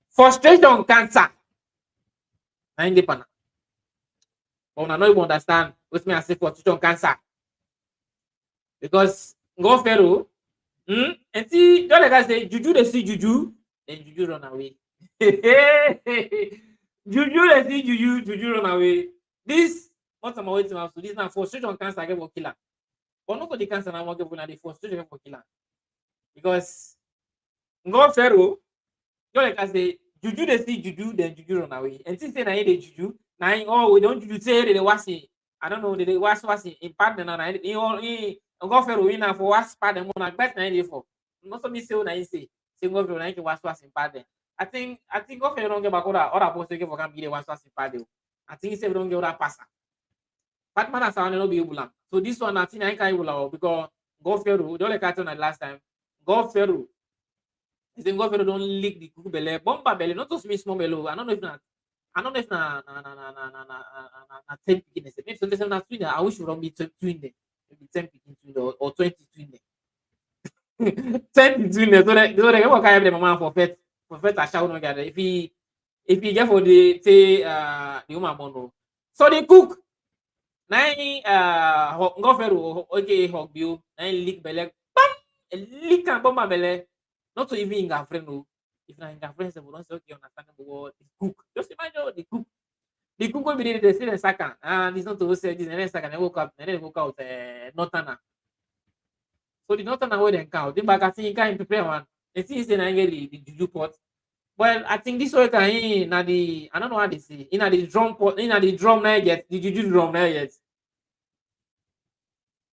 Frustration cancer na any pana. But I know you understand what me I say frustration cancer because go Pharaoh. And see, don't like I say, juju they see juju, then juju run away. Juju they see juju, juju run away. This what am I waiting for? This now frustration cancer get for killer. But not for the cancer now get for the frustration get for killer. Because go Pharaoh, don't like I say, juju they see juju, then juju run away. And since then I the juju, now oh we don't juju say they was I don't know they was in partner now. Go Pharaoh win for was part them on bet na for. Not so me say na say go Pharaoh na was in partner. I think go Pharaoh don't get back other post get for can be the was in partner. I think he say we don't get other passer. Batman has no be able. So this one I think I can't able because go Pharaoh don't like I told last time. Go Pharaoh. He say go Pharaoh don't lick the cuckoo belly, bomba belly, not to me small belly. I don't know if na 10 picking. Maybe something na twin. I wish we don't be twin there. Maybe 10 picking twin or 20 twin there. 10 twin there. So they go carry the mama for fet a shout no gather. If he get for the say the woman mono. So they cook. Nine go Pharaoh okay hog you. Nine lick belly. Bam! Lick and bomba belly. Not to even in friend no. If na in friend say we don't say okay understand what the cook. Just imagine the cook. The cook will be there, they say the second. And it's not to say this, and then second, they woke up, and then they woke out Northerner. So the Northerner way they count. The back, I think you can prepare one. They see it's the juju pot. Well, I think this way can in the I don't know how they say in the drum pot, in the drum now yet, the juju drum now yet.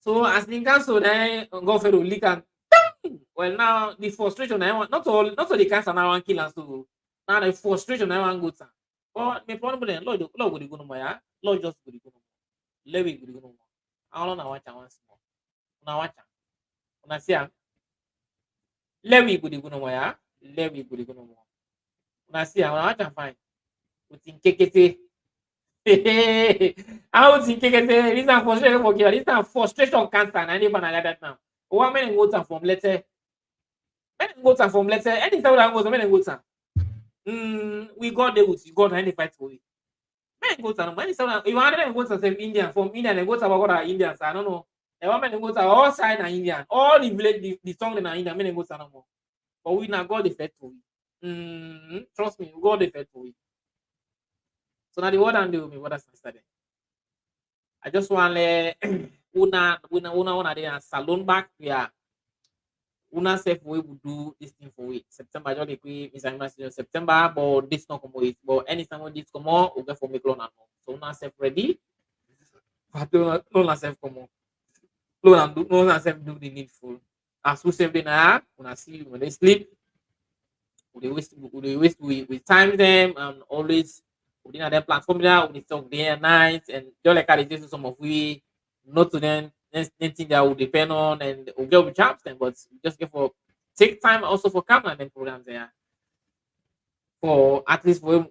So as the cancel then go for the lick and well now the frustration I want not all the cancer now want kill us so now the frustration I want good. But the problem Lord go the go no ya. Lord just go the go no. Let we go the go no. I don't know watch am once more. Una watch am. Una see am. Let we go the go no ya. Let we go the go no more. Una see am. Una watch am fine. Utin kekete. How utin kekete. This is frustration for killer. This is frustration cancer. Na never like that now. One man go from letter. Men go from letter. Anytime we go, men go. We got there with God and fight for it. Men go to when you want them go to Indian from India and go to about Indians. I don't know. The women go to all side and Indian, all the village, the song in India, men go to no more. But we now got the fight for it. Trust me, we got the fight for it. So now the word and do me what I started. I just want to una there salon back yeah. Una self we will do this thing for it. September, just like September, but this not come with. But anytime when this come on, we get for make loan and all. So una self ready. But don't self come on. Loan self do the needful. As we self dinner, una see when they sleep. We waste we time them and always we didn't have them platform there. We talk day and night and just like I just some of we not to them. Anything that will depend on and we'll get with jobs then, but just get for take time also for camera and programs there. For at least for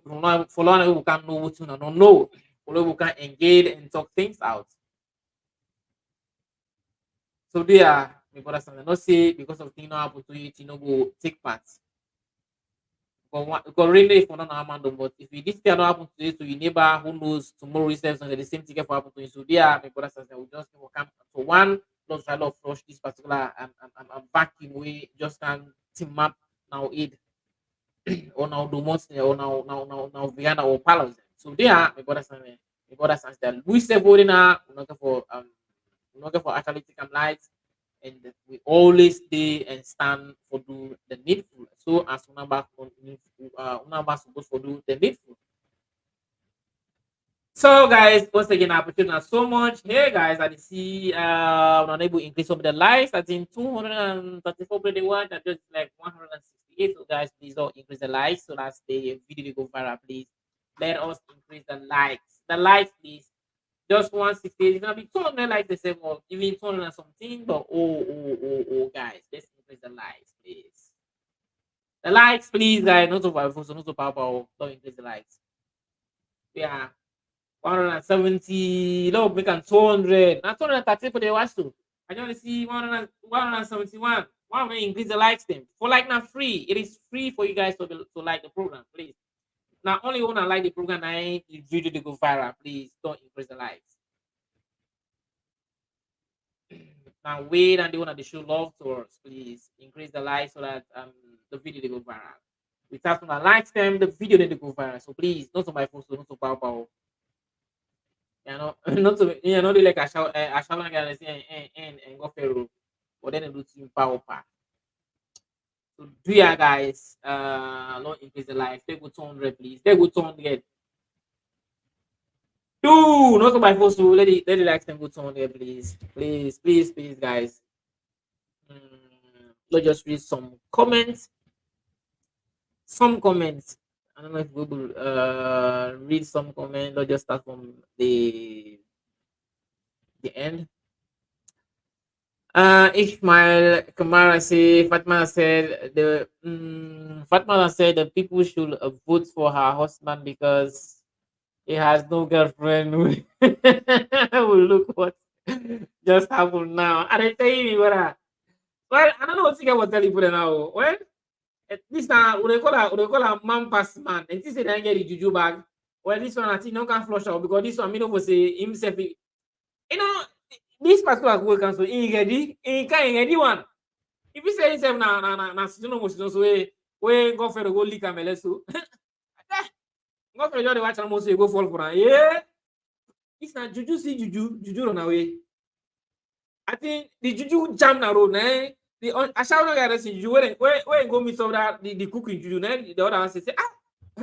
long we can know what you don't know. For we can engage and talk things out. So there, my brothers and not say because of things not happen to you, you know go take part. because really if not Amando, but if you this thing not happen today to your neighbor, who knows tomorrow is the same thing for happen to you. So there, my brothers and sisters, we just will come to one. Let's try to flush this particular vacuum we just can team map now it or now do months or now Vienna or Palace. So there, my brothers and sisters, we say voting now, we're not for athletic and lights, and we always stay and stand for do the needful. So as number supposed to do the needful. So guys, once again, I appreciate that so much. Hey guys, I see I'm unable to increase some of the likes. I think 234 pretty one and just like 168. So guys, please don't increase the likes so that the video will go viral. Please let us increase the likes. The likes, please. Just 168. It's gonna be 200 likes the same or even 200 and something. But guys, let's increase the likes, please. The likes, please, guys. Not so powerful, so not so powerful. Don't increase the likes. Yeah. 170, no, make them 200. Not 230 for the watch too. I want to see 171. Why don't we increase the likes then? For like not free. It is free for you guys to like the program, please. Not only want to like the program, I the video to go viral. Please don't increase the likes. Now wait and they want to show love to us. Please increase the likes so that the video to go viral. Without some likes them, the video need to go viral. So please, not to my phone, so not to power. You know, not to not like a shout and go feral, but then it do to power pack. So do ya guys not increase the likes. They go 200, please. They go 200. Two, not to my phone, so let the likes them go 200, please. Please, guys. Let's just read some comments. I don't know if we will read some comments. Let's just start from the end. Ishmael Kamara say Fatma said the people should vote for her husband because he has no girlfriend. Will look what just happened now. And I tell you what well, I don't know what you was telling people now. Well, at least now we call her man pass man. And this is I get the juju bag. Well, this one I think no can flush out because this one me no go say himself. You know, this particular work council in ready one. If you say himself na no mo so we go for the go leak amele so. Go for the watch almost go fall for am. Yeah. It's not juju see juju run away. I think the juju jam na road na. The I shall not get juju when go meet some that the cooking juju na the other one say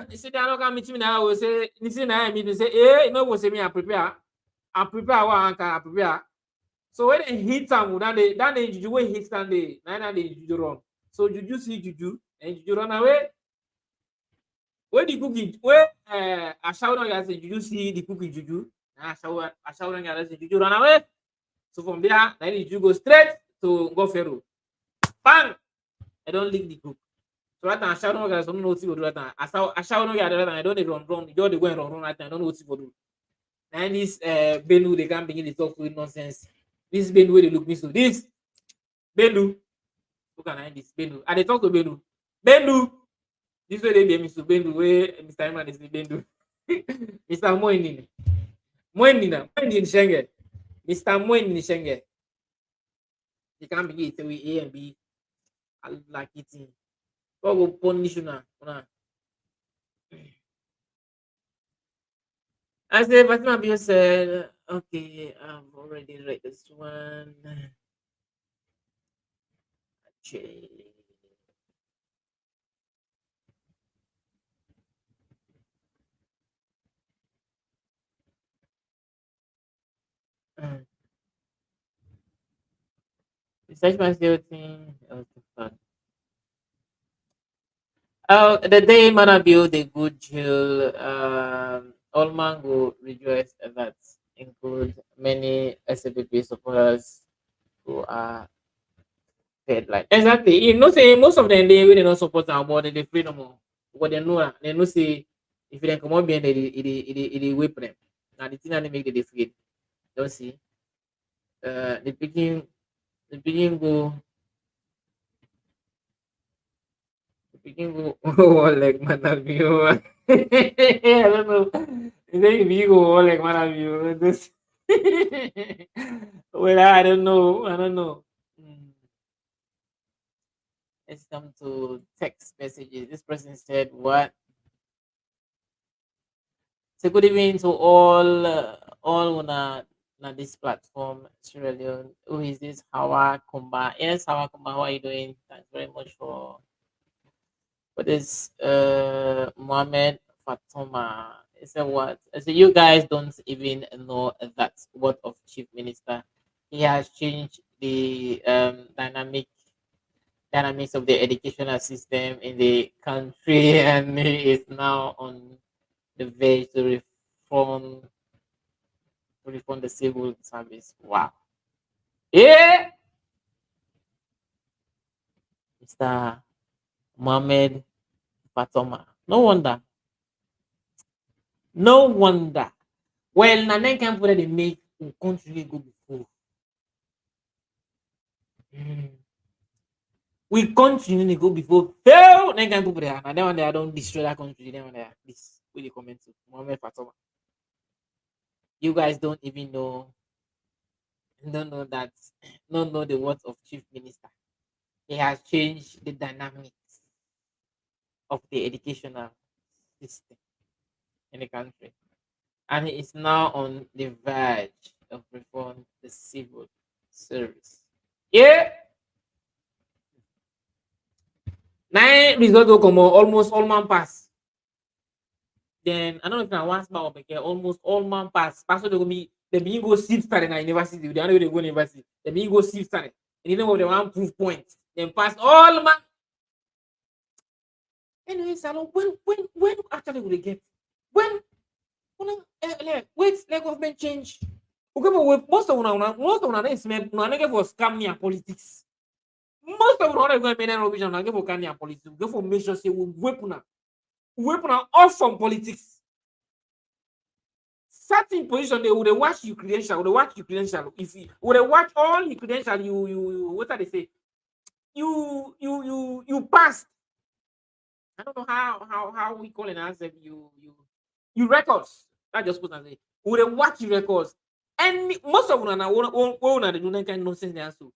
he say they are not gonna meet me now. We say ni say na me say no go say me I prepare one can prepare. So when they hit them, then they juju when hit them now they juju run. So juju see juju and juju run away. When the cooking when I shout on guys juju see the cooking juju. I shout on guys juju run away. So from there, then the juju go straight to go Pharaoh. Bang! I don't lick the cook. So right now I shout on guys, I don't know what to do right now. I shout on guys right now, I don't even run. You just go and run right now. I don't know what to do. And this Benu, they can't begin to talk with nonsense. This Benu where they look me so. This Benu. Who can I this Benu? And they talk to Benu. Benu. This way they be me so Benu where Mr. Imran is the Benu. Mr. Moinin Sengeh. Mr. Moinin Sengeh. They can't begin to with A and B. I like eating. What will punish you now? As the Fatima Bio said, okay, I've already read this one. Okay. Research my thing. Oh, the day man build a good chill. All man go rejoice that include many SAPP supporters who are paid like exactly. You know, say most of them they really not support our body, they free no more. But they know say if they come on behind they whip them. Now the thing that they make they free. Don't see. The begin go Begin go all like man of you. I don't know. Is that if you go all like man of you? This well, I don't know. I don't know. Mm, let's come to text messages. This person said, "What? So good evening to all on this platform, Sierra Leone. Who is this? Hawa Kumba. Yes, Hawa Kumba. How are you doing? Thanks very much for this. Mohammed Fatoma. He said what? I said you guys don't even know that what of chief minister. He has changed the dynamics of the educational system in the country, and he is now on the verge to reform the civil service. Wow. Yeah, Mr. Mohammed Fatoma. No wonder. No wonder. Well, na then can put they make country go before. Mm. We continue to go before fail. Then can put there. And then when they don't destroy that country, then when they this will you comment to Mohammed Fatoma. You guys don't know that, don't know the words of chief minister. He has changed the dynamics of the educational system in the country, and he is now on the verge of reform the civil service. Yeah, nine result go come on, almost all man pass. Then I don't know if I once about almost all man pass. Pass they go be the being go sit study in university. They know they go university. The being go sit study. And even with the one proof point, then pass all man. Anyway, Salon, when actually will they get? When wait, let government change. Okay, but most of is meant for scam me and politics. Most of una going to rubbish and for scam me and politics. Go for make sure say we weapon off from politics. Certain position they would watch your credential, would watch your credential. If you would watch all your credential, you what are they say? You passed. I don't know how we call it as if you records. I just put and say would they watch your records. And most of them are they do that kind of nonsense they answer.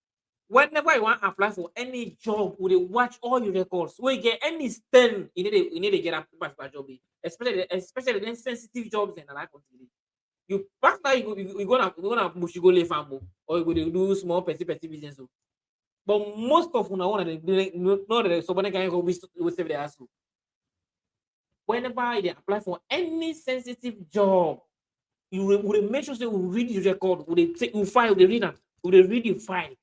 Whenever you want to apply for any job, would they watch all your records? When you get any STEM, you need to get a particular job, especially then sensitive jobs in the life of today. You pass that you gonna push you go lay farm or you go to do small petty business. But most of them want to know that somebody can go save their ass. Whenever they apply for any sensitive job, you will make sure they will read your record, will they take you file, they read them, will they read your file,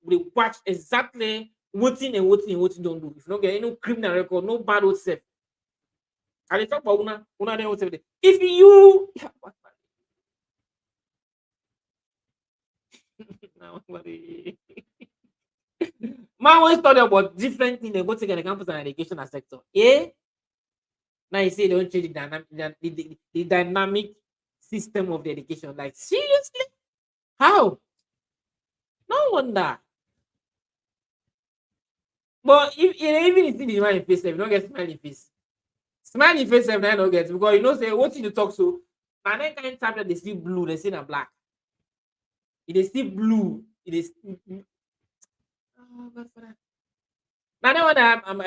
will they watch exactly what thing and what don't do. If you don't get any criminal record, no bad old self. And they talk about una then what if you now somebody man always study about different things they go to the campus and educational sector. Yeah. Now you say they don't change the dynamic system of the education. Like seriously? How? No wonder. But if even if you smiley face, if you don't get smiley face. Smiley face if I don't get because you know say what you talk so and then kind of type that they see blue, they see na black. If they see blue, it is oh God for that. Now that I'm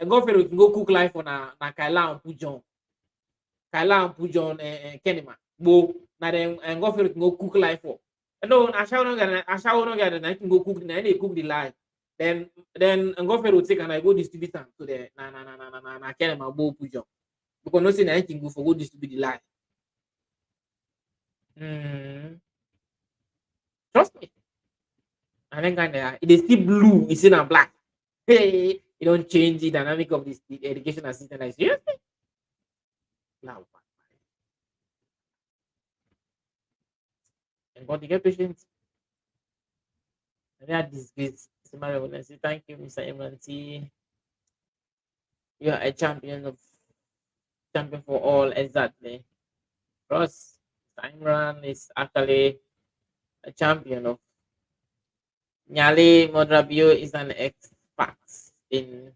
girlfriend we can go cook life on na Kaila and Pujon. Kaila and Pujon Kenima. Bo na then girlfriend we can go cook life for. No, I shall not get and I can go cook they cook the life. Then girlfriend will take and I go distribute them to the na Kenima Bo Pujon. Because no say I can go for go distribute the life. Trust me. And then kind of it is still blue, it's in a black. Hey, you don't change the dynamic of this the educational system. Like seriously? Now, and God, you get patience. And that disgrace. Thank you, Mr. Imran T. You are a champion for all, exactly. For us, Mr. Imran is actually a champion of Nyali Modrabio is an expert in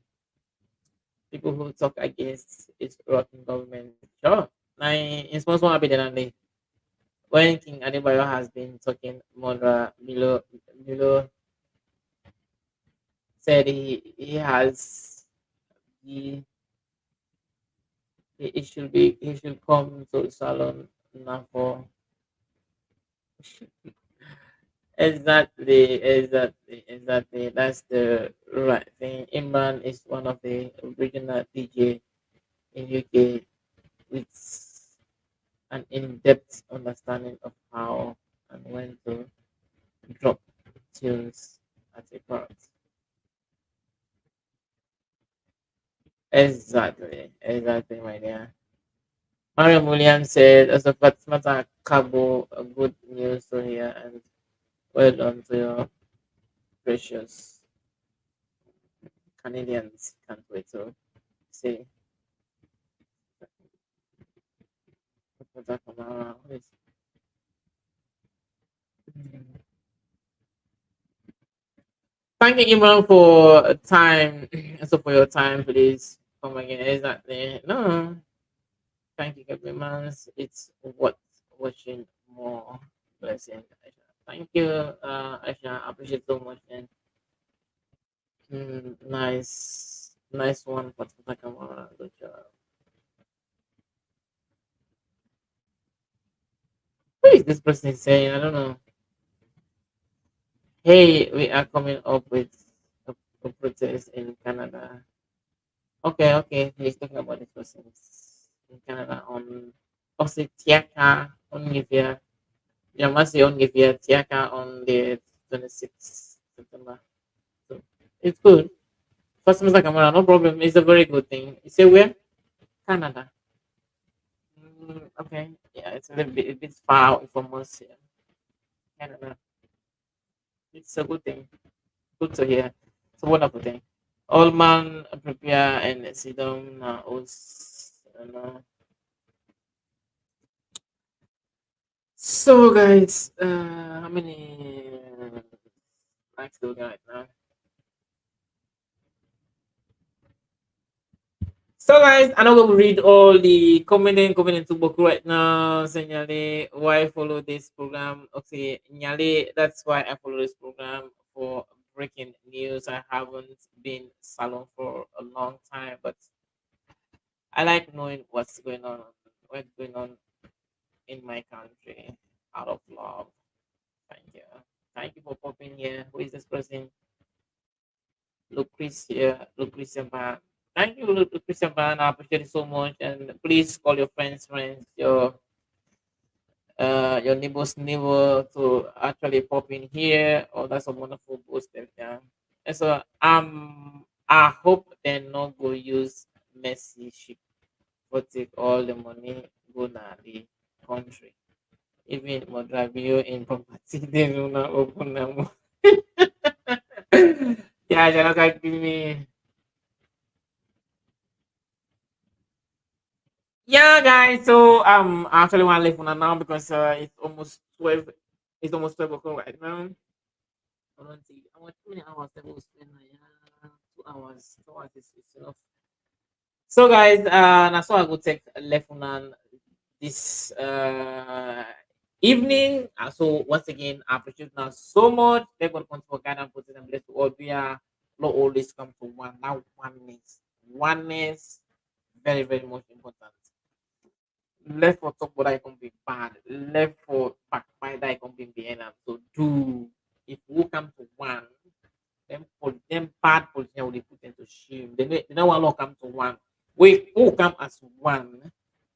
people who talk against its rotten government. Sure. In small small happy than when King Adebayo has been talking, Milo said he has he, he should come to Salone now for exactly. That's the right thing. Imran is one of the original DJ in UK with an in-depth understanding of how and when to drop tunes at a part. Exactly, my dear. Mariam Williams said, as a Fatimata Cabo, a good news to hear, and well done to your precious Canadians. Can't wait to see Fatimata Camara. Thank you, Imran, for time. So for your time, please come again. Exactly. No, thank you, Captain. It's what watching more blessing. Aisha. Thank you, Aisha. I appreciate so much. And nice one, Fatima Kamara. Good job. What is this person saying? I don't know. Hey, we are coming up with a protest in Canada. Okay. He's talking about this person in Canada on also Tiaka on Nivea. Yamasi on Nivea Tiaka on the 26th September. So it's good. First Mr. Camera, no problem. It's a very good thing. You say where? Canada. Okay. Yeah, it's a bit far from us here. Canada. It's a good thing. Good to hear. It's a wonderful thing. All man prepare and sit down us. So guys, how many likes do we got right now? So guys, I'm not gonna read all the commenting to book right now. So Nyale, why follow this program? Okay, Nyale, that's why I follow this program for breaking news. I haven't been salon for a long time, but I like knowing what's going on in my country out of love. Thank you. Thank you for popping here. Who is this person? Lucretia Ban. Thank you, Lucretia Ban. I appreciate it so much. And please call your friends, your neighbor to actually pop in here. Oh, that's a wonderful post there. Yeah. And so I hope they not go use Messi ship for take all the money go na the country. Even more drive you in property, they do not open them. Yeah, you're not gonna give me. Yeah, guys. So I actually want to leave for now because it's almost 12. It's almost 12 o'clock right now. I don't think how many hours I will spend. Yeah, 2 hours. 2 hours is enough. So guys, that's why I go take a left on this evening. So once again, I appreciate now so much. They're gonna come to guide and put it in place to all we are not always come to one. Now oneness. Oneness very, very much important. Left for talk what I can be bad. Left for backbite I can be behind them. So do if we come to one, them bad politicians will be put into shame. They don't want to come to one. We all come as one.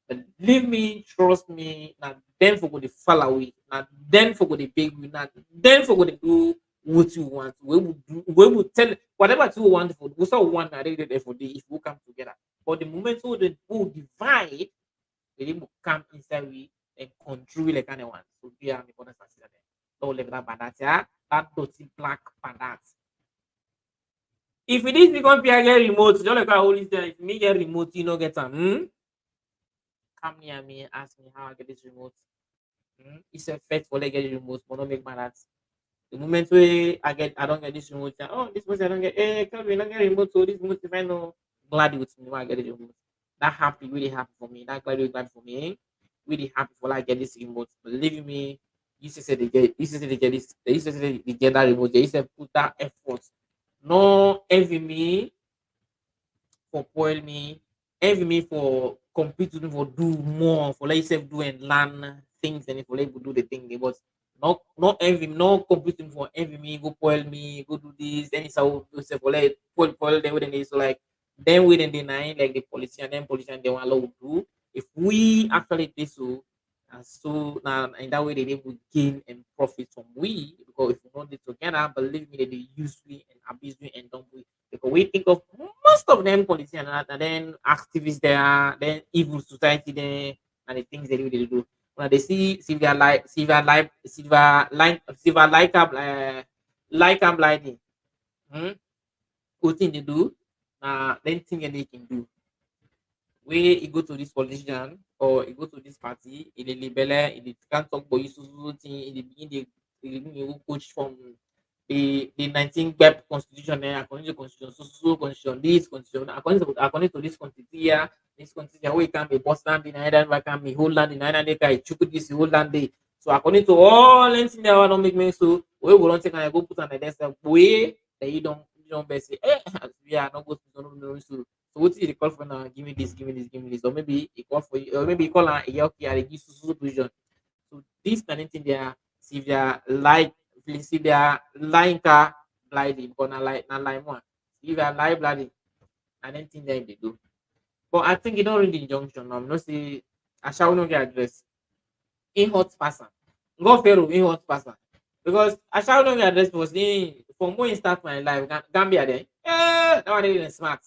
But leave me, trust me, now then for the fall away, now then for the big we now then for the do what you want. We will tell whatever you want for we saw one that they for the if we come together. But the moment we divide, they will come inside we and control like kind of one. So be an important consider them. Don't let that bad that yeah, that dirty black bad. If it is become get remote, just like I always say, if me get remote, you know get them. Come near me, ask me how I get this remote. It's a fact for like get the remote, but don't make my that. The moment where I don't get this remote, oh this person I don't get, hey, come we don't get remote, so this remote if I know glad with me when I get the remote. That happy, really happy for me. That glad for me. Really happy for like get this remote. Believe me, you used to say they get this, they used to say they get that remote. They used to put that effort. No envy me for spoil me, envy me for compete with me for do more, for let yourself do and learn things and for let you do the thing. But not envy me, not compete with me for envy me, go spoil me, go do this, then it's how yourself for let spoil them with so like then we then deny like the politician, then politician they want to do. If we actually do so, and so now in that way they will gain and profit from we because if we don't do it together, believe me, that they use we and abuse we and don't we because we think of most of them politicians and then activists there, then evil society there, and the things they do. When they see silver like I'm lighting, what thing they do, then thing that they can do. Where you go to this politician or you go to this party, in the label, in can't talk about you so thing, in the beginning they will coach from the 19th web constitution according to constitution, constitution, this constitution, according to this constitution here, this constitution we can be boss land in Ireland, we can be whole land in Ireland, they can chook this whole land day. So according to all anything that don't make me so we will not take and go put on the desk way that you don't best say, we are not going to no so what is the call for now? Give me this, give me this, give me this, or maybe he call for you, or maybe he call a okay, I give you position. So this kind of thing they are see if they are like if they are lying car blinding because not like one. If they are lie blinding, I don't think that they do. But I think you don't read the injunction now. No see I shall not get address in hot person. Go Pharaoh in hot person. Because I shall not get address was in from when I start my life, Gambia then. That one is smart.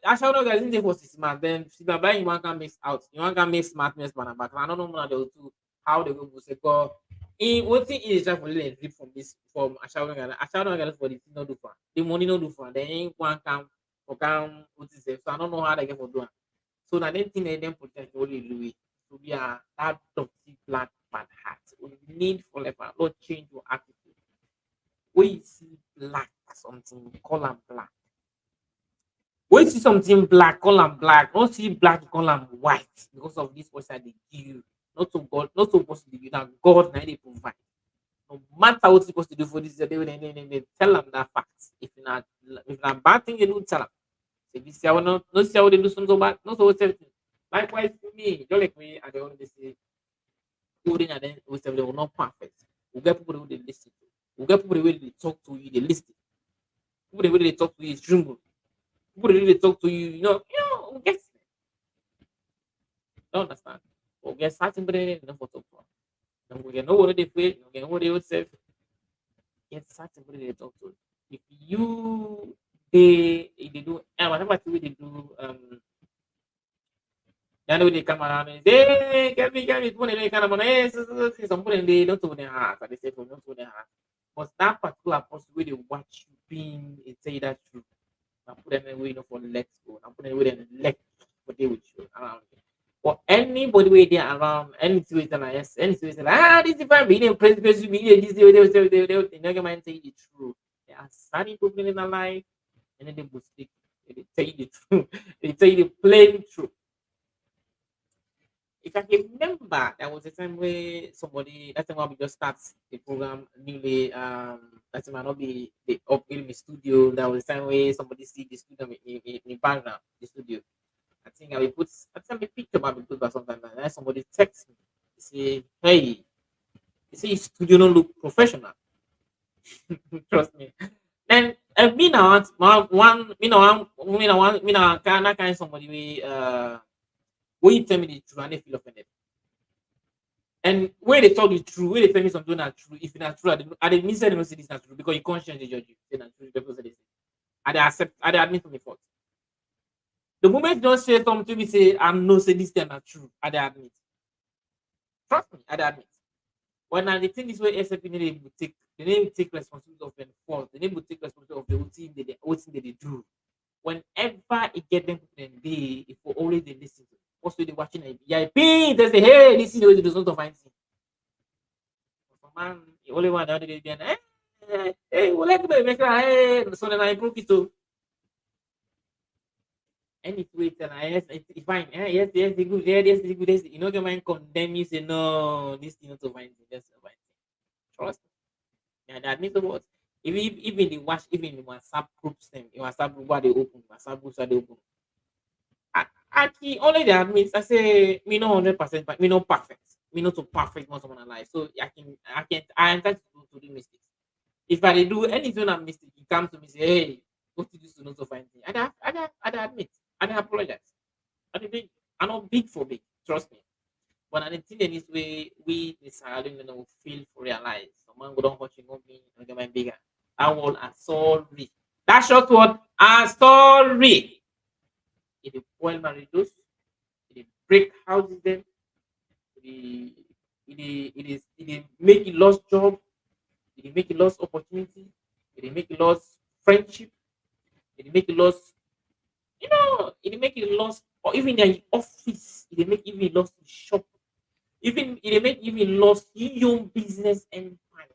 I shall not get in for smart. Then if you buy you want can mix out. You want can make smartness back. I don't know more they will do how they go say go. In what thing is just for little drip from this from I shall not get for the thing not do for the money not do for then one come or come what is it. So I don't know how they get for doing. So now then thing they then protect only Louis. So we are that dirty black bad heart. We need for like not change your attitude. We see black something, call them black. We see something black, call them black. Don't see black, call them white because of this person they give you. Not to God, not supposed to give you that God now they provide. No matter what you're supposed to do for this, they tell them that fact. If not bad thing, you don't tell them. Say this year, no see how they do something so bad, not so everything. Likewise for me, just like me, I don't always say, coding and then we say they were not perfect. We get people who they listen to. We get people who they talk to you, they listen. People who they talk to you, it's true. People who they talk to you, we get don't understand. But we get certain people they don't talk to. And we get no what they feel, we get what they would say. Get certain people they talk to. If they do whatever they do then when they come around and say, hey, get me, put it kind of money, some put in they don't own their heart, they say, don't own their heart. But that particular person where they watch you being and say that true. I put them away for let's go. I put them away and let what they would show around. For anybody where they are around, any situation like this, this is fine, be praise, this, they never mind say the truth. They are starting to in their life, and then they will speak. They tell you the truth. They tell you the plain truth. If I can remember, there was a time where that time when we just start the program newly, that time might not be the upgrade my studio. There was a time where somebody see the studio in the background, the studio. I think I will put, I think a picture about put by something and then somebody text me, say, hey, you see, studio don't look professional. Trust me. Then me now, kind of somebody when you tell me the truth and they feel offended. And when they tell the truth, when they tell me something not true, if it's not true, I didn't say they don't say this not true because you consciously judge you. Say not true, people say this. I admit to my fault. The moment you don't say something to me, say I'm no say this thing not true, I admit. Trust me, I admit. When I think this way, SFP they will take responsibility of their fault. They will take responsibility of the whole thing that they do. Whenever it get them to day, if we always they listen to. Also, they watching a VIP. They say, hey, this is the way to do something fine. Man, the only one that they did, hey, well, let me make hey, so then I broke it too. Any tweet and I yes, it's fine. Yes, yes, it's good. Yeah, yes, it's good. Yes, you know, your mind condemn you. Say no, this thing not to find it. That's the fine thing. Trust me. Yeah, that means the what. Even the watch, even the WhatsApp groups, them, in WhatsApp group where they open, WhatsApp groups where they open. Only they admit. I say me no 100%, but me no perfect. Me not to perfect most of my life. So I entitled to do mistakes. If I dey do anything I'm mistake, he come to me say, hey, what did you do to not to find me? I admit, I apologize. I dey big, I not big for big, trust me. But I think in this way, we the Sierra Leone will feel for realize. Someone go down watching on me, and get my bigger. I will sorry. That short word, I'm sorry. It dey spoil marriages, it dey break houses them, it dey make you lost job, it dey make you lost opportunity, it dey make you lost friendship, it dey make you lost, it dey make you lost, or even in office, it dey make even lost in shop, even it dey make even lost your own business empire,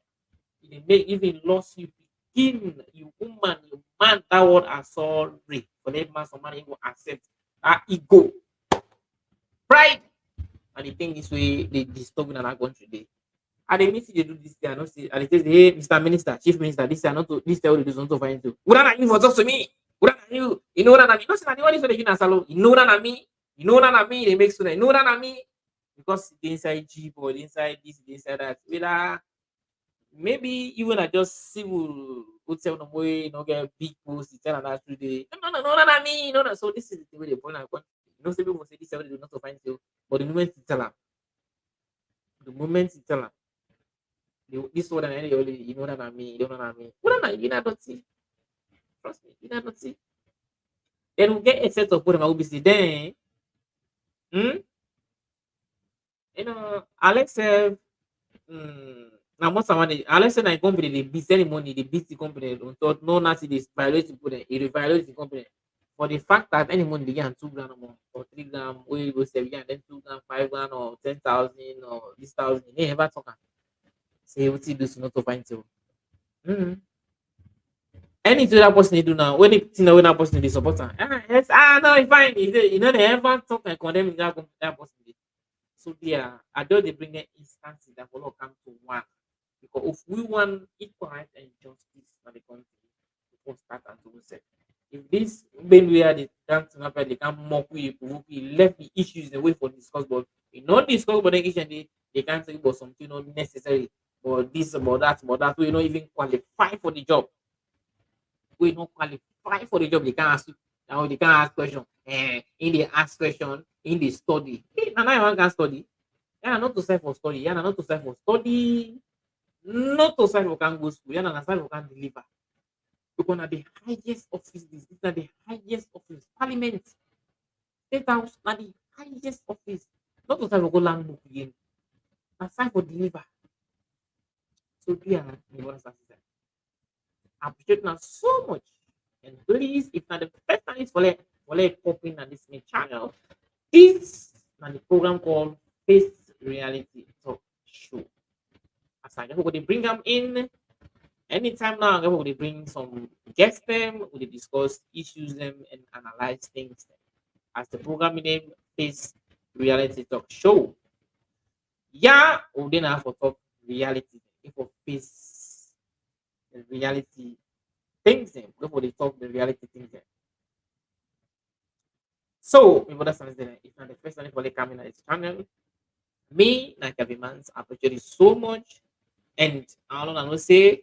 it dey make even lost you begin, you woman, you man, that word are sorry for that man, some man even accept that ego, pride, and the thing this way they disturbing in our country dey. I dey meet you dey do this thing. I don't see. I dey say, hey, Mr. Minister, Chief Minister, this thing, I not to this thing. What they do, not to find you. What are you for talk to me? What are you? You know what I mean? No, say, what is what they do in Salone? You know what I mean? You know what I mean? They make students. You know what I mean? Because the inside Jeep or the inside this, the inside that. Whether maybe even I just civil would say no way, you know, get a big post, you tell that today. No, I mean, no. So this is the way they point out. You know, some people say this is what they do not to find you, but the moment you tell them, the moment you tell them. This one and any only you know that I mean, you don't know what I mean. What I mean, I don't see. Trust me, you don't see. Then we get a set of them. I will be say, then, you know, Alex said, now most someone Alex said, I company they beat any money, they beat the company. On thought no, not this violate the company, it violates the company. For the fact that any money they get 2 grand or more, or 3 gram, we go 7 grand, then 2 gram, 5 grand, or 10,000, or this thousand, they never talk. Say what you do to not to find you. Anything that person they do now, when they think that when that person they support her, yes, no, it's fine. You know, they ever talk and condemn that person. So yeah, I know they bring an instances that will not come to one. Because if we want equal rights and justice in the country, we will start and to say. If this when we are the can't happen, they can't mock we, left the issues away for discuss, but we not discuss about the issue, and they can't say about something not necessary, but this, about that, we not even qualify for the job. We not qualify for the job, they can't ask you. Now they can't ask question. In the ask question, in the study. And I want can study. Yeah, not to serve for study. Yeah, not to serve for study. Not to serve for can go school. Yeah, not serve for can deliver. Because na the highest office, this is the highest office. Parliament, State House, na the highest office. Not to serve for go land book again. Na serve for deliver. So yeah, you understand. I appreciate now so much. And please, if not the first time is for like popping on this main channel, this is the program called Face Reality Talk Show. As I go, they bring them in anytime now. I'm going to bring some guests them, we discuss issues them and analyze things. As the program name Face Reality Talk Show. Yeah, we then have to talk reality. If we face the reality things them, before they talk the reality things them. So, if not the first time for the coming on this channel, me, like every month, I appreciate it so much. And I don't know, say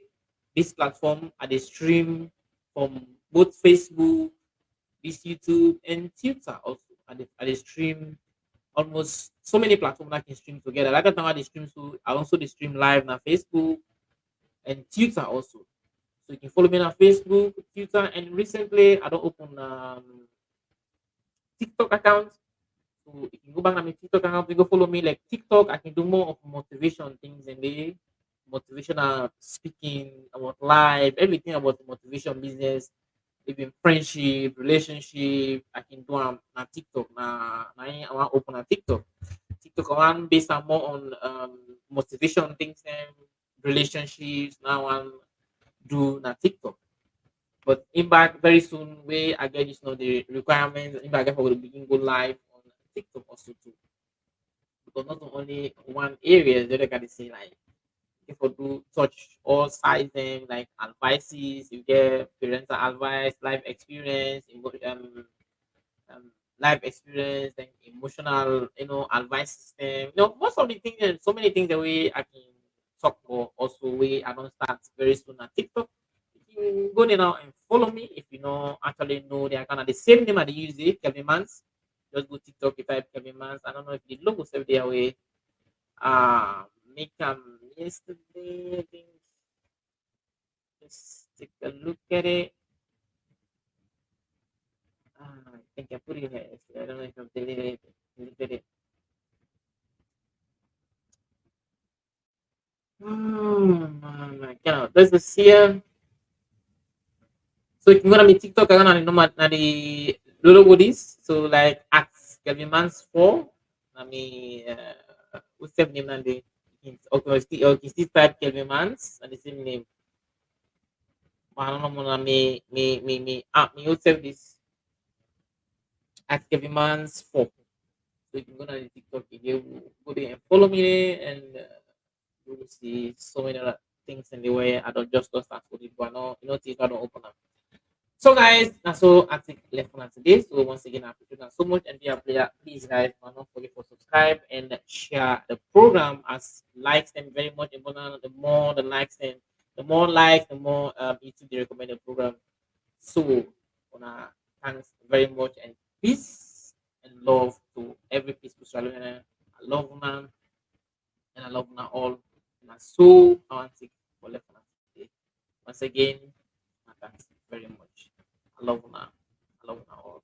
this platform at the stream from both Facebook, this YouTube, and Twitter also. At the stream almost so many platforms that can stream together. Like that time I the stream, so I also the stream live on Facebook and Twitter also. So you can follow me on Facebook, Twitter, and recently I don't open TikTok account. So you can go back on my TikTok account, you go follow me like TikTok. I can do more of motivation things and the motivational speaking about life, everything about the motivation business, even friendship, relationship. I can do on TikTok. I want open a TikTok. TikTok one based on more on motivation things and relationships. Now I want do na TikTok. But in back very soon, we I get the requirements. In back, I will begin go live on TikTok also too, because not only one area. The other can say like if you do touch all sides, them like advices, you get parental advice, life experience, life experience, and emotional, advice system. Most of the things, so many things that we I can talk about. Also, we I don't start very soon at TikTok. You can go there now and follow me if you know actually know they are kind of the same name I use it, Kevin Mans. Just go TikTok, you type Kevin Mans. I don't know if the logo is there way. Make yesterday. I think just take a look at it. I think I put it here. I don't know if I've deleted it. Oh my god. This is here. So if you're gonna be TikTok, I'm gonna know the logo this. So like at Kelvin Mans 4. I mean what's the name and the okay, still type Kelvin Mans and the same name. I don't know me what's this at Kelvin Mans 4. So you can go to the TikTok, you go there and follow me there, and you will see so many other things in the way. I don't just start with it, but no, things I don't open up. So guys, that's all I think left for today. So once again, I appreciate that so much, and be a player, please guys, don't forget to subscribe and share the program, as likes them very much important. The more the likes them, the more likes, the more YouTube they recommend the program. So thanks very much, and peace and love to every peaceful Salone. I love man, and I love all. And I so I want to for left for today. Once again, thanks very much. I love all.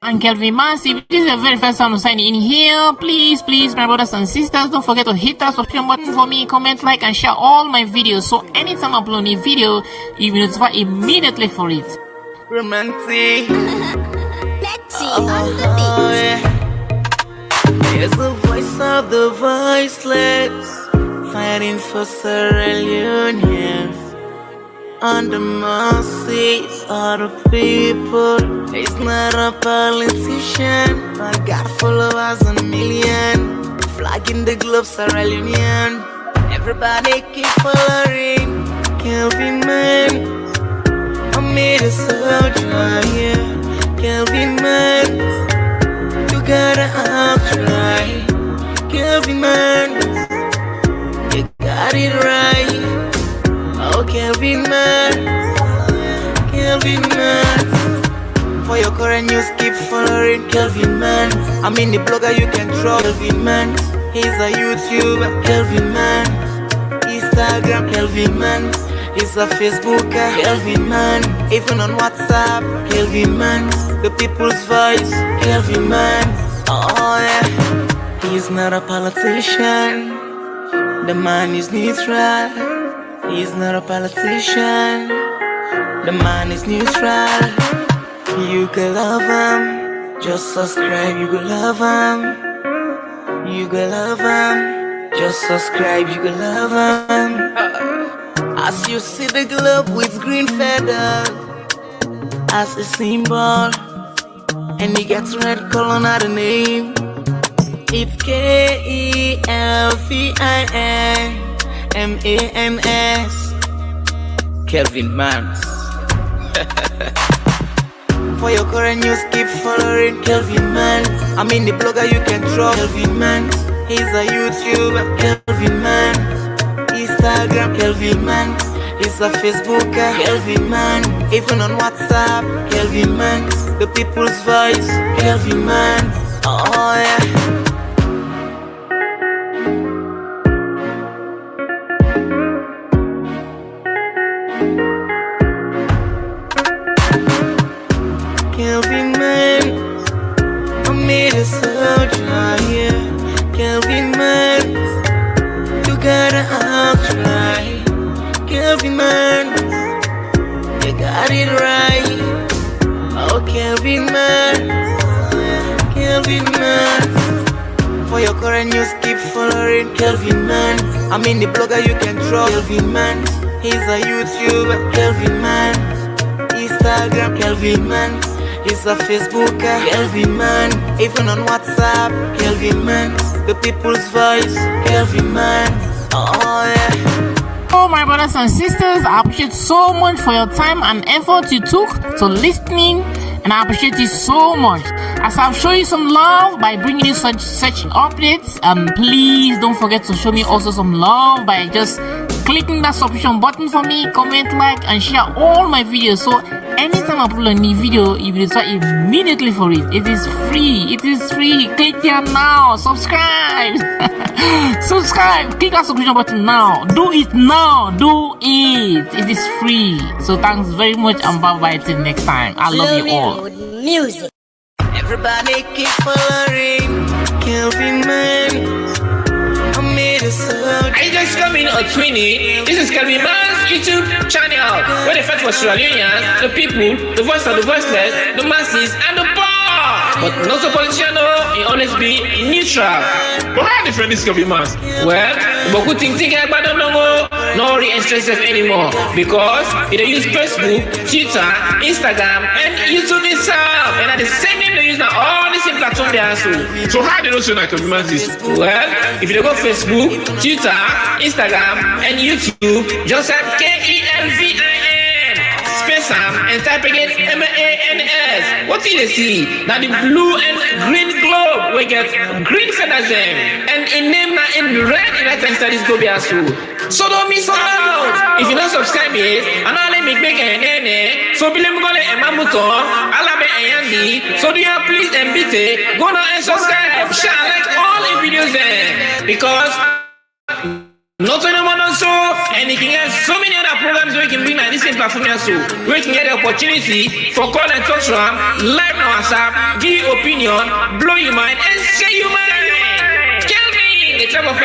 And Kelvin Mans, if this is the very first time to sign in here, please, my brothers and sisters, don't forget to hit that subscribe button for me, comment, like, and share all my videos. So anytime I upload a new video, you will notify immediately for it. Romantic. Let's see on the beat. Here's the voice of the voiceless, fighting for Sierra Leone. On the mercies of the people. He's not a politician, but got followers on a million. Flagging the globe, Sierra Leone. Everybody keep following Kelvin Mans. I made a soldier, yeah. Kelvin Mans, you gotta try. Kelvin Mans, you got it right. Oh, Kelvin Mans, Kelvin Mans. For your current news, keep following Kelvin Mans. I mean the blogger you can trust. Kelvin Mans, he's a YouTuber. Kelvin Mans, Instagram. Kelvin Mans, he's a Facebooker. Kelvin Mans, even on WhatsApp. Kelvin Mans, the people's voice. Kelvin Mans, oh yeah. He's not a politician. The man is neutral. He's not a politician. The man is neutral. You can love him. Just subscribe, you can love him. You can love him. Just subscribe, you can love him. As you see the globe with green feathers as a symbol, and he gets red color, not a name. It's KELVIN MANS. Kelvin Mans. For your current news, keep following Kelvin Mans. I mean the blogger you can trust. Kelvin Mans, he's a YouTuber. Kelvin Mans, Instagram. Kelvin Mans, he's a Facebooker. Kelvin Mans, even on WhatsApp. Kelvin Mans, the people's voice. Kelvin Mans, oh yeah. Kelvin Mans, I made a soldier, yeah. Kelvin Mans, you gotta try. Kelvin Mans, you got it right. Oh, Kelvin Mans, Kelvin Mans. For your current news, keep following Kelvin Mans. I mean the blogger you can trust. Kelvin Mans, He's a YouTuber, Kelvin Man. Instagram, Kelvin Man. He's a Facebooker, Kelvin Man. Even on WhatsApp, Kelvin Man. The people's voice, Kelvin Man. Oh yeah. Oh, my brothers and sisters, I appreciate so much for your time and effort you took to listening, and I appreciate you so much. As I've shown you some love by bringing you such updates, please don't forget to show me also some love by just clicking that subscription button for me, comment, like, and share all my videos. So anytime I upload a new video, you will start immediately for it. It is free. It is free. Click here now. Subscribe. Subscribe. Click that subscription button now. Do it now. Do it. It is free. So thanks very much, and bye bye till next time. I love you all. Music. Everybody keep following Kelvin Man. I made a song. I just coming on Twinny. This is Kelvin Man's YouTube channel, where they fight for Sierra Leoneans, the people, the voice of the voiceless, the masses, and the poor. But not so politician, he always be neutral. But how different is Kelvin man? Well, but good thing about don't know, no re-interest anymore, because they use Facebook, Twitter, Instagram, and YouTube itself, and at the same time they use now all the same platform they are So how they don't say that Kelvin man is? Well, if you go Facebook, Twitter, Instagram, and YouTube, just type KELVIN, space and type again MANS. What did they see? Now the blue and green globe we get green feathers them, and in name now in red in that time studies go be as well. So don't miss out. If you don't subscribe yet, and I'll make so be them gonna emamuto, alabe ayandi. So do you please and beat go now and subscribe, share like all the videos there, because not only one also, and you can get so many other programs where you can bring at this same platform also, where you can get the opportunity for call and talk from live on WhatsApp, give your opinion, blow your mind, and share your mind. Kelvin, the type of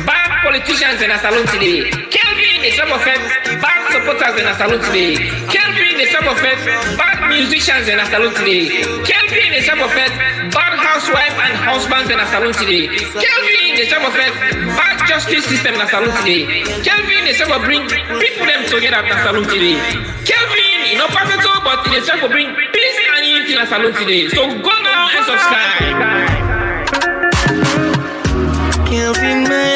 bad politicians in a salon today. Kelvin, the type of bad supporters in a salon today. Kelvin, the type of bad musicians in a salon today. Kelvin, the type of bad housewife and husbands in a salon today. Kelvin, the type of bad justice system in a salon today. Kelvin, the type of bring people them together in a salon today. Kelvin, you know, perfect, but the type of bring peace and unity in a salon today. So go now and subscribe. Kelvin Man.